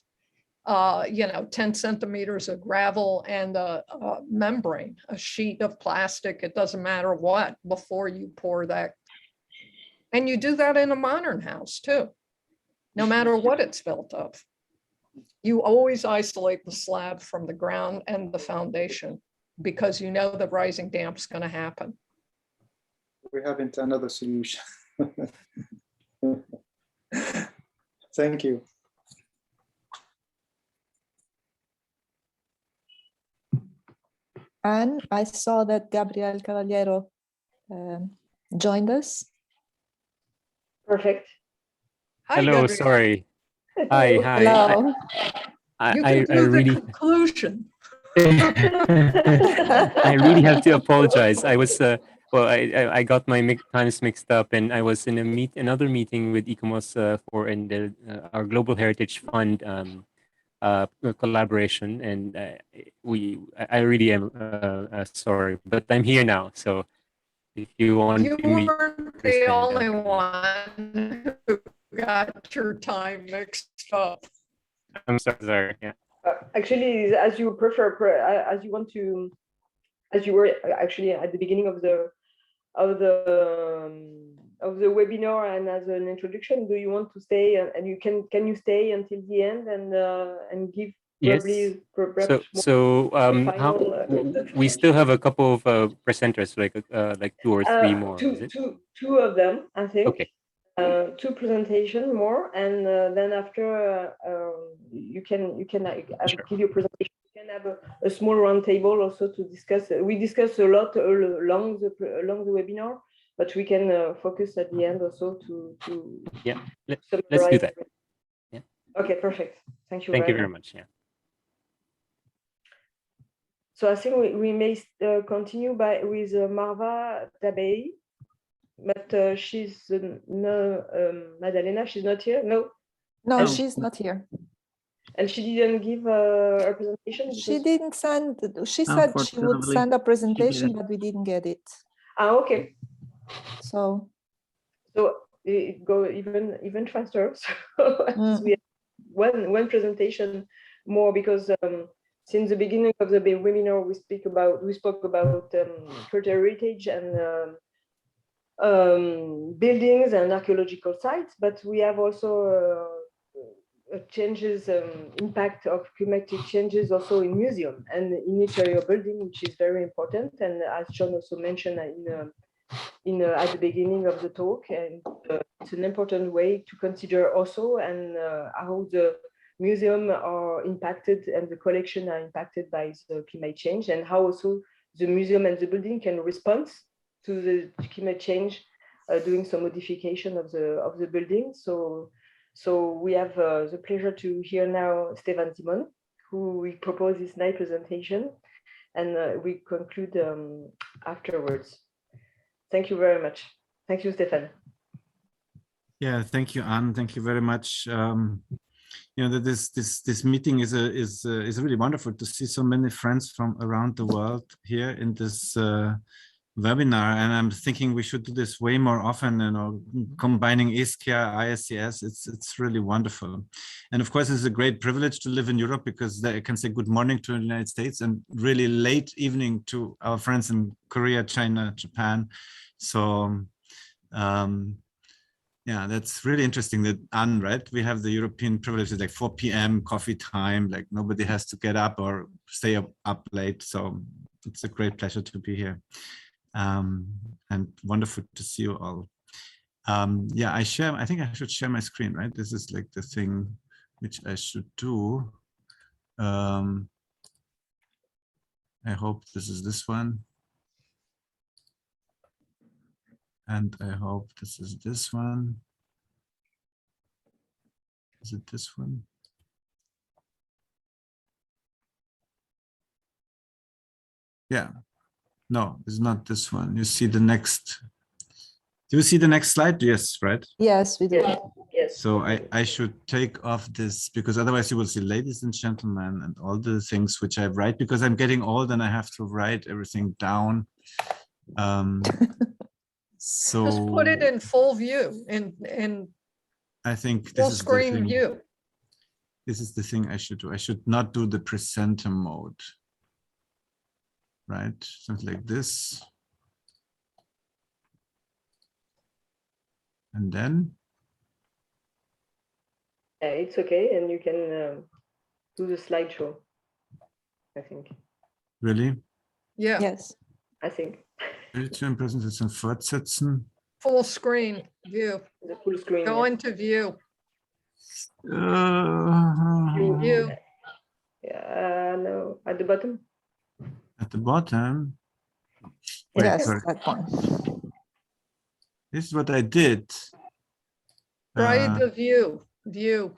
you know, 10 centimeters of gravel and a membrane, a sheet of plastic. It doesn't matter what, before you pour that. And you do that in a modern house too, no matter what it's built of. You always isolate the slab from the ground and the foundation because you know the rising damp is going to happen. We haven't another solution. Thank you. And I saw that Gabriel Cavaliero joined us. Perfect. Hi, hello, Gabriel. Sorry. Hi. Hello. You can do the really conclusion. I really have to apologize. I was well, I got my times mixed up, and I was in another meeting with ICOMOS for our Global Heritage Fund collaboration, and I really am sorry, but I'm here now. So if you want You to meet, weren't the only one who got your time mixed up. I'm sorry. Yeah. Actually, as you prefer, as you want to, as you were actually at the beginning of the webinar and as an introduction, do you want to stay and you can you stay until the end and give probably Yes. So we still have a couple of presenters, like 2 or 3 more. Two of them, I think. Okay. 2 presentation more, and then after you can give your presentation. You can have a small round table also to discuss. We discuss a lot along the webinar, but we can focus at the end also to let's do that. Yeah. Okay, perfect. Thank you. Thank you very much. Yeah. So I think we may continue with Marva Tabei. But she's no Maddalena. She's not here. No, she's not here. And she didn't give a presentation. She didn't send. She said she would send a presentation, but we didn't get it. Okay. So it go even faster. So we have one presentation more because since the beginning of the webinar we spoke about cultural heritage and buildings and archaeological sites, but we have also changes, impact of climatic changes also in museum and in interior building, which is very important. And as John also mentioned at the beginning of the talk, and it's an important way to consider also and how the museum are impacted and the collection are impacted by the climate change, and how also the museum and the building can respond to the climate change, doing some modification of the building. So we have the pleasure to hear now Stefan Simon, who will propose this nice presentation, and we conclude afterwards. Thank you very much. Thank you, Stefan. Yeah, thank you, Anne. Thank you very much. You know, this meeting is really wonderful to see so many friends from around the world here in this webinar, and I'm thinking we should do this way more often, you know, combining ISCEAH, ISCS. It's really wonderful. And of course, it's a great privilege to live in Europe because I can say good morning to the United States and really late evening to our friends in Korea, China, Japan. So yeah, that's really interesting that Anne, right? We have the European privilege, it's like 4 p.m. coffee time, like nobody has to get up or stay up late. So it's a great pleasure to be here. And wonderful to see you all. Yeah, I think I should share my screen, right? This is like the thing which I should do. I hope this is this one. And I hope this is this one. Is it this one? Yeah. No, it's not this one. You see the next. Do you see the next slide? Yes, right? Yes, we do. Yes. So I should take off this because otherwise you will see ladies and gentlemen and all the things which I write because I'm getting old and I have to write everything down. So just put it in full view in I think full this is screen the thing. view. This is the thing I should do. I should not do the presenter mode. Right, something like this. And then? Yeah, it's okay, and you can do the slideshow, I think. Really? Yeah. Yes. I think. Bildschirmpräsentation fortsetzen. Full screen view. The full screen. Go into view. View. Yeah, no, at the bottom. At the bottom? Wait, yes, sorry. that one. This is what I did. Try the view. View.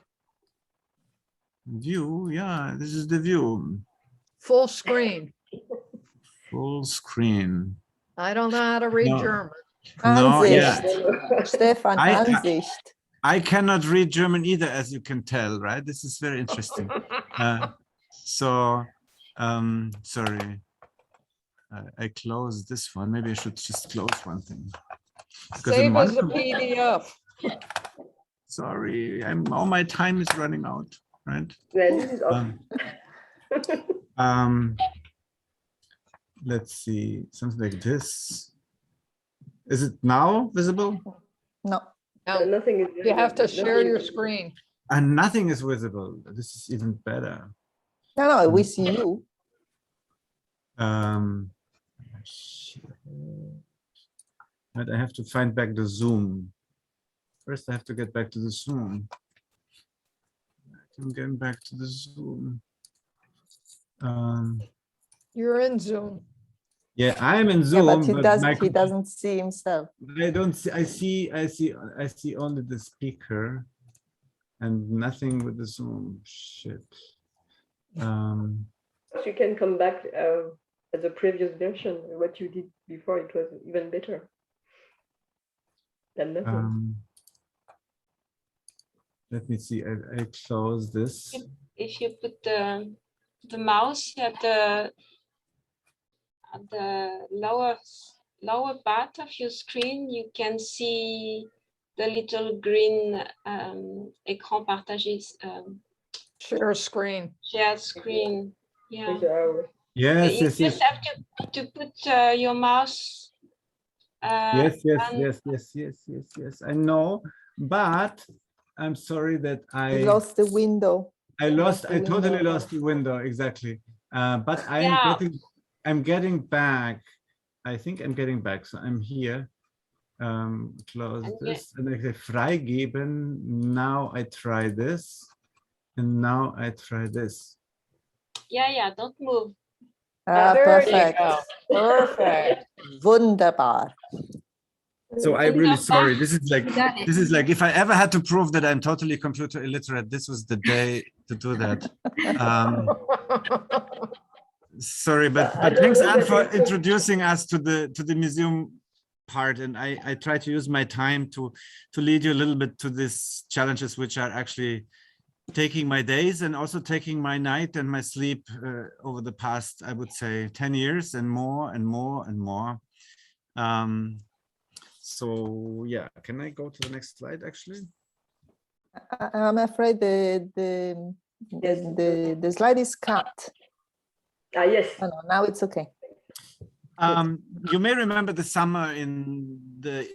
View, yeah, this is the view. Full screen. Full screen. I don't know how to read No. German. No, yeah. Stefan, Ansicht. I cannot read German either, as you can tell, right? This is very interesting. Sorry. I closed this one. Maybe I should just close one thing. Save as a PDF. Sorry, all my time is running out, right? Yeah, this is Let's see, something like this. Is it now visible? No. No, nothing is you have to share your screen. And nothing is visible. This is even better. No, we see you. But I have to find back the Zoom. First, I have to get back to the Zoom. I'm getting back to the Zoom. You're in Zoom. Yeah, I'm in Zoom. Yeah, but he doesn't see himself. I don't see. I see only the speaker, and nothing with the Zoom. Shit. You can come back at the previous version. What you did before, it was even better than nothing. Let me see. I close this. If you put the mouse at the lower part of your screen, you can see the little green écran partagé. Share screen. Share screen. Yeah. Yes, You yes, just yes. have to put your mouse. Yes. I know, but I'm sorry that I lost the window. I totally lost the window, exactly. But I'm getting back. I think I'm getting back. So I'm here. Close this and I say freigeben. Now I try this, and now I try this. Yeah, don't move. Perfect. Perfect. Wunderbar. So I'm really sorry. This is like if I ever had to prove that I'm totally computer illiterate, this was the day to do that. Sorry, but thanks, Anne, for introducing us to the museum part, and I try to use my time to lead you a little bit to these challenges, which are actually taking my days and also taking my night and my sleep over the past, I would say, 10 years and more and more and more. So yeah, can I go to the next slide actually? I'm afraid the slide is cut. Yes. Oh, no, now it's okay. You may remember the summer in the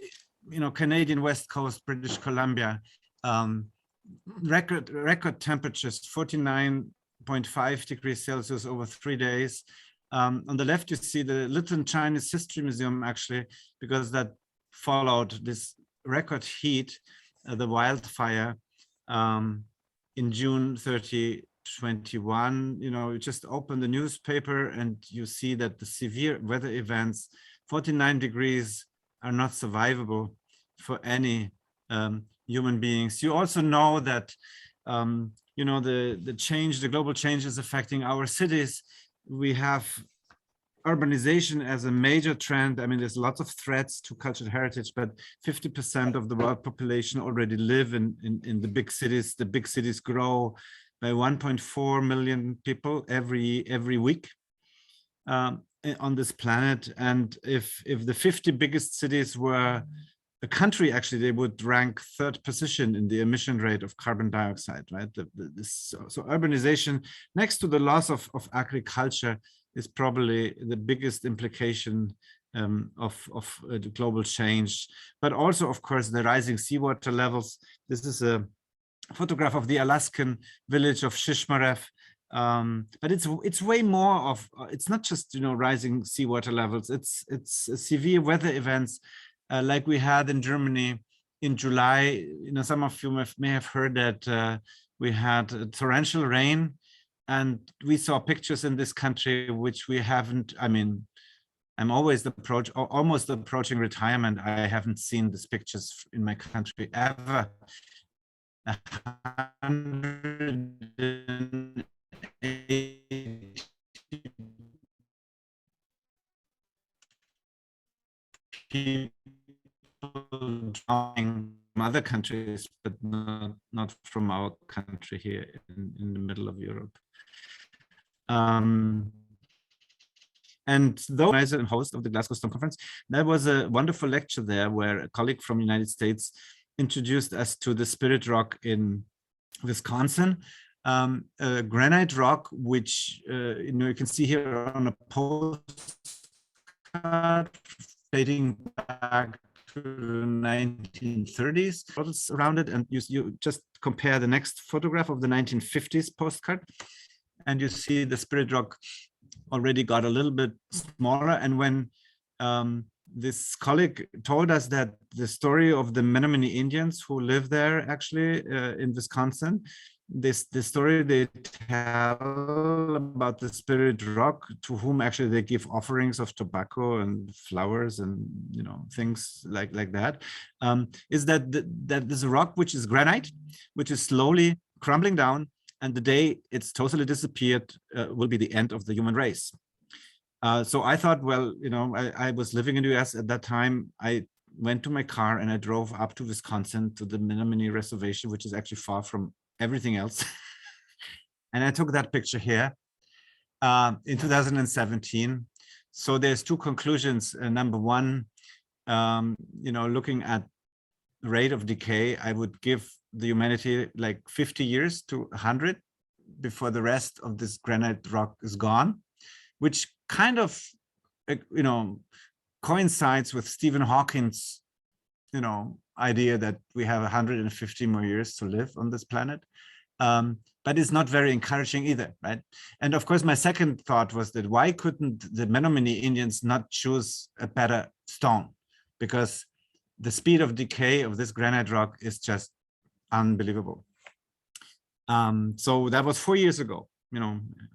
Canadian West Coast, British Columbia. Record temperatures, 49.5 degrees Celsius over 3 days. On the left, you see the Little Chinese History Museum, actually, because that followed this record heat, the wildfire in June 30, 21. You just open the newspaper and you see that the severe weather events, 49 degrees, are not survivable for any human beings. You also know that the global change is affecting our cities. We have urbanization as a major trend. I mean, there's lots of threats to cultural heritage, but 50% of the world population already live in the big cities. The big cities grow by 1.4 million people every week on this planet. And if the 50 biggest cities were a country, actually, they would rank third position in the emission rate of carbon dioxide, right? So urbanization, next to the loss of agriculture, is probably the biggest implication of the global change. But also, of course, the rising seawater levels. This is a photograph of the Alaskan village of Shishmaref. But it's way more of, it's not just rising seawater levels, it's severe weather events like we had in Germany in July. Some of you may have heard that we had torrential rain, and we saw pictures in this country which we haven't. I mean, I'm almost approaching retirement. I haven't seen these pictures in my country ever. 180 people drawing from other countries, but not from our country here in the middle of Europe. And though I was a host of the Glasgow Stone Conference, there was a wonderful lecture there where a colleague from the United States introduced us to the Spirit Rock in Wisconsin, a granite rock, which you can see here on a postcard dating back to the 1930s. Photos around it, and you just compare the next photograph of the 1950s postcard, and you see the Spirit Rock already got a little bit smaller. And when this colleague told us that the story of the Menominee Indians who live there actually in Wisconsin, the story they tell about the Spirit Rock, to whom actually they give offerings of tobacco and flowers and things like that, is that that there's a rock which is granite, which is slowly crumbling down, and the day it's totally disappeared will be the end of the human race. So I thought, well, I was living in the US at that time. I went to my car and I drove up to Wisconsin to the Menominee Reservation, which is actually far from everything else. And I took that picture here in 2017. So there's two conclusions. Number one, looking at the rate of decay, I would give the humanity like 50 years to 100 before the rest of this granite rock is gone, which kind of, coincides with Stephen Hawking's, idea that we have 150 more years to live on this planet. But it's not very encouraging either, right? And of course, my second thought was that why couldn't the Menominee Indians not choose a better stone? Because the speed of decay of this granite rock is just unbelievable. So that was 4 years ago.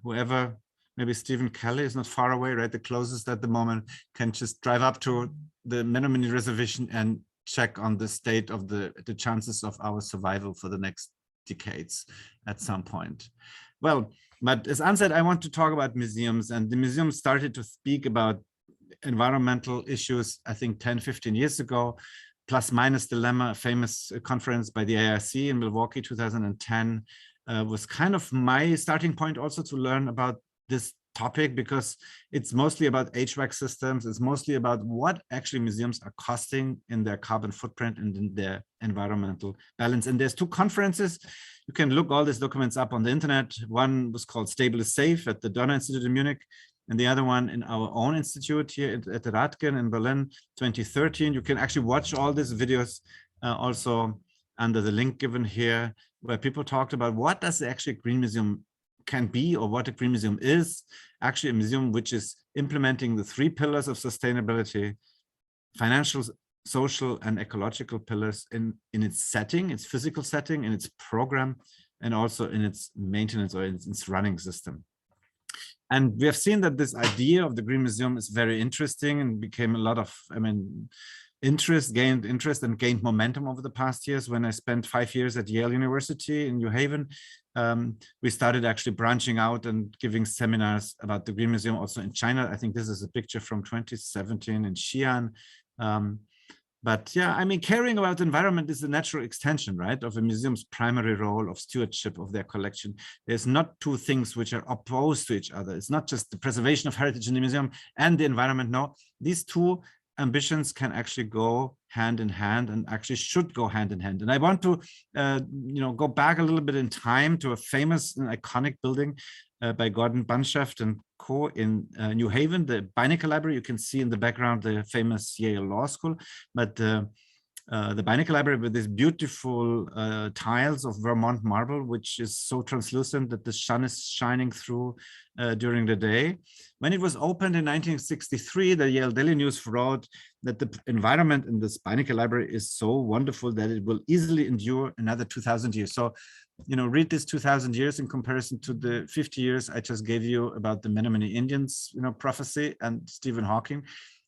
Whoever, maybe Stephen Kelly is not far away, right? The closest at the moment, can just drive up to the Menominee Reservation and check on the state of the chances of our survival for the next decades at some point. Well, but as Ann said, I want to talk about museums, and the museum started to speak about environmental issues, I think 10, 15 years ago. Plus Minus Dilemma, a famous conference by the IRC in Milwaukee, 2010, was kind of my starting point also to learn about this topic, because it's mostly about HVAC systems. It's mostly about what actually museums are costing in their carbon footprint and in their environmental balance. And there's two conferences. You can look all these documents up on the internet. One was called Stable is Safe at the Donner Institute in Munich, and the other one in our own institute here at the Ratgen in Berlin, 2013. You can actually watch all these videos also under the link given here, where people talked about what does actually a green museum can be, or what a green museum is. Actually a museum which is implementing the 3 pillars of sustainability: financial, social, and ecological pillars in its setting, its physical setting, in its program, and also in its maintenance or in its running system. And we have seen that this idea of the Green Museum is very interesting and became a lot of, gained interest and gained momentum over the past years. When I spent 5 years at Yale University in New Haven, we started actually branching out and giving seminars about the Green Museum also in China. I think this is a picture from 2017 in Xi'an. But yeah, caring about the environment is a natural extension, right, of a museum's primary role of stewardship of their collection. There's not two things which are opposed to each other. It's not just the preservation of heritage in the museum and the environment. No, these two ambitions can actually go hand in hand, and actually should go hand in hand. And I want to, go back a little bit in time to a famous and iconic building by Gordon Bunshaft and Co. in New Haven, the Beinecke Library. You can see in the background the famous Yale Law School, but the Beinecke Library with these beautiful tiles of Vermont marble, which is so translucent that the sun is shining through during the day. When it was opened in 1963, the Yale Daily News wrote that the environment in this Beinecke Library is so wonderful that it will easily endure another 2,000 years. So, read this 2,000 years in comparison to the 50 years I just gave you about the Menominee Indians, prophecy and Stephen Hawking.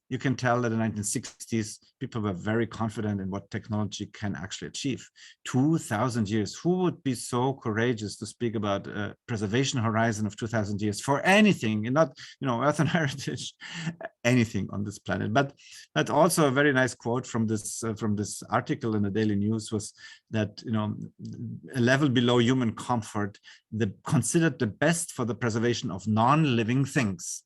you can tell that in the 1960s, people were very confident in what technology can actually achieve. 2,000 years. Who would be so courageous to speak about a preservation horizon of 2,000 years for anything, and not, earthen heritage, anything on this planet? But also a very nice quote from this article in the Daily News was that, a level below human comfort, considered the best for the preservation of non-living things.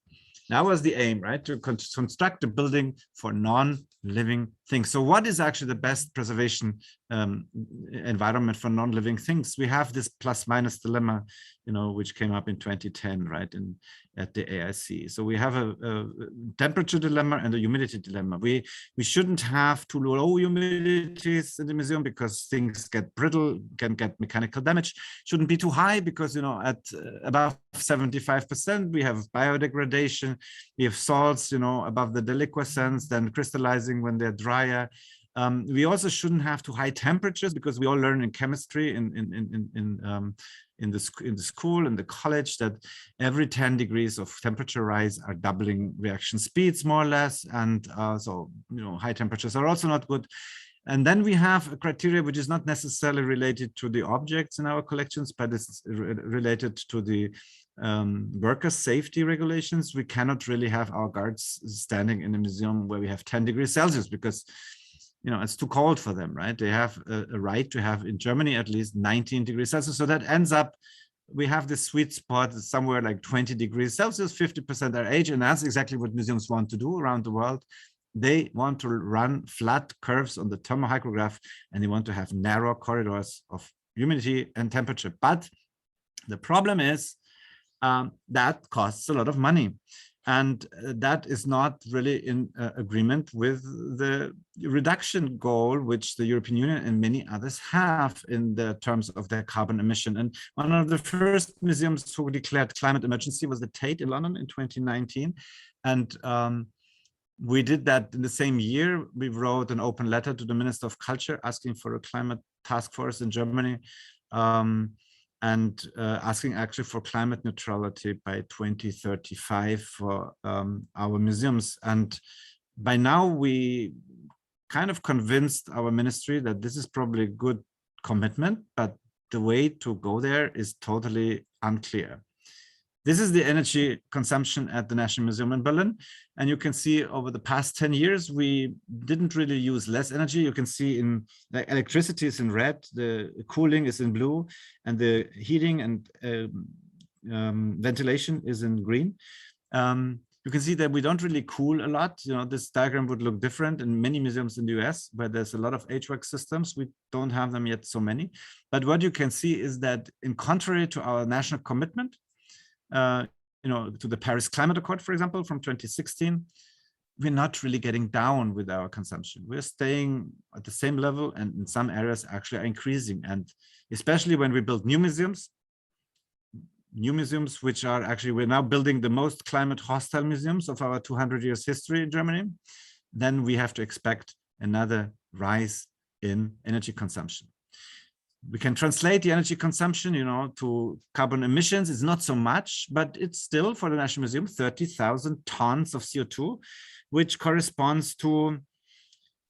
That was the aim, right? To construct a building for non-living things. So what is actually the best preservation environment for non-living things? We have this plus-minus dilemma, which came up in 2010, right, at the AIC. So we have a temperature dilemma and a humidity dilemma. We shouldn't have too low humidities in the museum because things get brittle, can get mechanical damage. Shouldn't be too high because, at above 75%, we have biodegradation. We have salts, above the deliquescence, then crystallizing when they're drier. We also shouldn't have too high temperatures because we all learn in chemistry in the school, in the college, that every 10 degrees of temperature rise are doubling reaction speeds, more or less. And so, high temperatures are also not good. And then we have a criteria which is not necessarily related to the objects in our collections, but it's related to the worker safety regulations. We cannot really have our guards standing in a museum where we have 10 degrees Celsius because it's too cold for them, right? They have a right to have, in Germany, at least 19 degrees Celsius. So that ends up, we have this sweet spot somewhere like 20 degrees Celsius, 50% our age. And that's exactly what museums want to do around the world. They want to run flat curves on the thermohygrograph, and they want to have narrow corridors of humidity and temperature. But the problem is that costs a lot of money. And that is not really in agreement with the reduction goal, which the European Union and many others have in the terms of their carbon emission. And one of the first museums who declared climate emergency was the Tate in London in 2019. And we did that in the same year. We wrote an open letter to the Minister of Culture asking for a climate task force in Germany. And asking actually for climate neutrality by 2035 for our museums. And by now we kind of convinced our ministry that this is probably a good commitment, but the way to go there is totally unclear. This is the energy consumption at the National Museum in Berlin. And you can see over the past 10 years, we didn't really use less energy. You can see in the electricity is in red, the cooling is in blue, and the heating and ventilation is in green. You can see that we don't really cool a lot. This diagram would look different in many museums in the US, where there's a lot of HVAC systems. We don't have them yet so many. But what you can see is that in contrary to our national commitment, to the Paris Climate Accord, for example, from 2016, we're not really getting down with our consumption. We're staying at the same level, and in some areas actually are increasing. And especially when we build new museums, which are actually, we're now building the most climate hostile museums of our 200 years history in Germany, then we have to expect another rise in energy consumption. We can translate the energy consumption, to carbon emissions. It's not so much, but it's still, for the National Museum, 30,000 tons of CO2, which corresponds to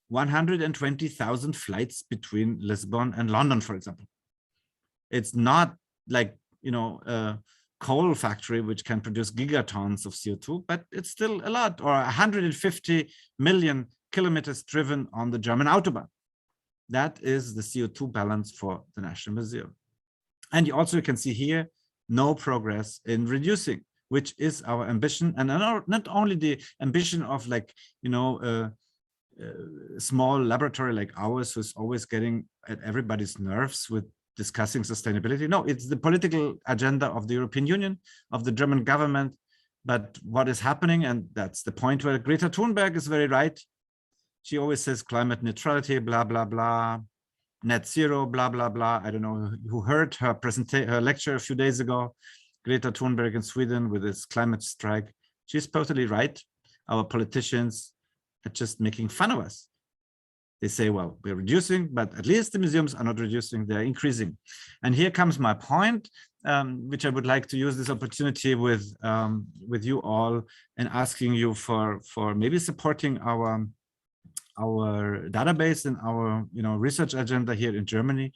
120,000 flights between Lisbon and London, for example. It's not like, a coal factory, which can produce gigatons of CO2, but it's still a lot, or 150 million kilometers driven on the German Autobahn. That is the CO2 balance for the National Museum. And you also can see here, no progress in reducing, which is our ambition. And not only the ambition of a small laboratory like ours, who's always getting at everybody's nerves with discussing sustainability. No, it's the political agenda of the European Union, of the German government. But what is happening, and that's the point where Greta Thunberg is very right. She always says climate neutrality, blah, blah, blah, net zero, blah, blah, blah. I don't know who heard her lecture a few days ago, Greta Thunberg in Sweden with this climate strike. She's totally right. Our politicians are just making fun of us. they say, well, we're reducing, but at least the museums are not reducing, they're increasing. And here comes my point, which I would like to use this opportunity with you all and asking you for maybe supporting our database and our research agenda here in Germany.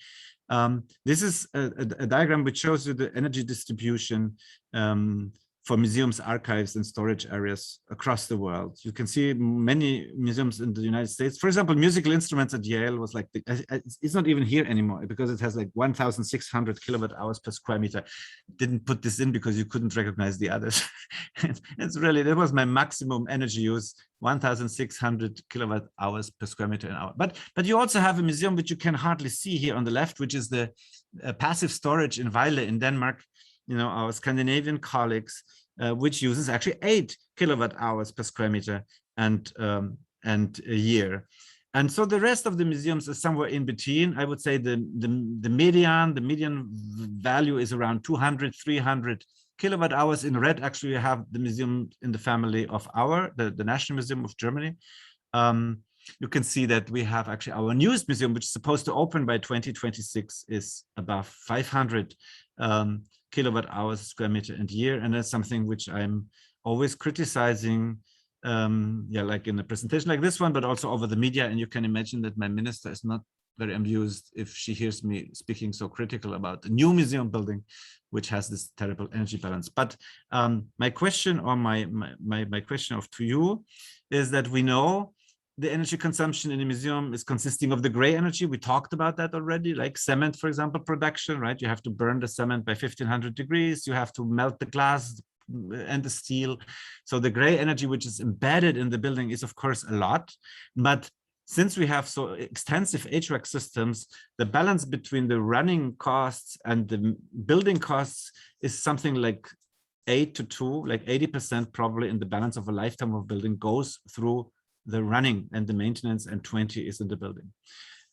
This is a diagram which shows you the energy distribution for museums, archives, and storage areas across the world. You can see many museums in the United States. For example, musical instruments at Yale was like, it's not even here anymore because it has like 1,600 kilowatt hours per square meter. Didn't put this in because you couldn't recognize the others. It's really, that was my maximum energy use, 1,600 kilowatt hours per square meter an hour. But you also have a museum which you can hardly see here on the left, which is the passive storage in Vejle in Denmark. Our Scandinavian colleagues, which uses actually 8 kilowatt hours per square meter and a year. And so the rest of the museums is somewhere in between. I would say the median value is around 200, 300 kilowatt hours. In red, actually, you have the museum in the family of the National Museum of Germany. You can see that we have actually our newest museum, which is supposed to open by 2026, is above 500 kilowatt hours square meter and year. And that's something which I'm always criticizing, like in a presentation like this one, but also over the media. And you can imagine that my minister is not very amused if she hears me speaking so critical about the new museum building, which has this terrible energy balance. But my question, or my question to you, is that we know the energy consumption in a museum is consisting of the gray energy. We talked about that already, like cement, for example, production, right? You have to burn the cement by 1500 degrees. You have to melt the glass and the steel. So the gray energy, which is embedded in the building, is of course a lot. But since we have so extensive HVAC systems, the balance between the running costs and the building costs is something like 8 to 2, like 80% probably in the balance of a lifetime of building goes through the running and the maintenance, and 20 is in the building.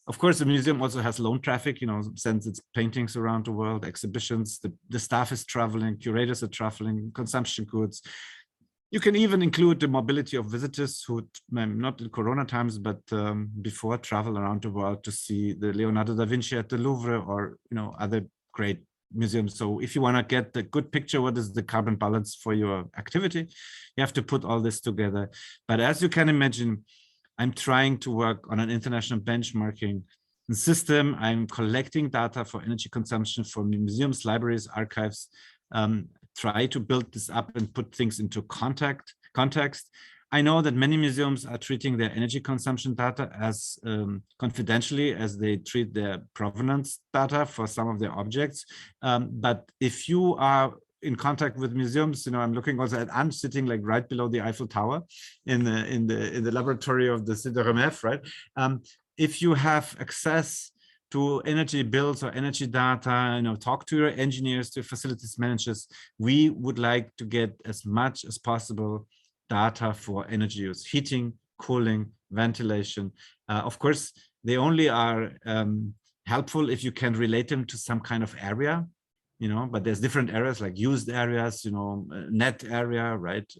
Of course, the museum also has loan traffic, sends its paintings around the world, exhibitions, the staff is traveling, curators are traveling, consumption goods. You can even include the mobility of visitors who, not in Corona times, but before, travel around the world to see the Leonardo da Vinci at the Louvre or other great museums. So if you want to get the good picture, what is the carbon balance for your activity, you have to put all this together. But as you can imagine, I'm trying to work on an international benchmarking system. I'm collecting data for energy consumption for museums, libraries, archives, try to build this up and put things into context. I know that many museums are treating their energy consumption data as confidentially as they treat their provenance data for some of their objects. But if you are in contact with museums, I'm looking also at, I'm sitting like right below the Eiffel Tower in the laboratory of the CDRMF, right? If you have access to energy bills or energy data, talk to your engineers, to facilities managers, we would like to get as much as possible data for energy use, heating, cooling, ventilation. Of course, they only are helpful if you can relate them to some kind of area, but there's different areas like used areas, net area, right,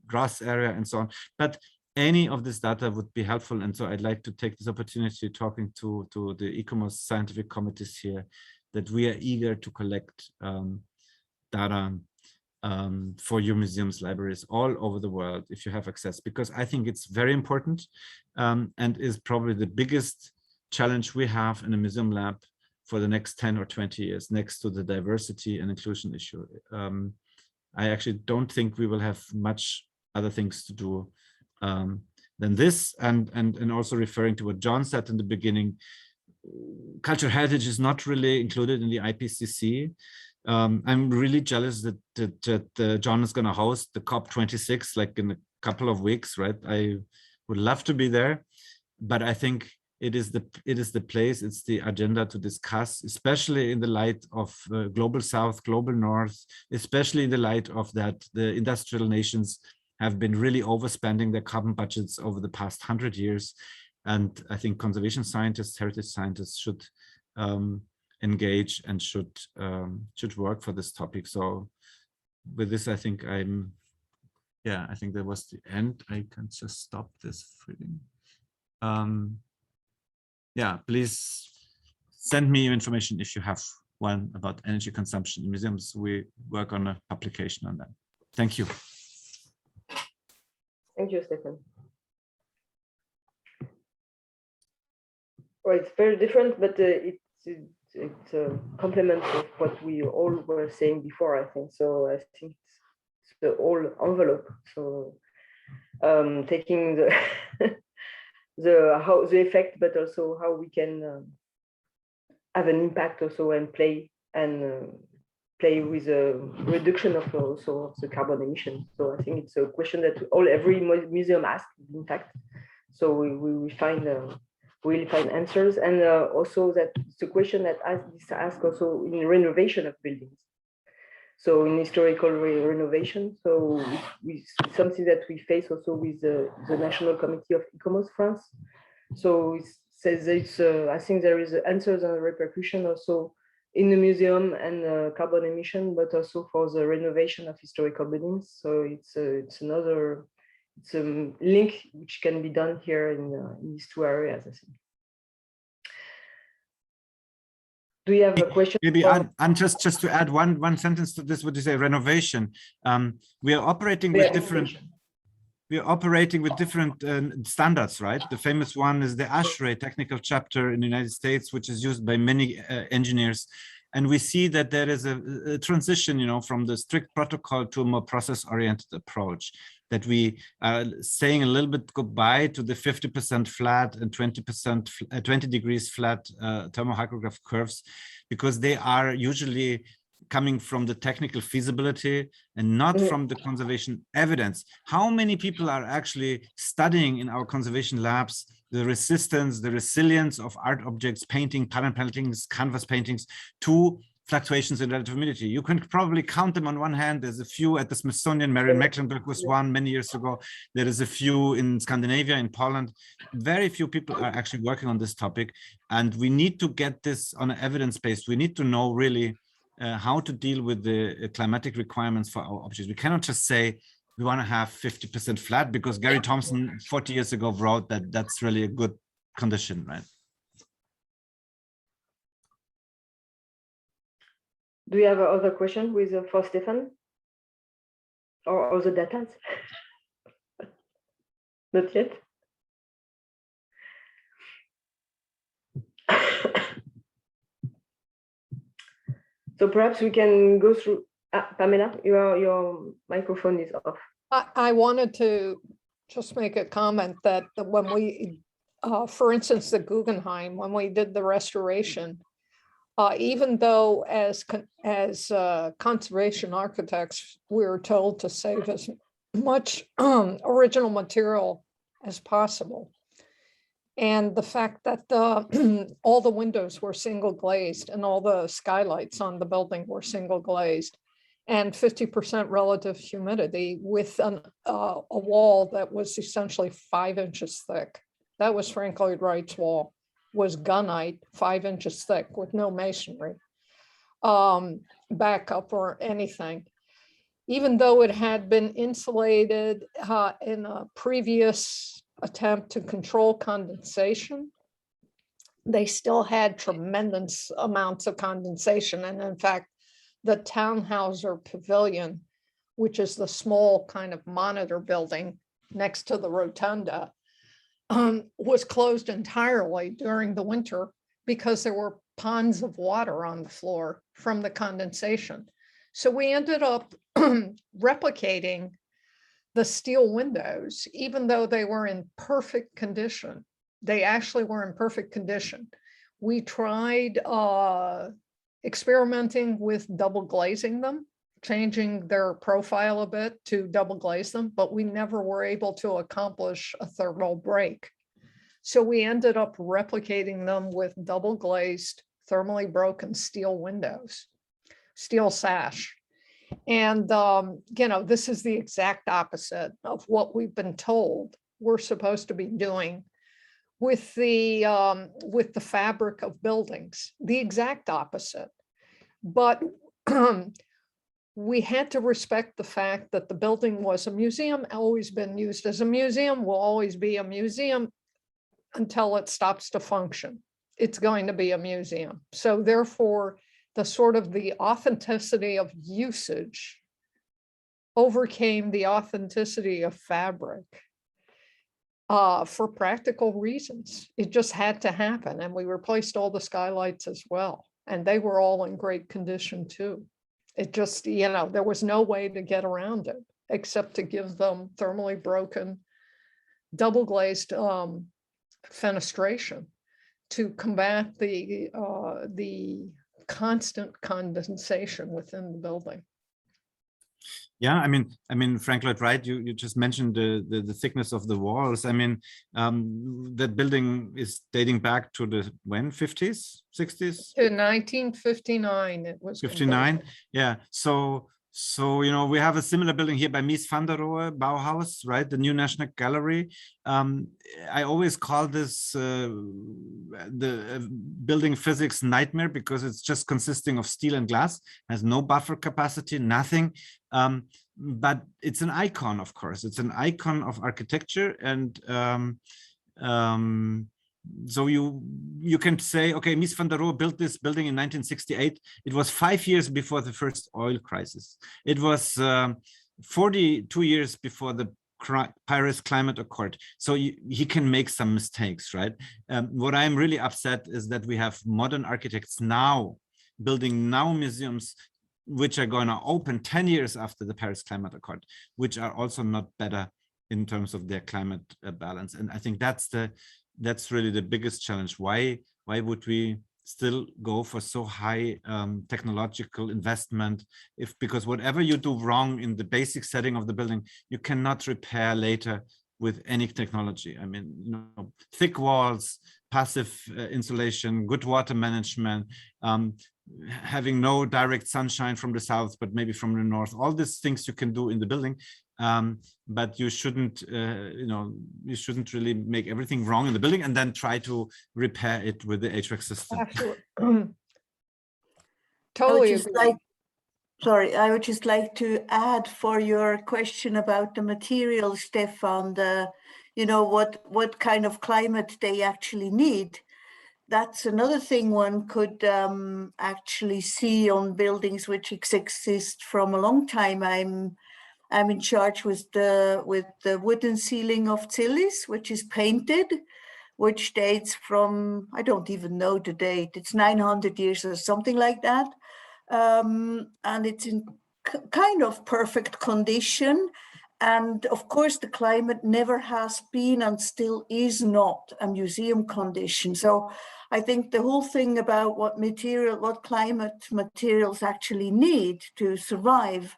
gross area, and so on. But any of this data would be helpful. And so I'd like to take this opportunity talking to the ICOMOS scientific committees here, that we are eager to collect data for your museums, libraries all over the world, if you have access, because I think it's very important and is probably the biggest challenge we have in a museum lab for the next 10 or 20 years, next to the diversity and inclusion issue. I actually don't think we will have much other things to do than this. And also referring to what John said in the beginning, cultural heritage is not really included in the IPCC. I'm really jealous that John is going to host the COP26 like in a couple of weeks, right? I would love to be there, but I think it is the place, it's the agenda to discuss, especially in the light of global South, global North, especially in the light of that the industrial nations have been really overspending their carbon budgets over the past 100 years. And I think conservation scientists, heritage scientists should engage and should work for this topic. So with this, I think I think that was the end. I can just stop this reading. yeah, please send me information if you have one about energy consumption in museums. We work on a publication on that. Thank you. Thank you, Stefan. Well, it's very different, but it's a complement of what we all were saying before, I think. So I think it's the whole envelope. So taking the the effect, but also how we can have an impact also and play with a reduction of also of the carbon emission. So I think it's a question that every museum asks, in fact. So we find really find answers, and also that it's a question that is asked also in renovation of buildings. So in historical renovation, so it's something that we face also with the National Committee of ICOMOS France. So it says it's I think there is answers and repercussion also in the museum and carbon emission, but also for the renovation of historical buildings. So it's a link which can be done here in these two areas, I think. Do you have a question? Maybe just to add one sentence to this, what you say, renovation. We are operating with different. We are operating with different standards, right? The famous one is the ASHRAE technical chapter in the United States, which is used by many engineers. And we see that there is a transition, you know, from the strict protocol to a more process-oriented approach, that we are saying a little bit goodbye to the 50% flat and 20 degrees flat thermohygrograph curves, because they are usually coming from the technical feasibility and not from the conservation evidence. How many people are actually studying in our conservation labs the resistance, the resilience of art objects, painting, pattern paintings, canvas paintings to fluctuations in relative humidity? You can probably count them on one hand. There's a few at the Smithsonian. Marion Mecklenburg was one many years ago. There is a few in Scandinavia, in Poland. Very few people are actually working on this topic. And we need to get this on an evidence base. We need to know really how to deal with the climatic requirements for our objects. We cannot just say we want to have 50% flat, because Gary Thompson 40 years ago wrote that that's really a good condition, right? Do you have another question for Stefan or other data? Not yet. So perhaps we can go through. Pamela, your microphone is off. I wanted to just make a comment that when we, for instance, the Guggenheim, when we did the restoration, even though as conservation architects, we were told to save as much original material as possible. And the fact that all the windows were single glazed and all the skylights on the building were single glazed, and 50% relative humidity with a wall that was essentially 5 inches thick. That was Frank Lloyd Wright's wall, was gunite, 5 inches thick with no masonry backup or anything. Even though it had been insulated in a previous attempt to control condensation, they still had tremendous amounts of condensation. And in fact, the Tannhauser Pavilion, which is the small kind of monitor building next to the rotunda, was closed entirely during the winter because there were ponds of water on the floor from the condensation. So we ended up replicating the steel windows, even though they were in perfect condition. They actually were in perfect condition. We tried experimenting with double glazing them, changing their profile a bit to double glaze them, but we never were able to accomplish a thermal break. So we ended up replicating them with double glazed, thermally broken steel windows, steel sash. And, you know, this is the exact opposite of what we've been told we're supposed to be doing with the fabric of buildings, the exact opposite. But we had to respect the fact that the building was a museum, always been used as a museum, will always be a museum. until it stops to function. It's going to be a museum. So therefore, the sort of the authenticity of usage overcame the authenticity of fabric for practical reasons. It just had to happen. And we replaced all the skylights as well. And they were all in great condition too. It just, you know, there was no way to get around it except to give them thermally broken, double glazed fenestration to combat the constant condensation within the building. Yeah, I mean, Frank Lloyd Wright, you just mentioned the thickness of the walls. I mean, that building is dating back to the when, 50s, 60s? To 1959, it was 59, yeah. So, you know, we have a similar building here by Mies van der Rohe, Bauhaus, right? The new National Gallery. I always call this the building physics nightmare because it's just consisting of steel and glass, has no buffer capacity, nothing. But it's an icon, of course. It's an icon of architecture. And so you can say, okay, Mies van der Rohe built this building in 1968. It was 5 years before the first oil crisis. It was 42 years before the Paris Climate Accord. So he can make some mistakes, right? What I'm really upset is that we have modern architects now building museums which are going to open 10 years after the Paris Climate Accord, which are also not better in terms of their climate balance. And I think that's really the biggest challenge. Why would we still go for so high technological investment because whatever you do wrong in the basic setting of the building, you cannot repair later with any technology. I mean, you know, thick walls, passive insulation, good water management, having no direct sunshine from the south, but maybe from the north, all these things you can do in the building. But you shouldn't, you shouldn't really make everything wrong in the building and then try to repair it with the HVAC system. Absolutely. Totally agree. Sorry, I would just like to add for your question about the materials, Stefan, what kind of climate they actually need. That's another thing one could actually see on buildings which exist from a long time. I'm in charge with the wooden ceiling of Zilis, which is painted, which dates from, I don't even know the date, it's 900 years or something like that. And it's in kind of perfect condition. And of course, the climate never has been and still is not a museum condition. So I think the whole thing about what climate materials actually need to survive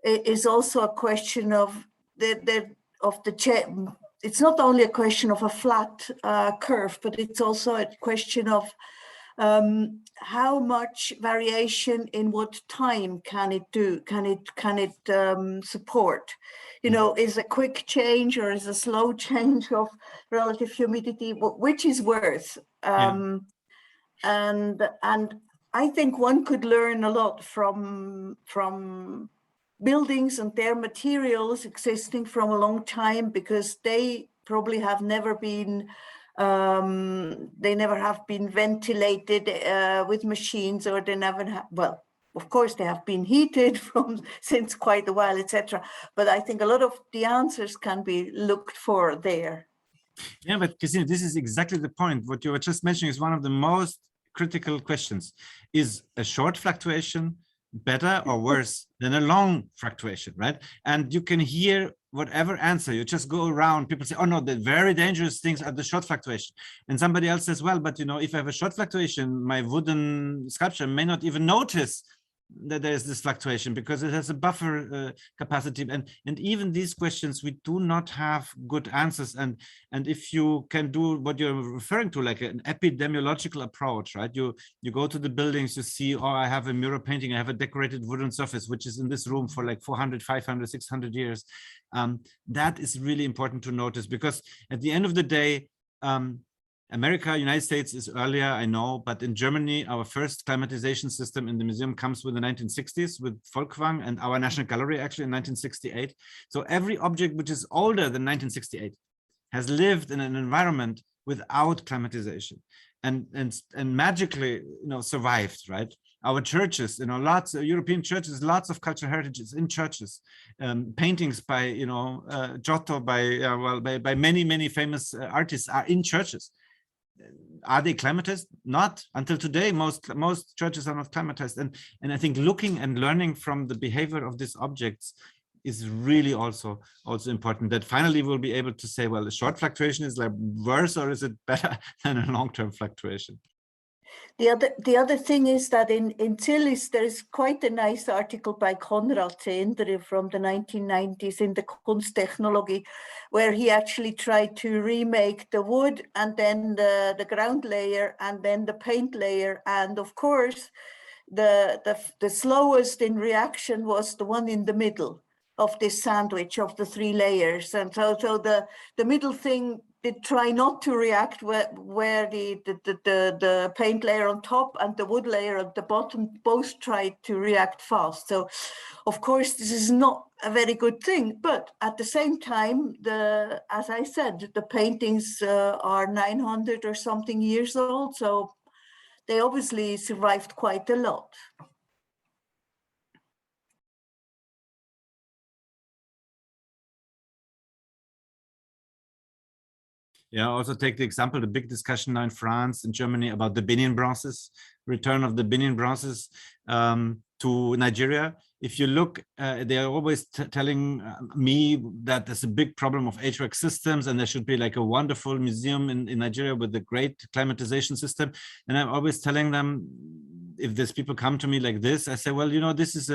is also a question of it's not only a question of a flat curve, but it's also a question of how much variation in what time can it do? Can it support? You know, is a quick change or is a slow change of relative humidity, which is worse? And I think one could learn a lot from buildings and their materials existing from a long time, because they probably have never been ventilated with machines, or they never have, well, of course they have been heated since quite a while, etc. But I think a lot of the answers can be looked for there. Yeah, but Christina, this is exactly the point. What you were just mentioning is one of the most critical questions. Is a short fluctuation better or worse than a long fluctuation, right? And you can hear whatever answer, you just go around, people say, oh no, the very dangerous things are the short fluctuation. And somebody else says, well, but you know, if I have a short fluctuation, my wooden sculpture may not even notice that there is this fluctuation because it has a buffer capacity. And even these questions, we do not have good answers. And if you can do what you're referring to, like an epidemiological approach, right? You go to the buildings, you see, oh, I have a mural painting, I have a decorated wooden surface, which is in this room for like 400, 500, 600 years. That is really important to notice, because at the end of the day, America, United States is earlier, I know, but in Germany, our first climatization system in the museum comes with the 1960s with Wellcome, and our National Gallery actually in 1968. So every object which is older than 1968 has lived in an environment without climatization and magically, survived, right? Our churches, lots of European churches, lots of cultural heritages in churches, paintings by, Giotto, by many famous artists are in churches. Are they climatized? Not until today. Most churches are not climatized, and I think looking and learning from the behavior of these objects is really also important. That finally we'll be able to say, well, a short fluctuation is like worse, or is it better than a long-term fluctuation? The other thing is that in Zilis, there is quite a nice article by Konrad Zehnder from the 1990s in the Kunsttechnologie, where he actually tried to remake the wood and then the ground layer and then the paint layer. And of course, the slowest in reaction was the one in the middle of this sandwich of the 3 layers. And so the middle thing did try not to react where the paint layer on top and the wood layer at the bottom both tried to react fast. So of course this is not a very good thing, but at the same time, as I said, the paintings are 900 or something years old, so they obviously survived quite a lot. Yeah, also take the example, the big discussion now in France and Germany about the Benin bronzes, return of the Benin bronzes to Nigeria. If you look, they are always telling me that there's a big problem of HVAC systems and there should be like a wonderful museum in Nigeria with a great climatization system. And I'm always telling them, if these people come to me like this, I say, well, this is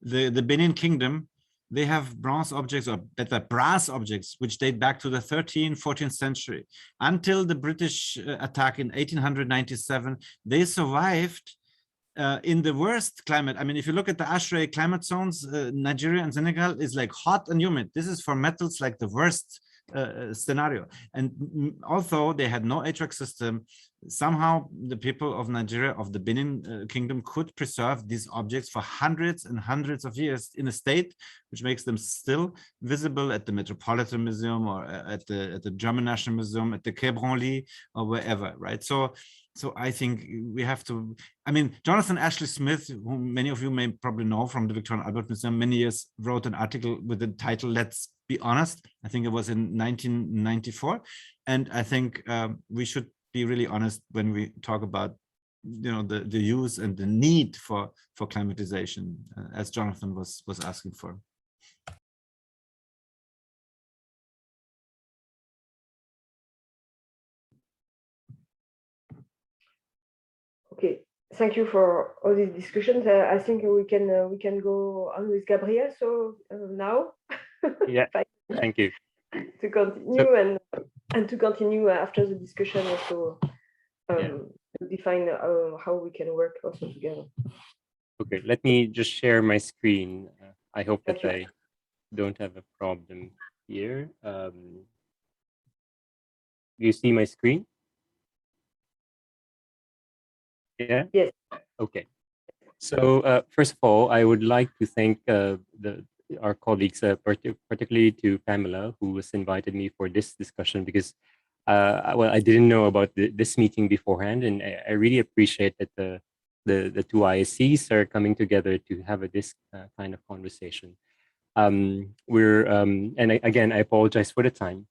the Benin Kingdom. They have bronze objects, or better, brass objects, which date back to the 13th, 14th century. Until the British attack in 1897, they survived in the worst climate. I mean, if you look at the ASHRAE climate zones, Nigeria and Senegal is like hot and humid. This is for metals like the worst scenario. And although they had no HVAC system, somehow the people of Nigeria, of the Benin Kingdom, could preserve these objects for hundreds and hundreds of years in a state which makes them still visible at the Metropolitan Museum or at the German National Museum, at the Quai Branly, or wherever, right? So I think we have to, I mean, Jonathan Ashley Smith, who many of you may probably know from the Victoria and Albert Museum, many years wrote an article with the title, Let's Be Honest. I think it was in 1994. And I think we should be really honest when we talk about, the use and the need for climatization, as Jonathan was asking for. Okay, thank you for all these discussions. I think we can go on with Gabriel. So now, yeah, thank you. To continue and to continue after the discussion also to define how we can work also together. Okay, let me just share my screen. I hope that I don't have a problem here. Do you see my screen? Yeah? Yes. Okay. So first of all, I would like to thank our colleagues, particularly to Pamela, who has invited me for this discussion, because well, I didn't know about this meeting beforehand, and I really appreciate that the two ISCs are coming together to have this kind of conversation. And again, I apologize for the time.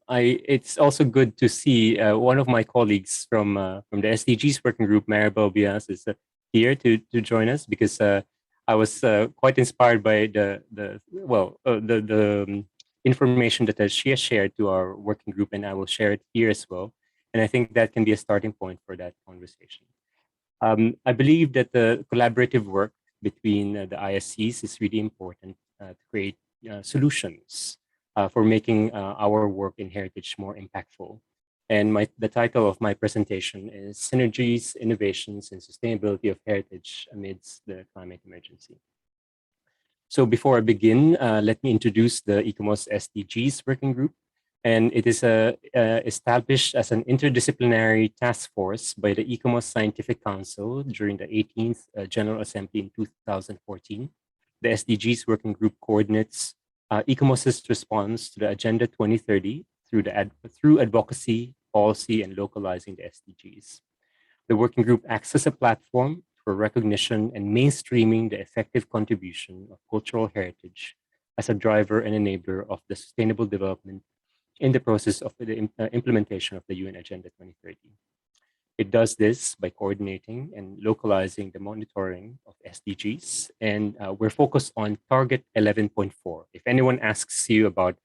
It's also good to see one of my colleagues from the SDGs working group, Maribel Bias, is here to join us, because I was quite inspired by the information that she has shared to our working group, and I will share it here as well. And I think that can be a starting point for that conversation. I believe that the collaborative work between the ISCs is really important to create solutions for making our work in heritage more impactful. And the title of my presentation is Synergies, Innovations, and Sustainability of Heritage Amidst the Climate Emergency. So before I begin, let me introduce the ICOMOS SDGs working group. And it is established as an interdisciplinary task force by the ICOMOS Scientific Council during the 18th General Assembly in 2014. The SDGs working group coordinates ICMOS's response to the Agenda 2030 through advocacy, policy, and localizing the SDGs. The working group acts as a platform for recognition and mainstreaming the effective contribution of cultural heritage as a driver and enabler of the sustainable development in the process of the implementation of the UN Agenda 2030. It does this by coordinating and localizing the monitoring of SDGs, and we're focused on Target 11.4. If anyone asks you about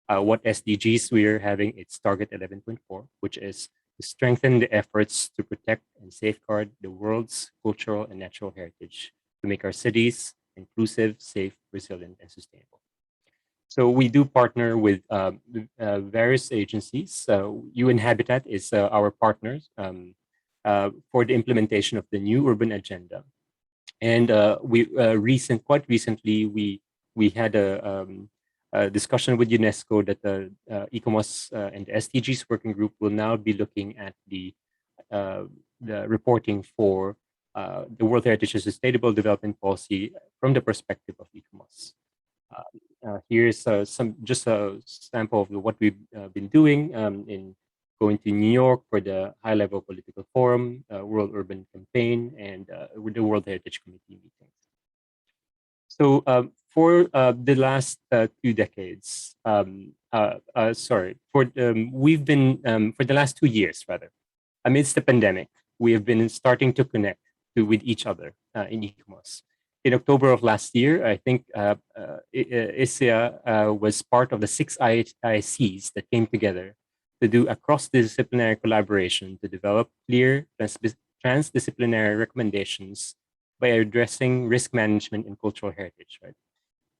what SDGs we're having, it's Target 11.4, which is to strengthen the efforts to protect and safeguard the world's cultural and natural heritage to make our cities inclusive, safe, resilient, and sustainable. So we do partner with various agencies. UN Habitat is our partners for the implementation of the new urban agenda. And quite recently, we had a discussion with UNESCO that the ICMOS and the SDGs working group will now be looking at the reporting for the World Heritage and Sustainable Development Policy from the perspective of ICMOS. Here's just a sample of what we've been doing in going to New York for the high-level political forum, World Urban Campaign, and with the World Heritage Committee meetings. So for the last 2 decades, we've been, for the last 2 years rather, amidst the pandemic, we have been starting to connect with each other in ICMOS. In October of last year, I think ISCEAH was part of the 6 ISCs that came together to do a cross-disciplinary collaboration to develop clear transdisciplinary recommendations by addressing risk management and cultural heritage. Right?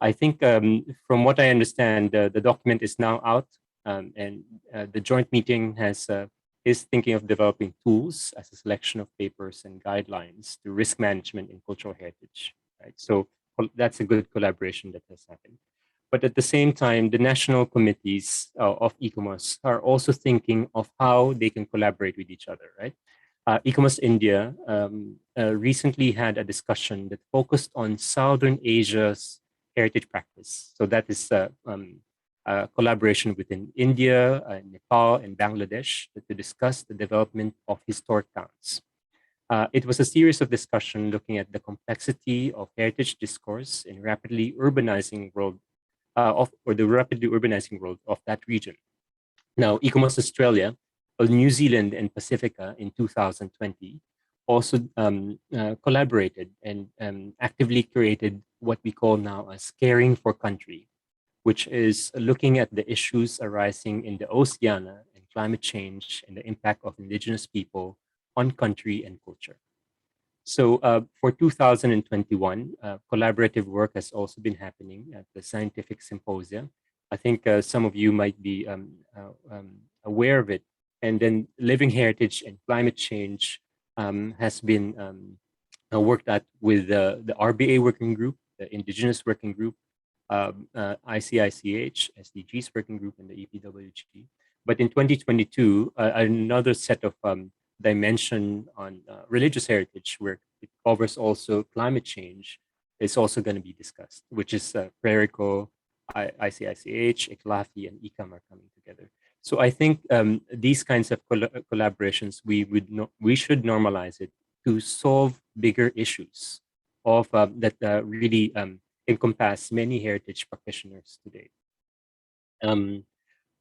I think from what I understand, the document is now out, and the joint meeting is thinking of developing tools as a selection of papers and guidelines to risk management in cultural heritage. Right? So that's a good collaboration that has happened. But at the same time, the national committees of ICMOS are also thinking of how they can collaborate with each other, right? ICMOS India recently had a discussion that focused on Southern Asia's heritage practice. So that is a collaboration within India, Nepal, and Bangladesh to discuss the development of historic towns. It was a series of discussion looking at the complexity of heritage discourse in rapidly urbanizing world the rapidly urbanizing world of that region. Now, ICMOS Australia, New Zealand, and Pacifica in 2020 also collaborated and actively created what we call now as Caring for Country, which is looking at the issues arising in the Oceania and climate change and the impact of indigenous people on country and culture. So for 2021, collaborative work has also been happening at the scientific symposia. I think some of you might be aware of it. And then living heritage and climate change has been worked at with the RBA working group, the Indigenous working group, ICICH, SDGs working group, and the EPWG. But in 2022, another set of dimension on religious heritage, where it covers also climate change, is also going to be discussed, which is PRERICO, ICICH, ECLAFI, and ICAM are coming together. So I think these kinds of collaborations, we should normalize it to solve bigger issues of that really encompass many heritage practitioners today.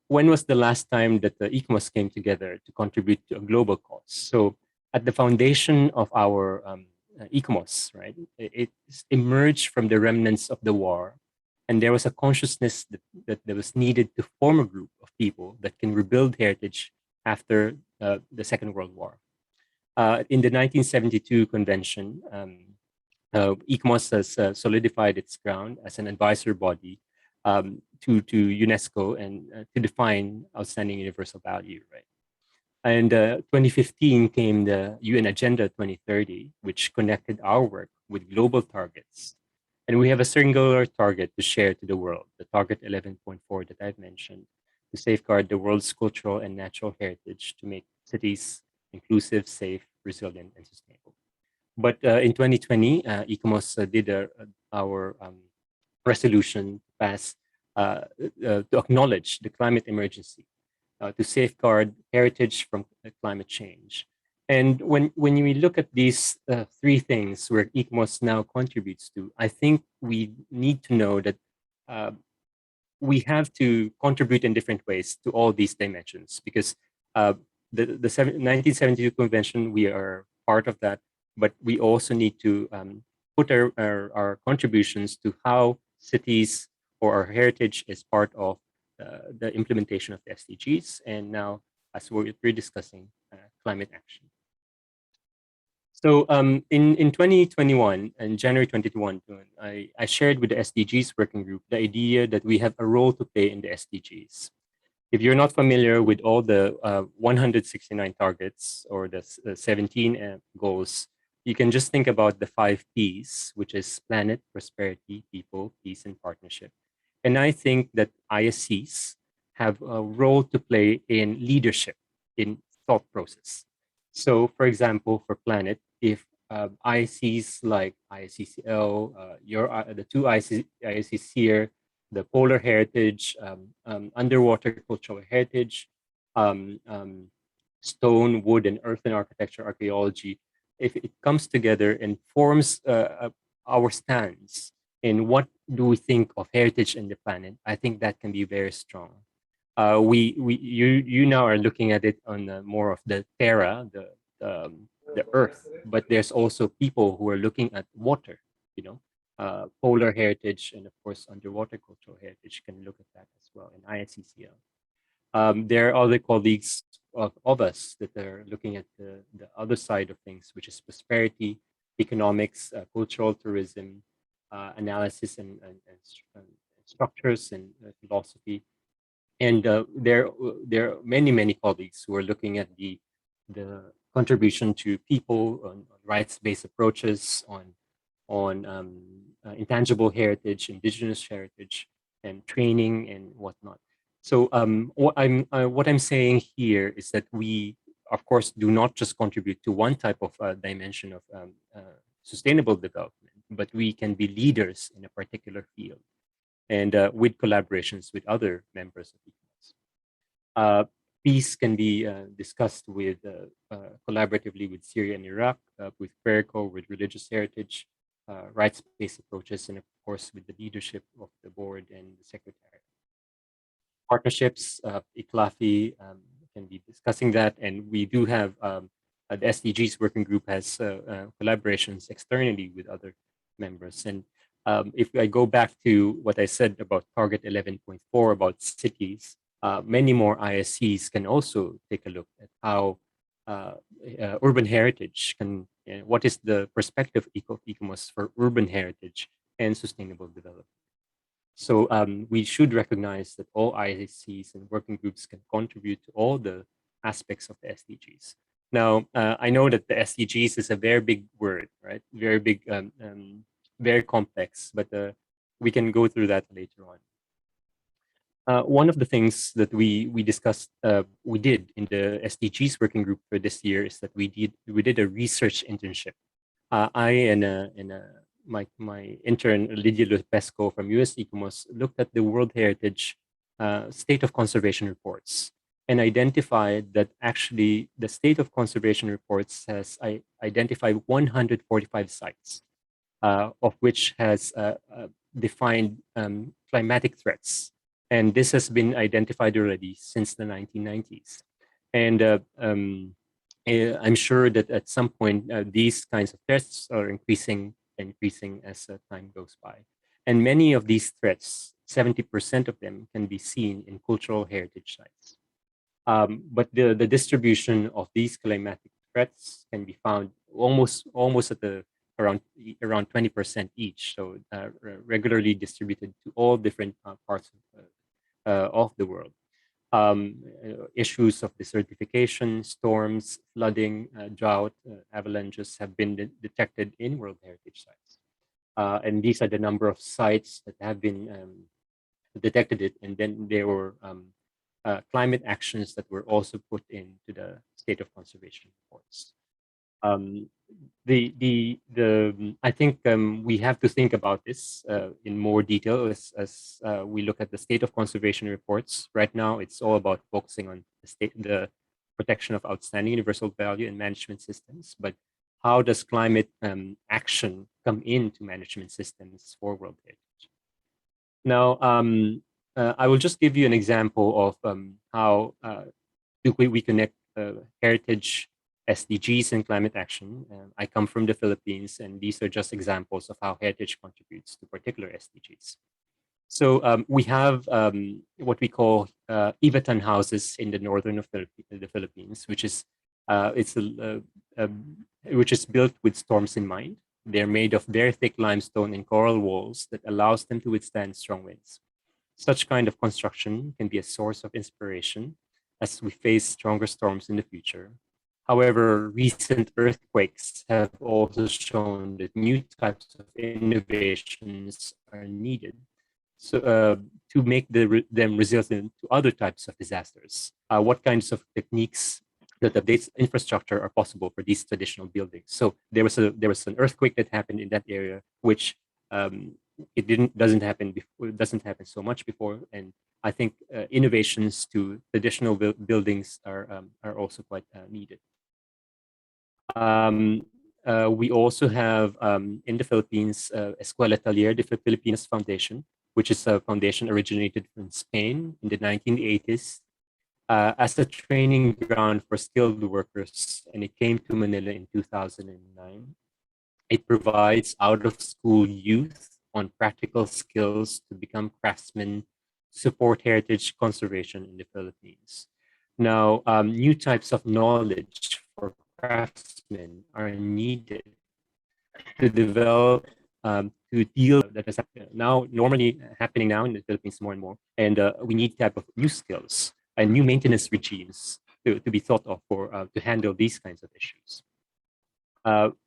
When was the last time that the ICMOS came together to contribute to a global cause? So at the foundation of our ICMOS, right, it emerged from the remnants of the war, and there was a consciousness that there was needed to form a group of people that can rebuild heritage after the Second World War. In the 1972 convention, ICMOS has solidified its ground as an advisory body to UNESCO and to define outstanding universal value, right? And 2015 came the UN Agenda 2030, which connected our work with global targets. And we have a singular target to share to the world, the Target 11.4 that I've mentioned, to safeguard the world's cultural and natural heritage to make cities inclusive, safe, resilient, and sustainable. But in 2020, ICMOS did our resolution pass to acknowledge the climate emergency, to safeguard heritage from climate change. And when we look at these three things where ICMOS now contributes to, I think we need to know that we have to contribute in different ways to all these dimensions, because the 1972 convention, we are part of that, but we also need to put our contributions to how cities or our heritage is part of the implementation of the SDGs, and now, as we're discussing, climate action. So in 2021, in January 2021, I shared with the SDGs working group the idea that we have a role to play in the SDGs. If you're not familiar with all the 169 targets or the 17 goals, you can just think about the 5 Ps, which is planet, prosperity, people, peace, and partnership. And I think that ISCs have a role to play in leadership, in thought process. So, for example, for planet, if ISCs like ISCCL, the 2 ISCs here, the polar heritage, underwater cultural heritage, stone, wood, and earthen architecture archaeology, if it comes together and forms our stance in what do we think of heritage in the planet, I think that can be very strong. You now are looking at it on more of the terra, the earth, but there's also people who are looking at water, polar heritage, and of course underwater cultural heritage can look at that as well in ISCCL. There are other colleagues of us that are looking at the other side of things, which is prosperity, economics, cultural tourism, analysis and structures and philosophy. And there are many colleagues who are looking at the contribution to people on rights-based approaches, on intangible heritage, indigenous heritage, and training and whatnot. So what I'm saying here is that we, of course, do not just contribute to one type of dimension of sustainable development, but we can be leaders in a particular field, and with collaborations with other members of ICMOS. Peace can be discussed with collaboratively with Syria and Iraq, with PERCO, with religious heritage, rights-based approaches, and of course with the leadership of the board and the secretariat. Partnerships, ICLAFI can be discussing that, and we do have the SDGs working group has collaborations externally with other members. And if I go back to what I said about target 11.4 about cities, many more ISCs can also take a look at how urban heritage can, what is the perspective of ICMOS for urban heritage and sustainable development. So we should recognize that all ISCs and working groups can contribute to all the aspects of the SDGs. Now, I know that the SDGs is a very big word, right? Very big, very complex, but we can go through that later on. One of the things that we discussed, we did in the SDGs working group for this year is that we did a research internship. I and my intern Lydia Lupesco from US ICMOS looked at the World Heritage State of Conservation reports and identified that actually the State of Conservation reports has identified 145 sites, of which has defined climatic threats. And this has been identified already since the 1990s. And I'm sure that at some point, these kinds of threats are increasing as time goes by. And many of these threats, 70% of them can be seen in cultural heritage sites. But the distribution of these climatic threats can be found almost at the around 20% each, so regularly distributed to all different parts of the world. Issues of desertification, storms, flooding, drought, avalanches have been detected in World Heritage sites. And these are the number of sites that have been detected it, and then there were climate actions that were also put into the State of Conservation reports. I think we have to think about this in more detail as we look at the state of conservation reports. Right now, it's all about focusing on the protection of outstanding universal value and management systems. But how does climate action come into management systems for World Heritage? Now, I will just give you an example of how we connect heritage, SDGs, and climate action. I come from the Philippines, and these are just examples of how heritage contributes to particular SDGs. So we have what we call Ivatan houses in the northern of the Philippines, which is which is built with storms in mind. They're made of very thick limestone and coral walls that allows them to withstand strong winds. Such kind of construction can be a source of inspiration as we face stronger storms in the future. However, recent earthquakes have also shown that new types of innovations are needed to make them resilient to other types of disasters. What kinds of techniques that updates infrastructure are possible for these traditional buildings? So there was an earthquake that happened in that area, which doesn't happen so much before, and I think innovations to traditional buildings are also quite needed. We also have in the Philippines Escuela Taller de Filipinas Foundation, which is a foundation originated from Spain in the 1980s as a training ground for skilled workers, and it came to Manila in 2009. It provides out-of-school youth on practical skills to become craftsmen, support heritage conservation in the Philippines. Now, new types of knowledge for craftsmen are needed to develop, to deal that is now normally happening now in the Philippines more and more. And we need type of new skills and new maintenance regimes to be thought of for to handle these kinds of issues.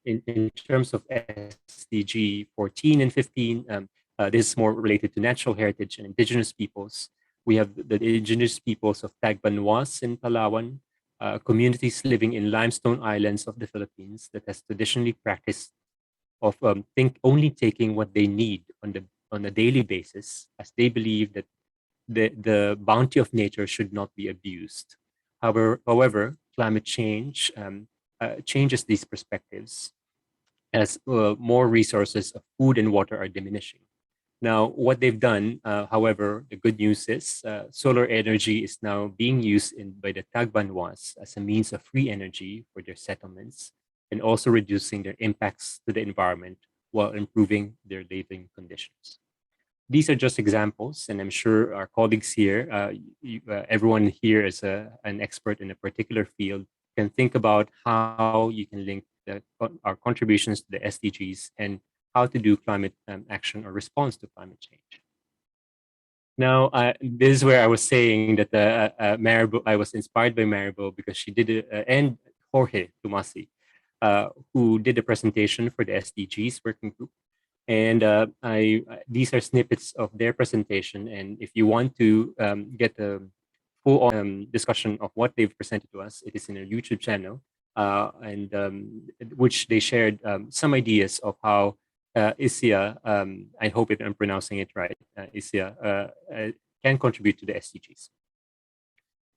In terms of SDG 14 and 15, this is more related to natural heritage and indigenous peoples. We have the indigenous peoples of Tagbanwas in Palawan, communities living in limestone islands of the Philippines that has traditionally practiced of only taking what they need on a daily basis, as they believe that the bounty of nature should not be abused. However, climate change changes these perspectives as more resources of food and water are diminishing. Now, what they've done, however, the good news is solar energy is now being used by the Tagbanwas as a means of free energy for their settlements, and also reducing their impacts to the environment while improving their living conditions. These are just examples, and I'm sure our colleagues here, everyone here is an expert in a particular field, can think about how you can link our contributions to the SDGs and how to do climate action or response to climate change. Now, this is where I was saying that Maribel, I was inspired by Maribel because she did it, and Jorge Tomasi, who did a presentation for the SDGs working group. And these are snippets of their presentation. And if you want to get a full discussion of what they've presented to us, it is in their YouTube channel, which they shared some ideas of how ISCEAH, I hope if I'm pronouncing it right, ISCEAH can contribute to the SDGs.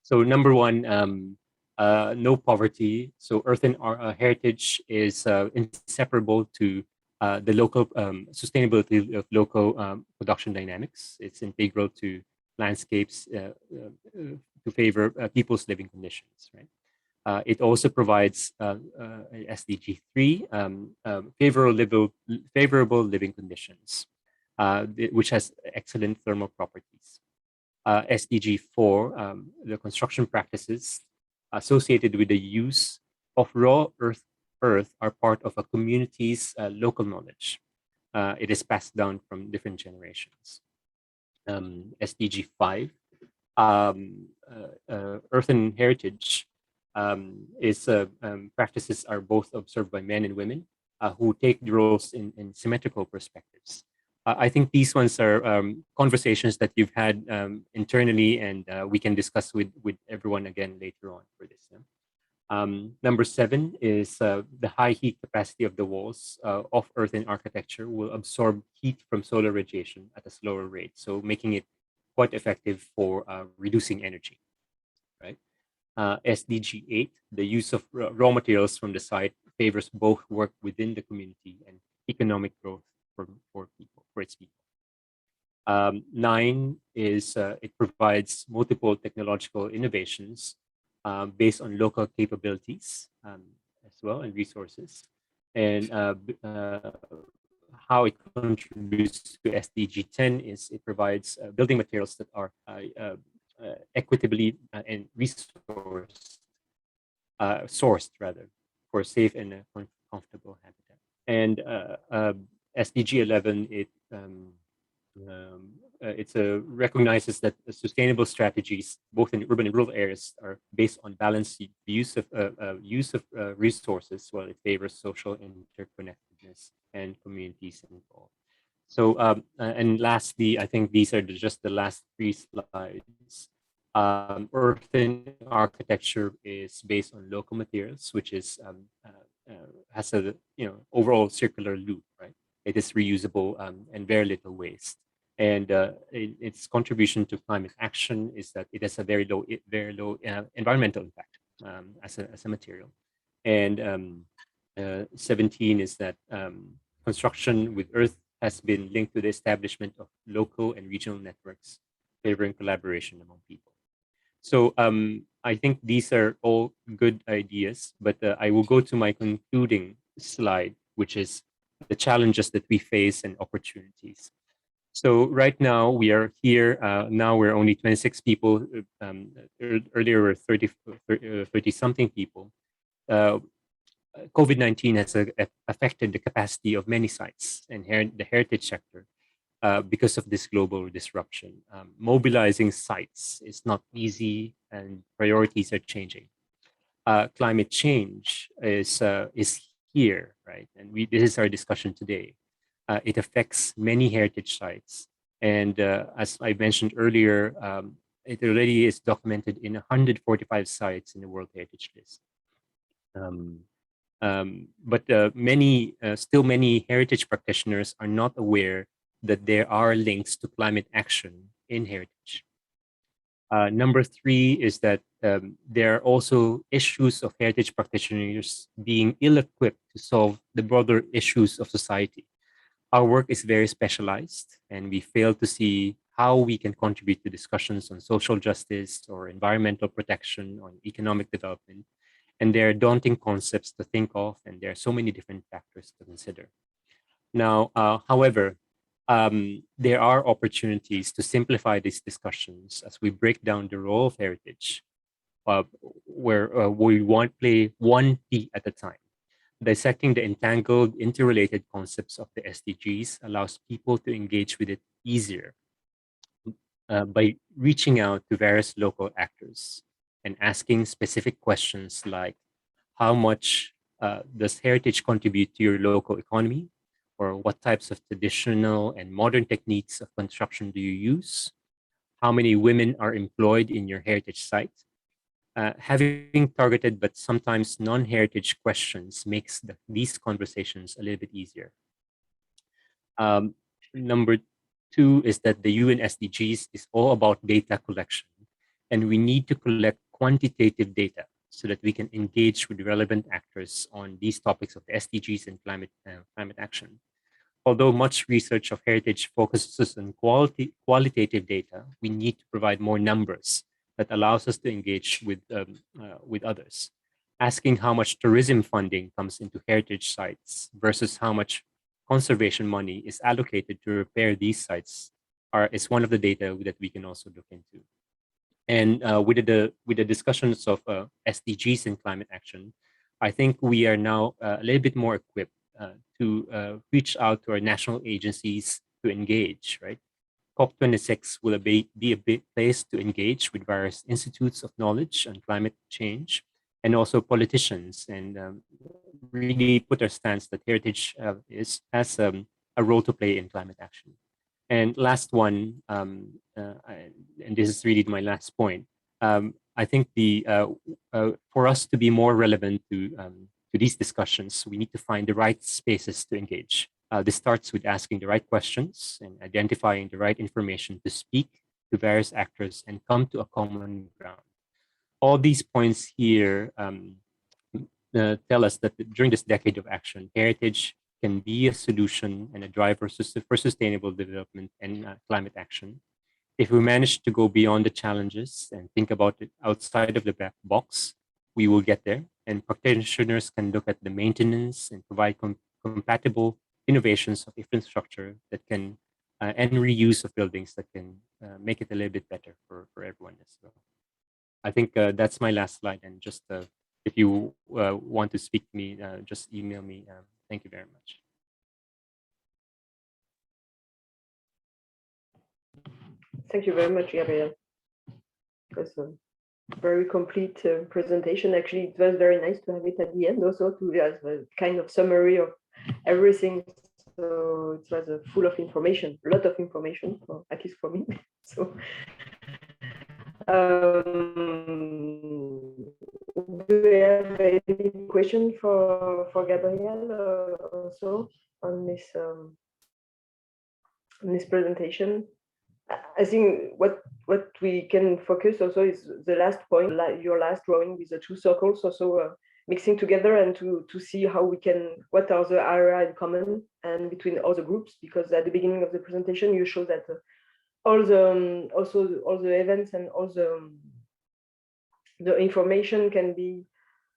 So number one, no poverty. So earthen heritage is inseparable to the local sustainability of local production dynamics. It's integral to landscapes to favor people's living conditions, right? It also provides SDG 3, favorable living conditions, which has excellent thermal properties. SDG 4, the construction practices associated with the use of raw earth are part of a community's local knowledge. It is passed down from different generations. SDG 5, earthen heritage, practices are both observed by men and women who take the roles in symmetrical perspectives. I think these ones are conversations that you've had internally, and we can discuss with everyone again later on for this. Number 7 is the high heat capacity of the walls of earthen architecture will absorb heat from solar radiation at a slower rate, so making it quite effective for reducing energy, right? SDG 8, the use of raw materials from the site favors both work within the community and economic growth for its people. 9 is it provides multiple technological innovations based on local capabilities as well and resources, and how it contributes to SDG 10 is it provides building materials that are equitably and sourced rather for safe and comfortable habitat. And SDG 11 it recognizes that sustainable strategies, both in urban and rural areas, are based on balanced use of resources, while it favors social interconnectedness and communities involved. So, and lastly, I think these are just the last 3 slides. Earthen architecture is based on local materials, which is has a overall circular loop, right? It is reusable and very little waste. And its contribution to climate action is that it has a very low environmental impact as a material. And 17 is that construction with earth has been linked to the establishment of local and regional networks, favoring collaboration among people. So I think these are all good ideas, but I will go to my concluding slide, which is the challenges that we face and opportunities. So right now we are here, now we're only 26 people, earlier were 30-something people. COVID-19 has affected the capacity of many sites and the heritage sector because of this global disruption. Mobilizing sites is not easy and priorities are changing. Climate change is here, right? And this is our discussion today. It affects many heritage sites. And as I mentioned earlier, it already is documented in 145 sites in the World Heritage List. But still many heritage practitioners are not aware that there are links to climate action in heritage. Number 3 is that there are also issues of heritage practitioners being ill-equipped to solve the broader issues of society. Our work is very specialized, and we fail to see how we can contribute to discussions on social justice or environmental protection or economic development. And there are daunting concepts to think of, and there are so many different factors to consider. Now, however, there are opportunities to simplify these discussions as we break down the role of heritage, where we want to play one P at a time. Dissecting the entangled, interrelated concepts of the SDGs allows people to engage with it easier by reaching out to various local actors and asking specific questions like, how much does heritage contribute to your local economy? Or what types of traditional and modern techniques of construction do you use? How many women are employed in your heritage site? Having targeted but sometimes non-heritage questions makes these conversations a little bit easier. Number 2 is that the UN SDGs is all about data collection, and we need to collect quantitative data so that we can engage with relevant actors on these topics of the SDGs and climate action. Although much research of heritage focuses on qualitative data, we need to provide more numbers that allows us to engage with others. Asking how much tourism funding comes into heritage sites versus how much conservation money is allocated to repair these sites is one of the data that we can also look into. And with the discussions of SDGs and climate action, I think we are now a little bit more equipped to reach out to our national agencies to engage, right? COP26 will be a big place to engage with various institutes of knowledge on climate change and also politicians, and really put our stance that heritage has a role to play in climate action. And last one, and this is really my last point, I think for us to be more relevant to these discussions, we need to find the right spaces to engage. This starts with asking the right questions and identifying the right information to speak to various actors and come to a common ground. All these points here tell us that during this decade of action, heritage can be a solution and a driver for sustainable development and climate action. If we manage to go beyond the challenges and think about it outside of the black box, we will get there. And practitioners can look at the maintenance and provide compatible innovations of infrastructure that can and reuse of buildings that can make it a little bit better for everyone as well. I think that's my last slide. And just if you want to speak to me, just email me. Thank you very much. Thank you very much, Gabriel. It was a very complete presentation. Actually, it was very nice to have it at the end also to have a kind of summary of everything. So it was full of information, a lot of information, at least for me. So do we have any question for Gabriel also on this presentation? I think what we can focus also is the last point, your last drawing with the two circles, also mixing together and to see how we can, what are the areas in common and between all the groups, because at the beginning of the presentation you show that all the events and all the information can be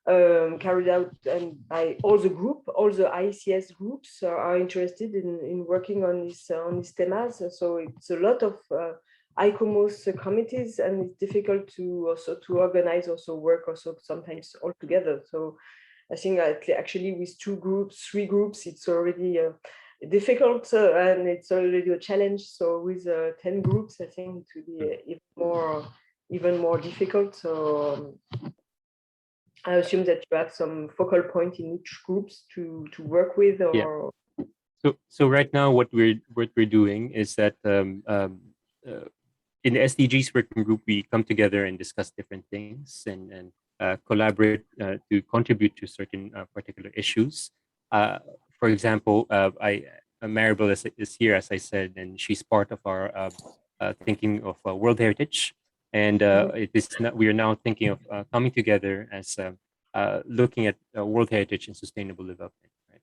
carried out and by all the ISCS groups are interested in working on these themas. So it's a lot of ICOMOS committees, and it's difficult to organize work sometimes all together. So I think actually with 2 groups, 3 groups, it's already difficult and it's already a challenge. So with 10 groups, I think it will be even more difficult. So I assume that you have some focal point in each groups to work with, or yeah. So right now what we're doing is that in the SDGs working group, we come together and discuss different things and collaborate to contribute to certain particular issues. For example, Maribel is here, as I said, and she's part of our thinking of World Heritage. And we are now thinking of coming together as looking at World Heritage and sustainable development. Right?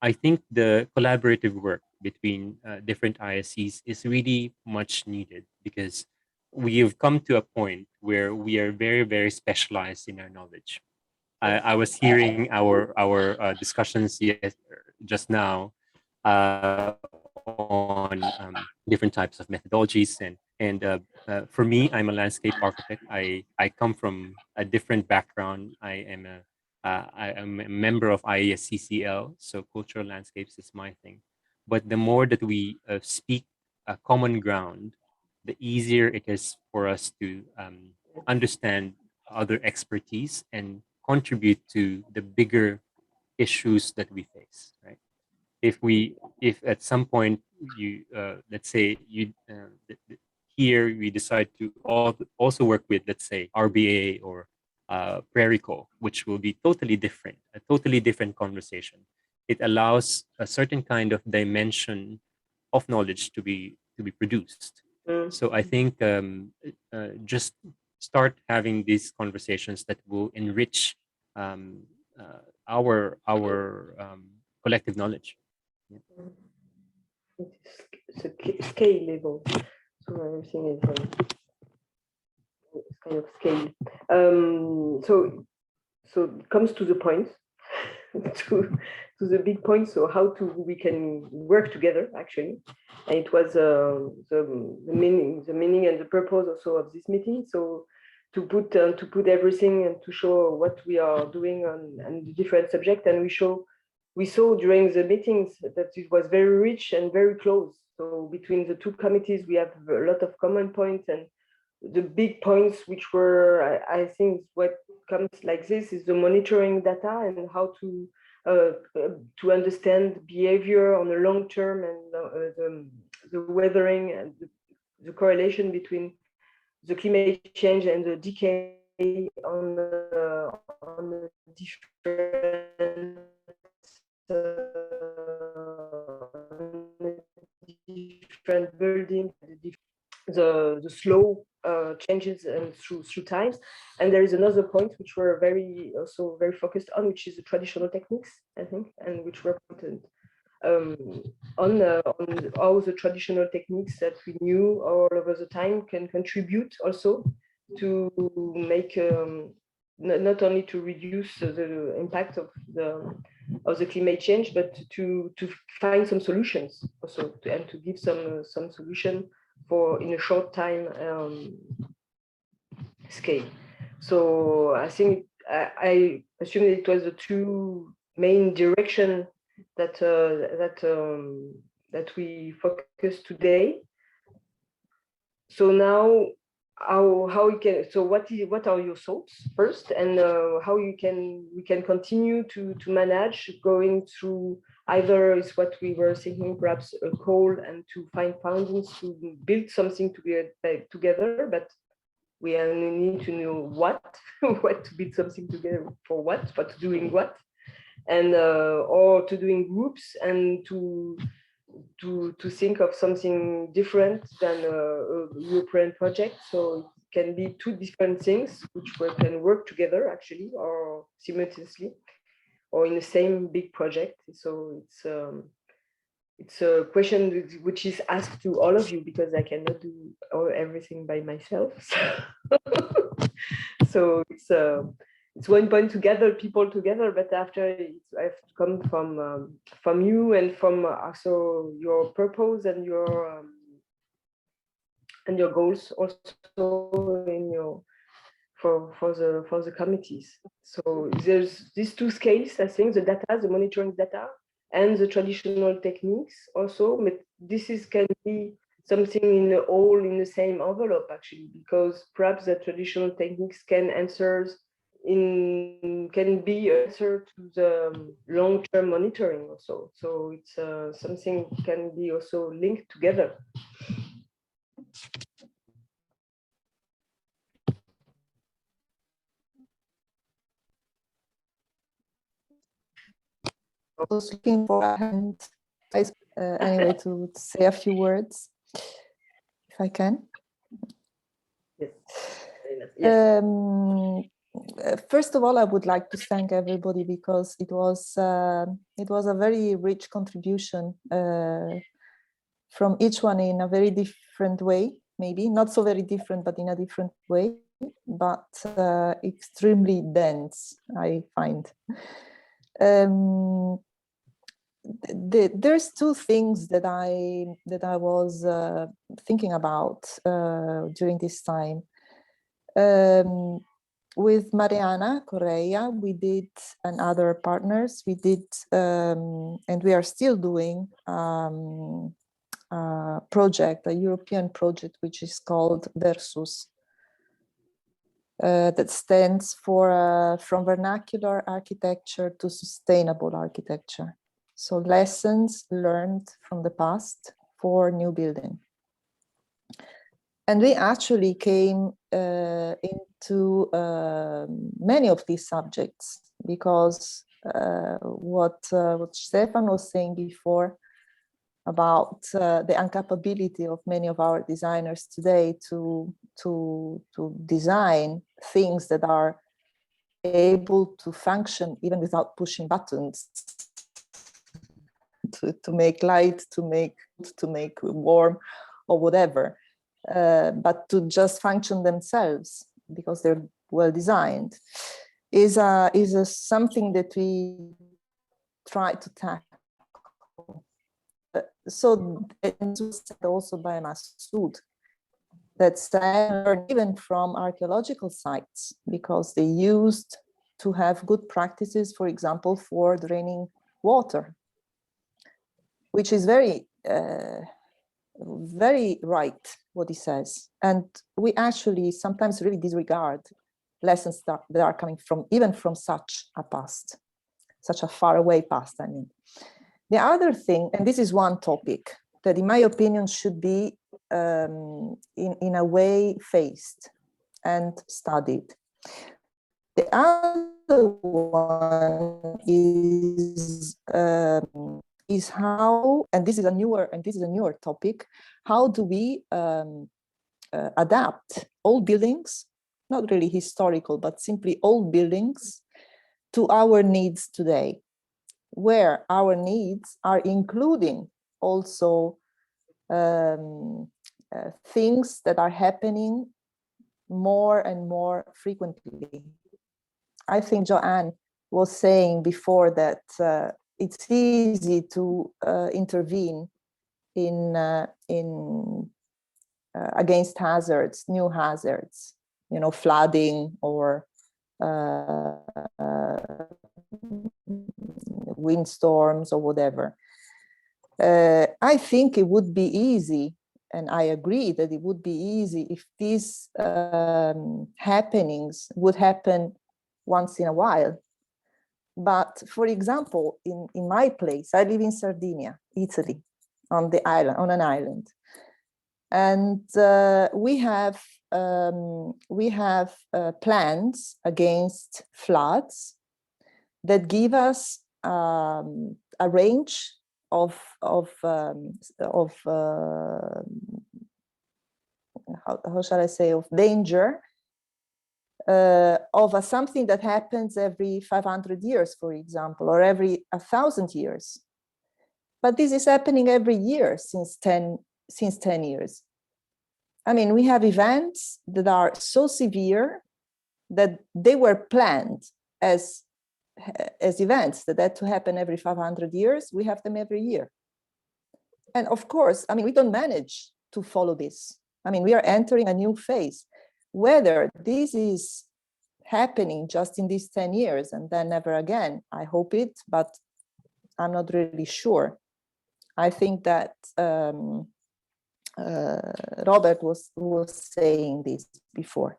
I think the collaborative work between different ISCs is really much needed, because we have come to a point where we are very, very specialized in our knowledge. I was hearing our discussions just now on different types of methodologies, and for me, I'm a landscape architect. I come from a different background. I am a member of ISCCL, so cultural landscapes is my thing. But the more that we speak a common ground, the easier it is for us to understand other expertise and contribute to the bigger issues that we face, right? If at some point you let's say you here we decide to also work with, let's say, RBA or PrairieCo, which will be a totally different conversation. It allows a certain kind of dimension of knowledge to be produced. So I think just start having these conversations that will enrich our collective knowledge. Yeah. It's a scale level, so everything is kind of scale. So it comes to the point, to the big point. So how we can work together actually, and it was the meaning and the purpose also of this meeting. So to put everything and to show what we are doing on the different subjects, and we saw during the meetings that it was very rich and very close. So between the 2 committees, we have a lot of common points, and the big points, which were, I think, what comes like this is the monitoring data and how to understand behavior on the long term, and the weathering and the correlation between the climate change and the decay on the different buildings, the slow changes and through time. And there is another point which we're also very focused on, which is the traditional techniques, I think, and which were pointed on how the traditional techniques that we knew all over the time can contribute also to make not only to reduce the impact of the climate change, but to find some solutions also, and to give some solution for in a short time scale. So I think I assume it was the two main direction that we focus today. So now, how we can, so what are your thoughts first, and how we can continue to manage going through either is what we were thinking, perhaps a call and to find fundings to build something together, but we need to know what to build something together for what, but doing what, and or to doing groups and to think of something different than a European project. So it can be two different things which can work together actually, or simultaneously, or in the same big project. So it's a question which is asked to all of you, because I cannot do everything by myself. So it's one point to gather people together, but after I have to come from you and from also your purpose and your goals also in your for the committees. So there's these two scales, I think, the data, the monitoring data, and the traditional techniques also. But can be something in the same envelope actually, because perhaps the traditional techniques can be answer to the long-term monitoring also. So it's something can be also linked together. I was looking for a hand anyway to say a few words, if I can. Yes. First of all, I would like to thank everybody, because it was a very rich contribution from each one in a very different way, maybe not so very different, but in a different way, but extremely dense, I find. There's two things that I was thinking about during this time. With Mariana Correa, we did, and other partners, we did, and we are still doing a project, a European project, which is called Versus. That stands for from vernacular architecture to sustainable architecture. So lessons learned from the past for new building. And we actually came into many of these subjects, because what Stefan was saying before about the incapability of many of our designers today to design things that are able to function even without pushing buttons, to make light, to make warm or whatever, but to just function themselves because they're well designed, is something that we try to tackle. So it was said also by Masoud, that I learned even from archaeological sites, because they used to have good practices, for example, for draining water, which is very, very right what he says. And we actually sometimes really disregard lessons that are coming from, even from such a past, such a far away past, I mean. The other thing, and this is one topic that in my opinion should be in a way faced and studied. The other one is how, and this is a newer topic, how do we adapt old buildings, not really historical, but simply old buildings, to our needs today, where our needs are including also things that are happening more and more frequently. I think JoAnn was saying before that it's easy to intervene in against hazards, new hazards, you know, flooding or windstorms or whatever. I think it would be easy, and I agree that it would be easy if these happenings would happen once in a while. But for example, in my place, I live in Sardinia, Italy, on the island, on an island. And we have plans against floods that give us a range of how shall I say, of danger of something that happens every 500 years, for example, or every 1,000 years. But this is happening every year since 10 years. I mean, we have events that are so severe that they were planned as events that had to happen every 500 years. We have them every year. And of course, I mean, we don't manage to follow this. I mean, we are entering a new phase. Whether this is happening just in these 10 years and then never again, I hope it, but I'm not really sure. I think that Robert was saying this before.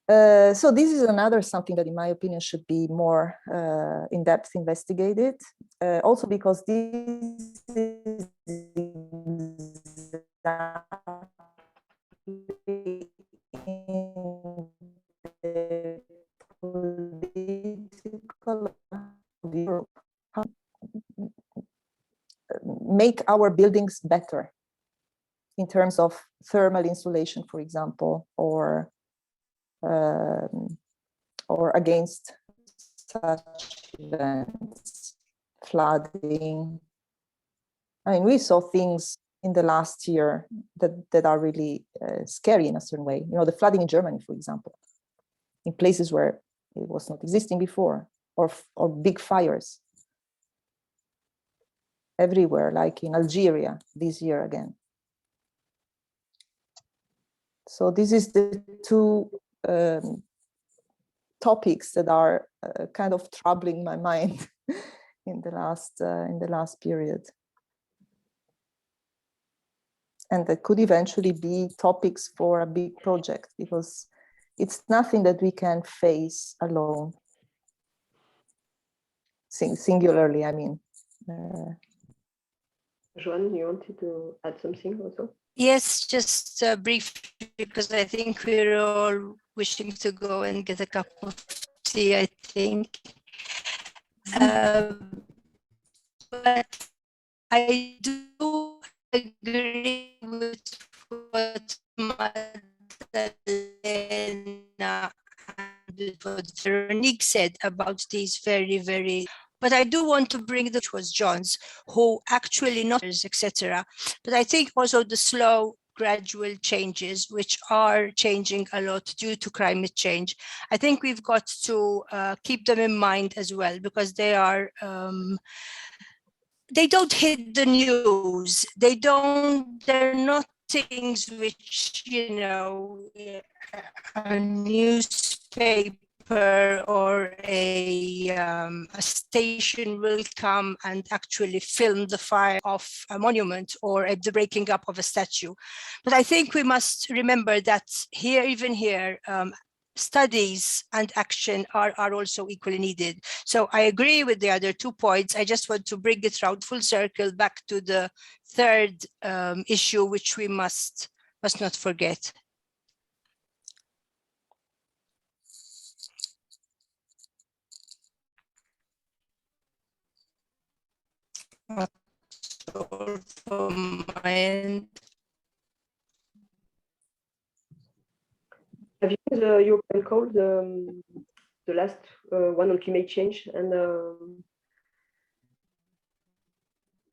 So this is another something that, in my opinion, should be more in-depth investigated. Also because this is in the political of Europe, how make our buildings better in terms of thermal insulation, for example, or against such events, flooding. I mean, we saw things in the last year that are really scary in a certain way. You know, the flooding in Germany, for example, in places where it was not existing before, or big fires everywhere, like in Algeria this year again. So this is the two topics that are kind of troubling my mind in the last period, and that could eventually be topics for a big project, because it's nothing that we can face alone, singularly, I mean. JoAnn, you wanted to add something also? Yes, just briefly, because I think we're all wishing to go and get a cup of tea, I think. But I do agree with what Maddalena and what Veronique said about these very, but I do want to bring which was John's, who actually not etc. But I think also the slow gradual changes, which are changing a lot due to climate change. I think we've got to keep them in mind as well, because they are they don't hit the news. They're not things which, you know, a newspaper or a station will come and actually film the fire of a monument or the breaking up of a statue. But I think we must remember that here, even here, studies and action are also equally needed. So I agree with the other 2 points. I just want to bring it round full circle back to the third issue, which we must not forget. That's all from my end. Have you used the European code, the last one on climate change, and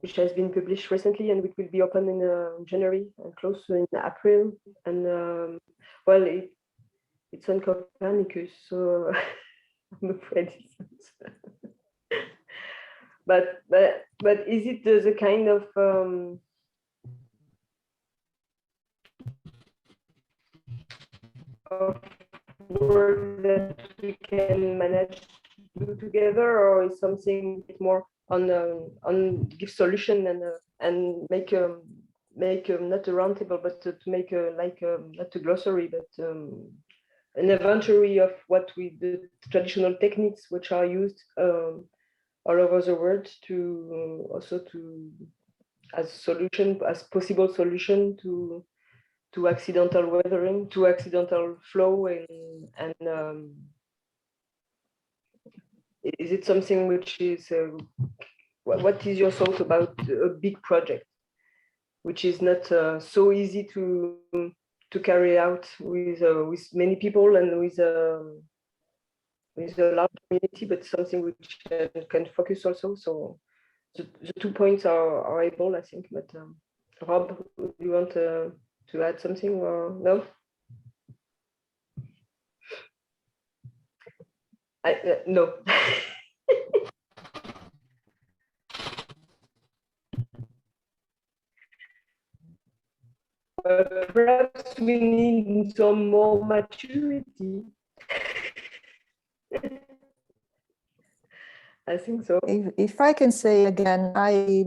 which has been published recently, and which will be open in January and closed in April? And well, it's on Copernicus, so I'm afraid it's but is it the kind of work that we can manage to do together, or is something more on give solution and make not a roundtable, but to make not a glossary, but an inventory of the traditional techniques which are used all over the world to also to as possible solution to accidental weathering, to accidental flow, and is it something which is what is your thought about a big project which is not so easy to carry out with many people and with a large community, but something which can focus also? So the 2 points are able, I think. But Rob, do you want to add something or no? No. Perhaps we need some more maturity. I think so. If I can say again, I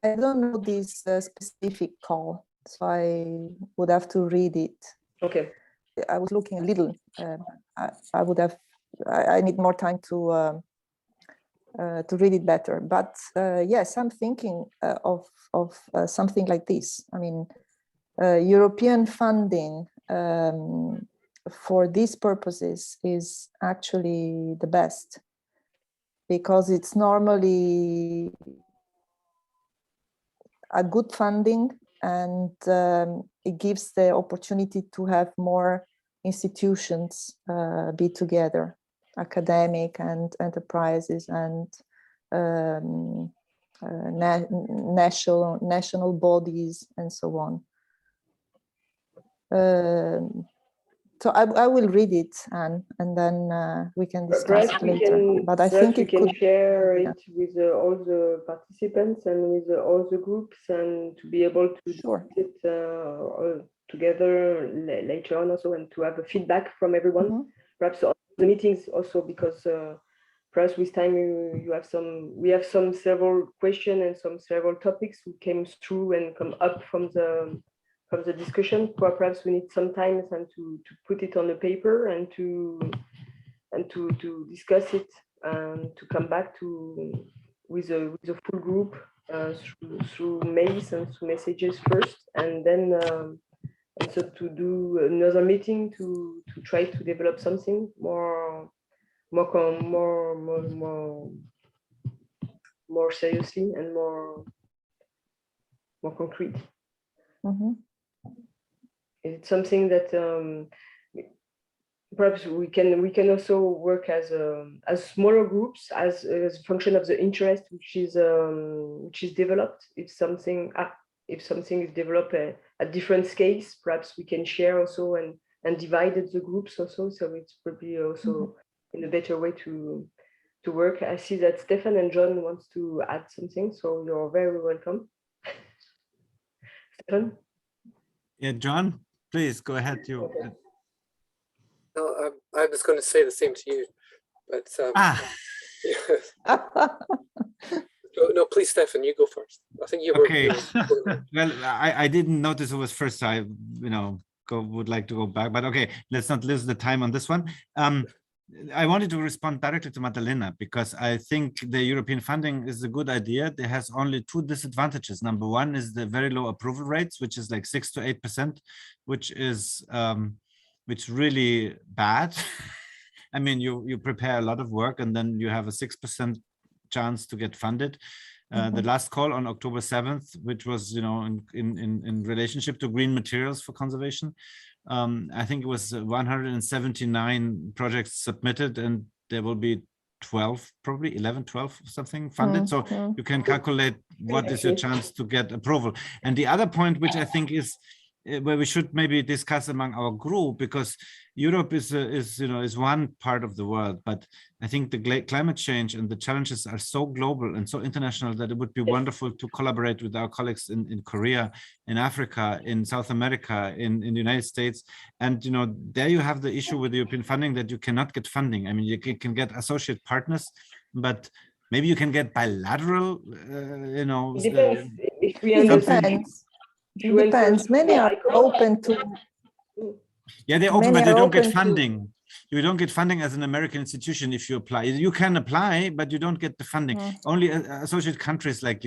don't know this specific call, so I would have to read it. Okay. I was looking a little. I need more time to read it better. But yes, I'm thinking of something like this. I mean, European funding for these purposes is actually the best, because it's normally a good funding, and it gives the opportunity to have more institutions be together, academic and enterprises and national bodies and so on. So I will read it, and then we can discuss it later. But I think we it can could share it with all the participants and with all the groups, and to be able to do it all together later on also, and to have a feedback from everyone. Perhaps on the meetings also, because perhaps with time we have several questions and several topics who came through and come up from the discussion. Perhaps we need some time and to put it on the paper and to discuss it, and to come back with a full group through mails and through messages first, and then also to do another meeting to try to develop something more seriously and more concrete. It's something that perhaps we can also work as smaller groups as a function of the interest which is developed. If something is developed at different scales, perhaps we can share also and divide the groups also. So it's probably also in a better way to work. I see that Stefan and John wants to add something, so you're very welcome. Stefan? Yeah, John, please go ahead. No, I was going to say the same to you, but no, please, Stefan, you go first. I think you were. Okay. Well, I didn't notice it was first. I would like to go back, but okay, let's not lose the time on this one. I wanted to respond directly to Maddalena because I think the European funding is a good idea. There has only two disadvantages. Number one is the very low approval rates, which is like 6 to 8%, which is really bad. I mean, you prepare a lot of work and then you have a 6% chance to get funded. The last call on October 7th, which was, in relationship to green materials for conservation, I think it was 179 projects submitted, and there will be 12, probably 11, 12 something funded. So you can calculate what is your chance to get approval. And the other point, which I think is where we should maybe discuss among our group, because Europe is one part of the world, but I think the climate change and the challenges are so global and so international that it would be wonderful to collaborate with our colleagues in Korea, in Africa, in South America, in the United States. And there you have the issue with the European funding that you cannot get funding. I mean, you can get associate partners, but maybe you can get bilateral, It depends if we understand. It depends. Many are open to. Yeah, they're open, but they don't get funding. You don't get funding as an American institution if you apply. You can apply, but you don't get the funding. Only associate countries like,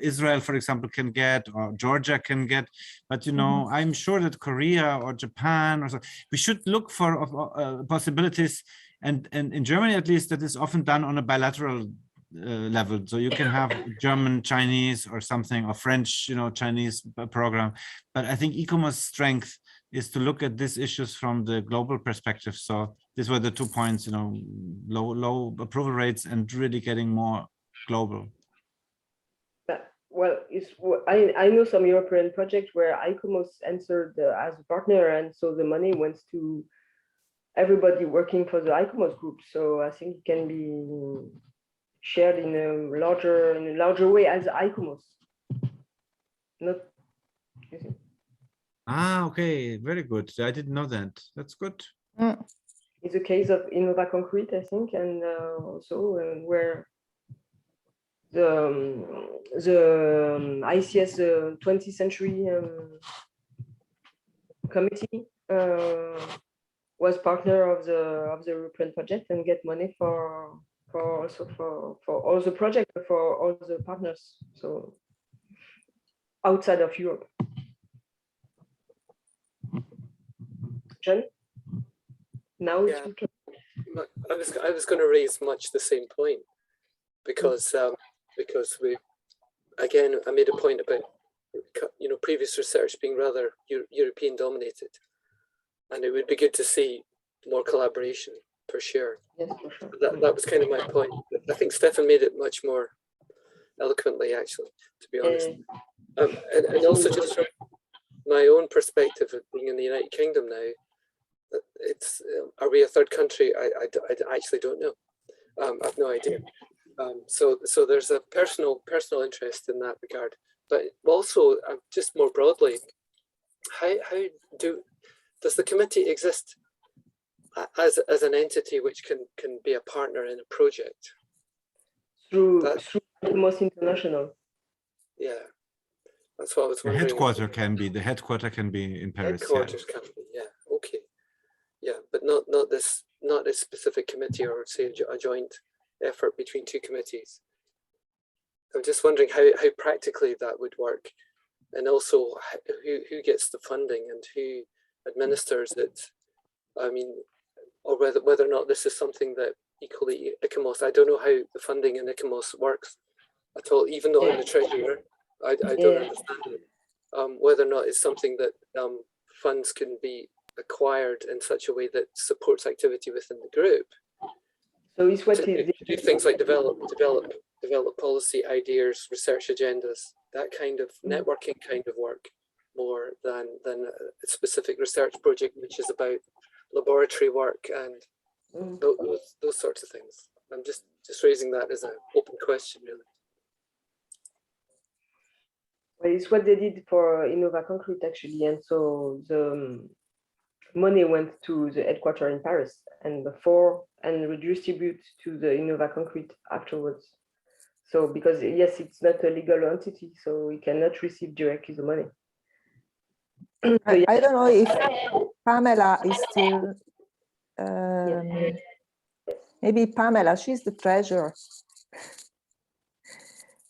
Israel, for example, can get, or Georgia can get. But, I'm sure that Korea or Japan, or so, we should look for possibilities. And in Germany, at least, that is often done on a bilateral level. So you can have German, Chinese or something, or French, Chinese program. But I think ICOMOS' strength is to look at these issues from the global perspective. So these were the 2 points, low approval rates and really getting more global. Well, I know some European projects where ICOMOS answered as a partner, and so the money went to everybody working for the ICOMOS group. So I think it can be shared in a larger way as ICOMOS. Okay, very good. I didn't know that. That's good. It's a case of Innova Concrete, I think, and also where the ISCS 20th century committee was partner of the European project and get money for all the projects, for all the partners, so outside of Europe. John, now yeah, I was going to raise much the same point because we, again, I made a point about previous research being rather European dominated, and it would be good to see more collaboration for sure. Yes, for sure. That was kind of my point. I think Stefan made it much more eloquently, actually, to be honest. And also just from my own perspective of being in the United Kingdom now, it's are we a third country? I actually don't know. I've no idea. So there's a personal interest in that regard, but also just more broadly, how does the committee exist as an entity which can be a partner in a project? Through ICOMOS International. Yeah, that's what I was wondering. The headquarter can be in Paris. Headquarters can be, yeah, okay. Yeah, but not this specific committee, or say a joint effort between two committees. I'm just wondering how practically that would work, and also who gets the funding and who administers it. I mean, or whether or not this is something that equally ICOMOS. I don't know how the funding in ICOMOS works at all. Even though I'm the treasurer, I don't understand it. Whether or not it's something that funds can be acquired in such a way that supports activity within the group. So it's what do things like develop policy ideas, research agendas, that kind of networking kind of work, more than a specific research project which is about laboratory work and those sorts of things. I'm just raising that as an open question, really. Well, it's what they did for Innova Concrete, actually, and so the money went to the headquarters in Paris and redistribute to the Innova Concrete afterwards. So because yes, it's not a legal entity, so we cannot receive directly the money. I don't know if Pamela is still, maybe Pamela, she's the treasurer.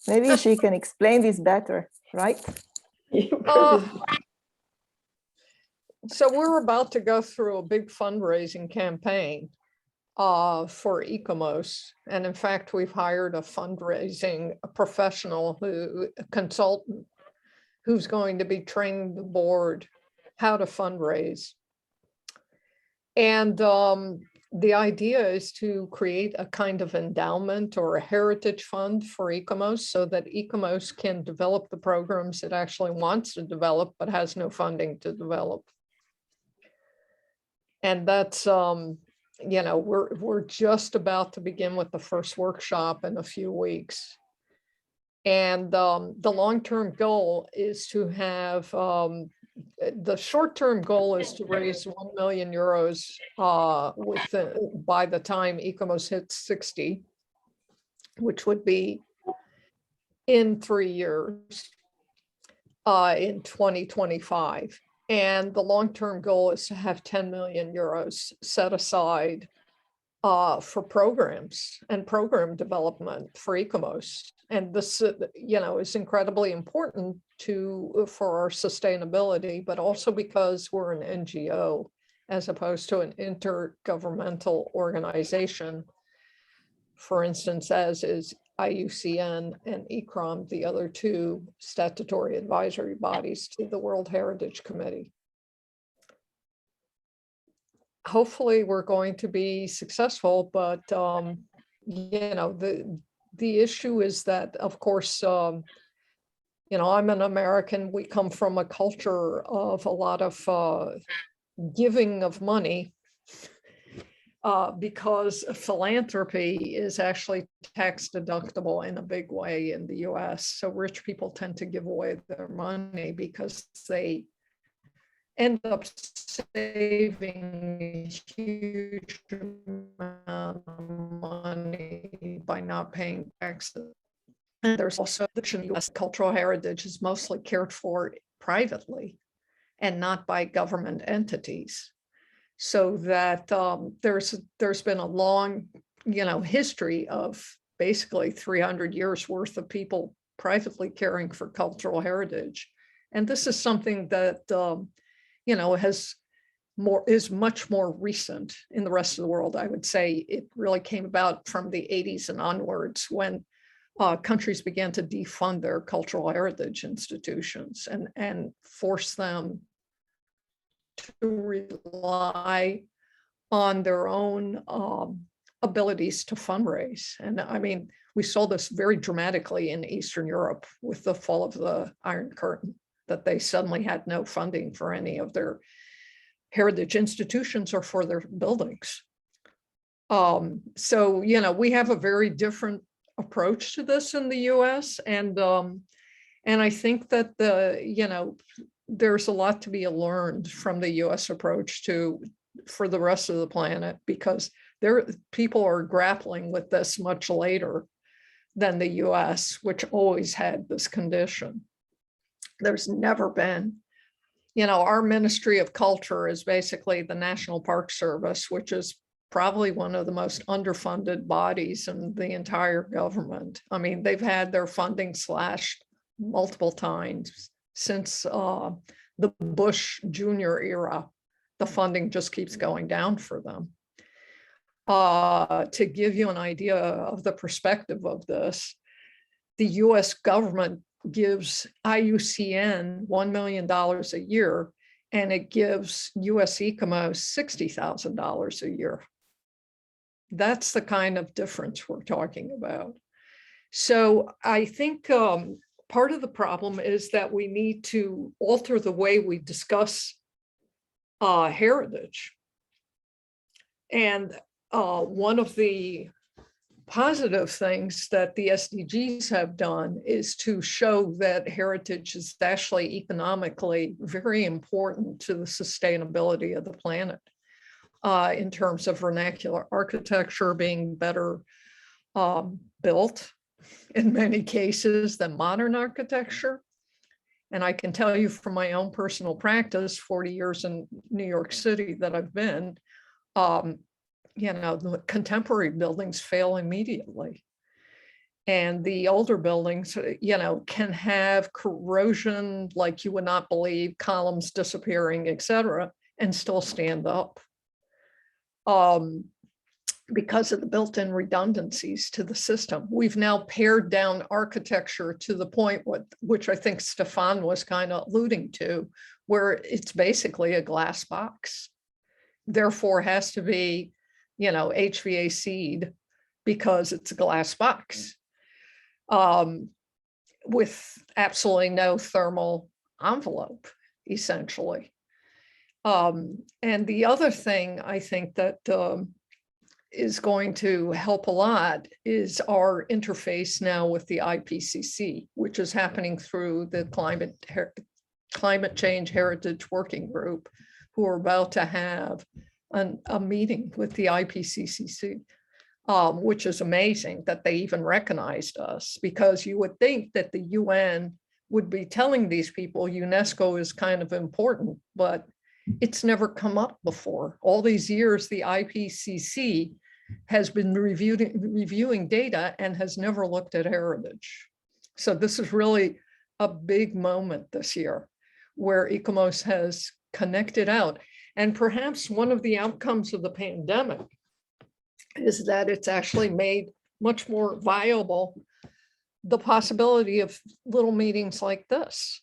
Maybe she can explain this better, right? So we're about to go through a big fundraising campaign for ICOMOS. And in fact, we've hired a fundraising professional, a consultant, who's going to be training the board how to fundraise. And the idea is to create a kind of endowment or a heritage fund for ICOMOS so that ICOMOS can develop the programs it actually wants to develop, but has no funding to develop. And that's, you know, we're just about to begin with the first workshop in a few weeks. And the long-term goal is to have, the short-term goal is to raise 1 million euros by the time ICOMOS hits 60, which would be in 3 years, in 2025. And the long-term goal is to have 10 million euros set aside for programs and program development for ICOMOS. And this, you know, is incredibly important for our sustainability, but also because we're an NGO as opposed to an intergovernmental organization, for instance, as is IUCN and ICROM, the other two statutory advisory bodies to the World Heritage Committee. Hopefully we're going to be successful, but you know, the issue is that, of course, you know, I'm an American. We come from a culture of a lot of giving of money because philanthropy is actually tax deductible in a big way in the US. So rich people tend to give away their money because they end up saving a huge amount of money by not paying taxes. And there's also the US cultural heritage is mostly cared for privately and not by government entities. So that there's been a long, you know, history of basically 300 years worth of people privately caring for cultural heritage. And this is something that, you know, is much more recent in the rest of the world. I would say it really came about from the 80s and onwards when countries began to defund their cultural heritage institutions and force them to rely on their own abilities to fundraise. And I mean, we saw this very dramatically in Eastern Europe with the fall of the Iron Curtain, that they suddenly had no funding for any of their heritage institutions or for their buildings. So, you know, we have a very different approach to this in the US. And I think that you know, there's a lot to be learned from the US approach for the rest of the planet, because people are grappling with this much later than the US, which always had this condition. There's never been, you know, our Ministry of Culture is basically the National Park Service, which is probably one of the most underfunded bodies in the entire government. I mean, they've had their funding slashed multiple times since the Bush Jr. era. The funding just keeps going down for them. To give you an idea of the perspective of this, the US government gives IUCN $1 million a year, and it gives US ICOMOS $60,000 a year. That's the kind of difference we're talking about. So I think part of the problem is that we need to alter the way we discuss heritage. And one of the positive things that the SDGs have done is to show that heritage is actually economically very important to the sustainability of the planet, in terms of vernacular architecture being better built in many cases than modern architecture, And I can tell you from my own personal practice, 40 years in New York City that I've been, you know, the contemporary buildings fail immediately. And the older buildings, you know, can have corrosion like you would not believe, columns disappearing, et cetera, and still stand up. Because of the built-in redundancies to the system. We've now pared down architecture to the point which I think Stefan was kind of alluding to, where it's basically a glass box. Therefore has to be, you know, HVAC'd because it's a glass box with absolutely no thermal envelope, essentially. And the other thing I think that is going to help a lot is our interface now with the IPCC, which is happening through the Climate Change Heritage Working Group, who are about to have a meeting with the IPCC, which is amazing that they even recognized us, because you would think that the UN would be telling these people UNESCO is kind of important, but it's never come up before. All these years, the IPCC has been reviewing data and has never looked at heritage. So this is really a big moment this year where ICOMOS has connected out. And perhaps one of the outcomes of the pandemic is that it's actually made much more viable the possibility of little meetings like this,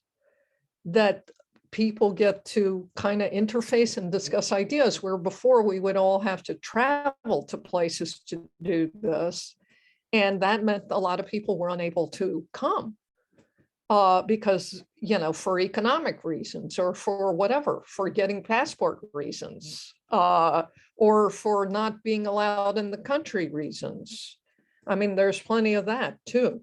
that people get to kind of interface and discuss ideas, where before we would all have to travel to places to do this. And that meant a lot of people were unable to come because, you know, for economic reasons or for whatever, for getting passport reasons or for not being allowed in the country reasons. I mean, there's plenty of that too.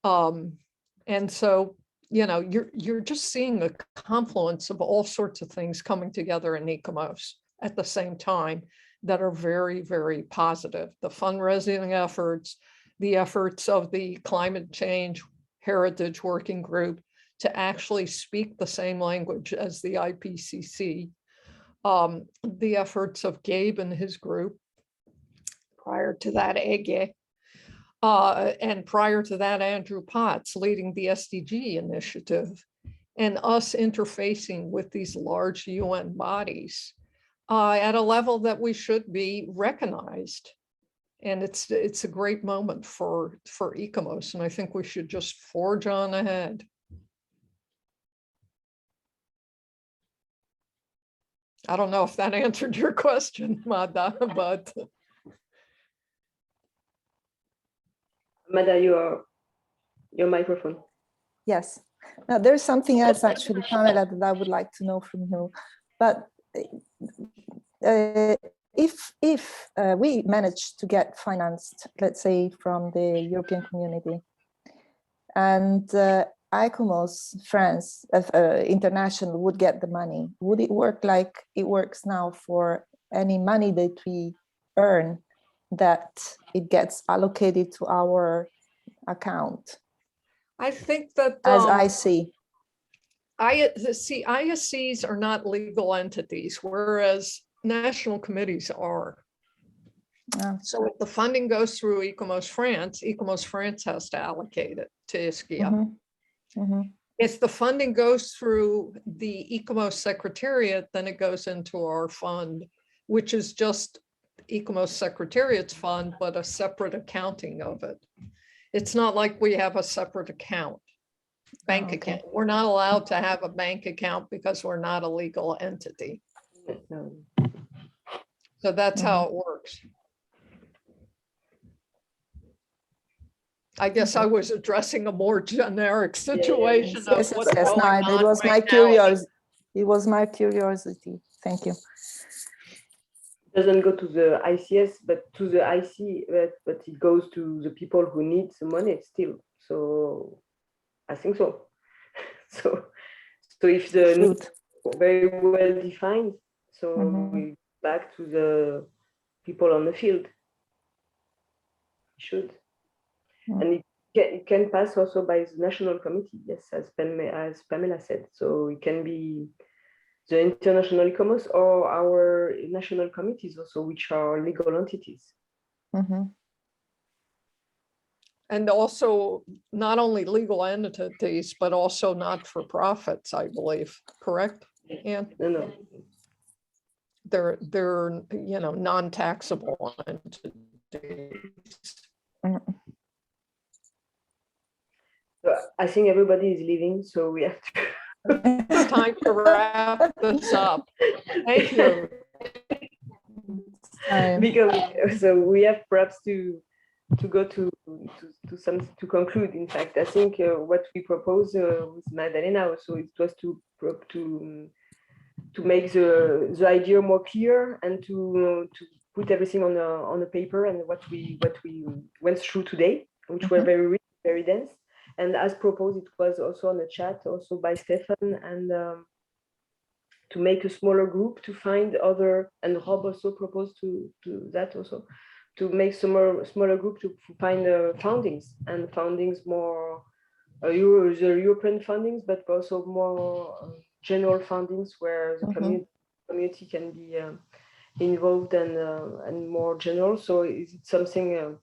And so, you know, you're just seeing a confluence of all sorts of things coming together in ICOMOS at the same time that are very, very positive. The fundraising efforts, the efforts of the Climate Change Heritage Working Group to actually speak the same language as the IPCC, the efforts of Gabe and his group, prior to that, Ege, and prior to that, Andrew Potts leading the SDG initiative, and us interfacing with these large UN bodies at a level that we should be recognized. And it's a great moment for ICOMOS, and I think we should just forge on ahead. I don't know if that answered your question, Madda, but. Madda, your microphone. Yes. Now there's something else actually, Pamela, that I would like to know from you. But if we manage to get financed, let's say from the European community, and ICOMOS France International would get the money, would it work like it works now for any money that we earn, that it gets allocated to our account? I think that as I see. ISCs are not legal entities, whereas national committees are. So if the funding goes through ICOMOS France has to allocate it to ISCEAH. If the funding goes through the ICOMOS Secretariat, then it goes into our fund, which is just ICOMOS Secretariat's fund, but a separate accounting of it. It's not like we have a separate account, bank account. We're not allowed to have a bank account because we're not a legal entity. So that's how it works. I guess I was addressing a more generic situation. Yes, no, it was my curiosity. It was my curiosity. Thank you. Doesn't go to the ICS, but to the IC, but it goes to the people who need the money still. So I think so. So if the need very well defined, so we back to the people on the field. Should. And It can pass also by the national committee, yes, as Pamela said. So it can be the international ICOMOS or our national committees also, which are legal entities. Mm-hmm. And also not only legal entities, but also not-for-profits, I believe, correct? Yeah. No. They're non-taxable entities. So I think everybody is leaving, so we have to. It's time to wrap this up. Thank you. Because so we have perhaps to go to conclude. In fact, I think what we propose with Maddalena also it was to make the idea more clear and to put everything on a paper, and what we went through today, which were very rich, very dense. And as proposed, it was also on the chat, also by Stefan, and to make a smaller group to find other, and Rob also proposed to that also, to make smaller group to find foundings more the European fundings, but also more general fundings where the community can be involved and more general. So is it something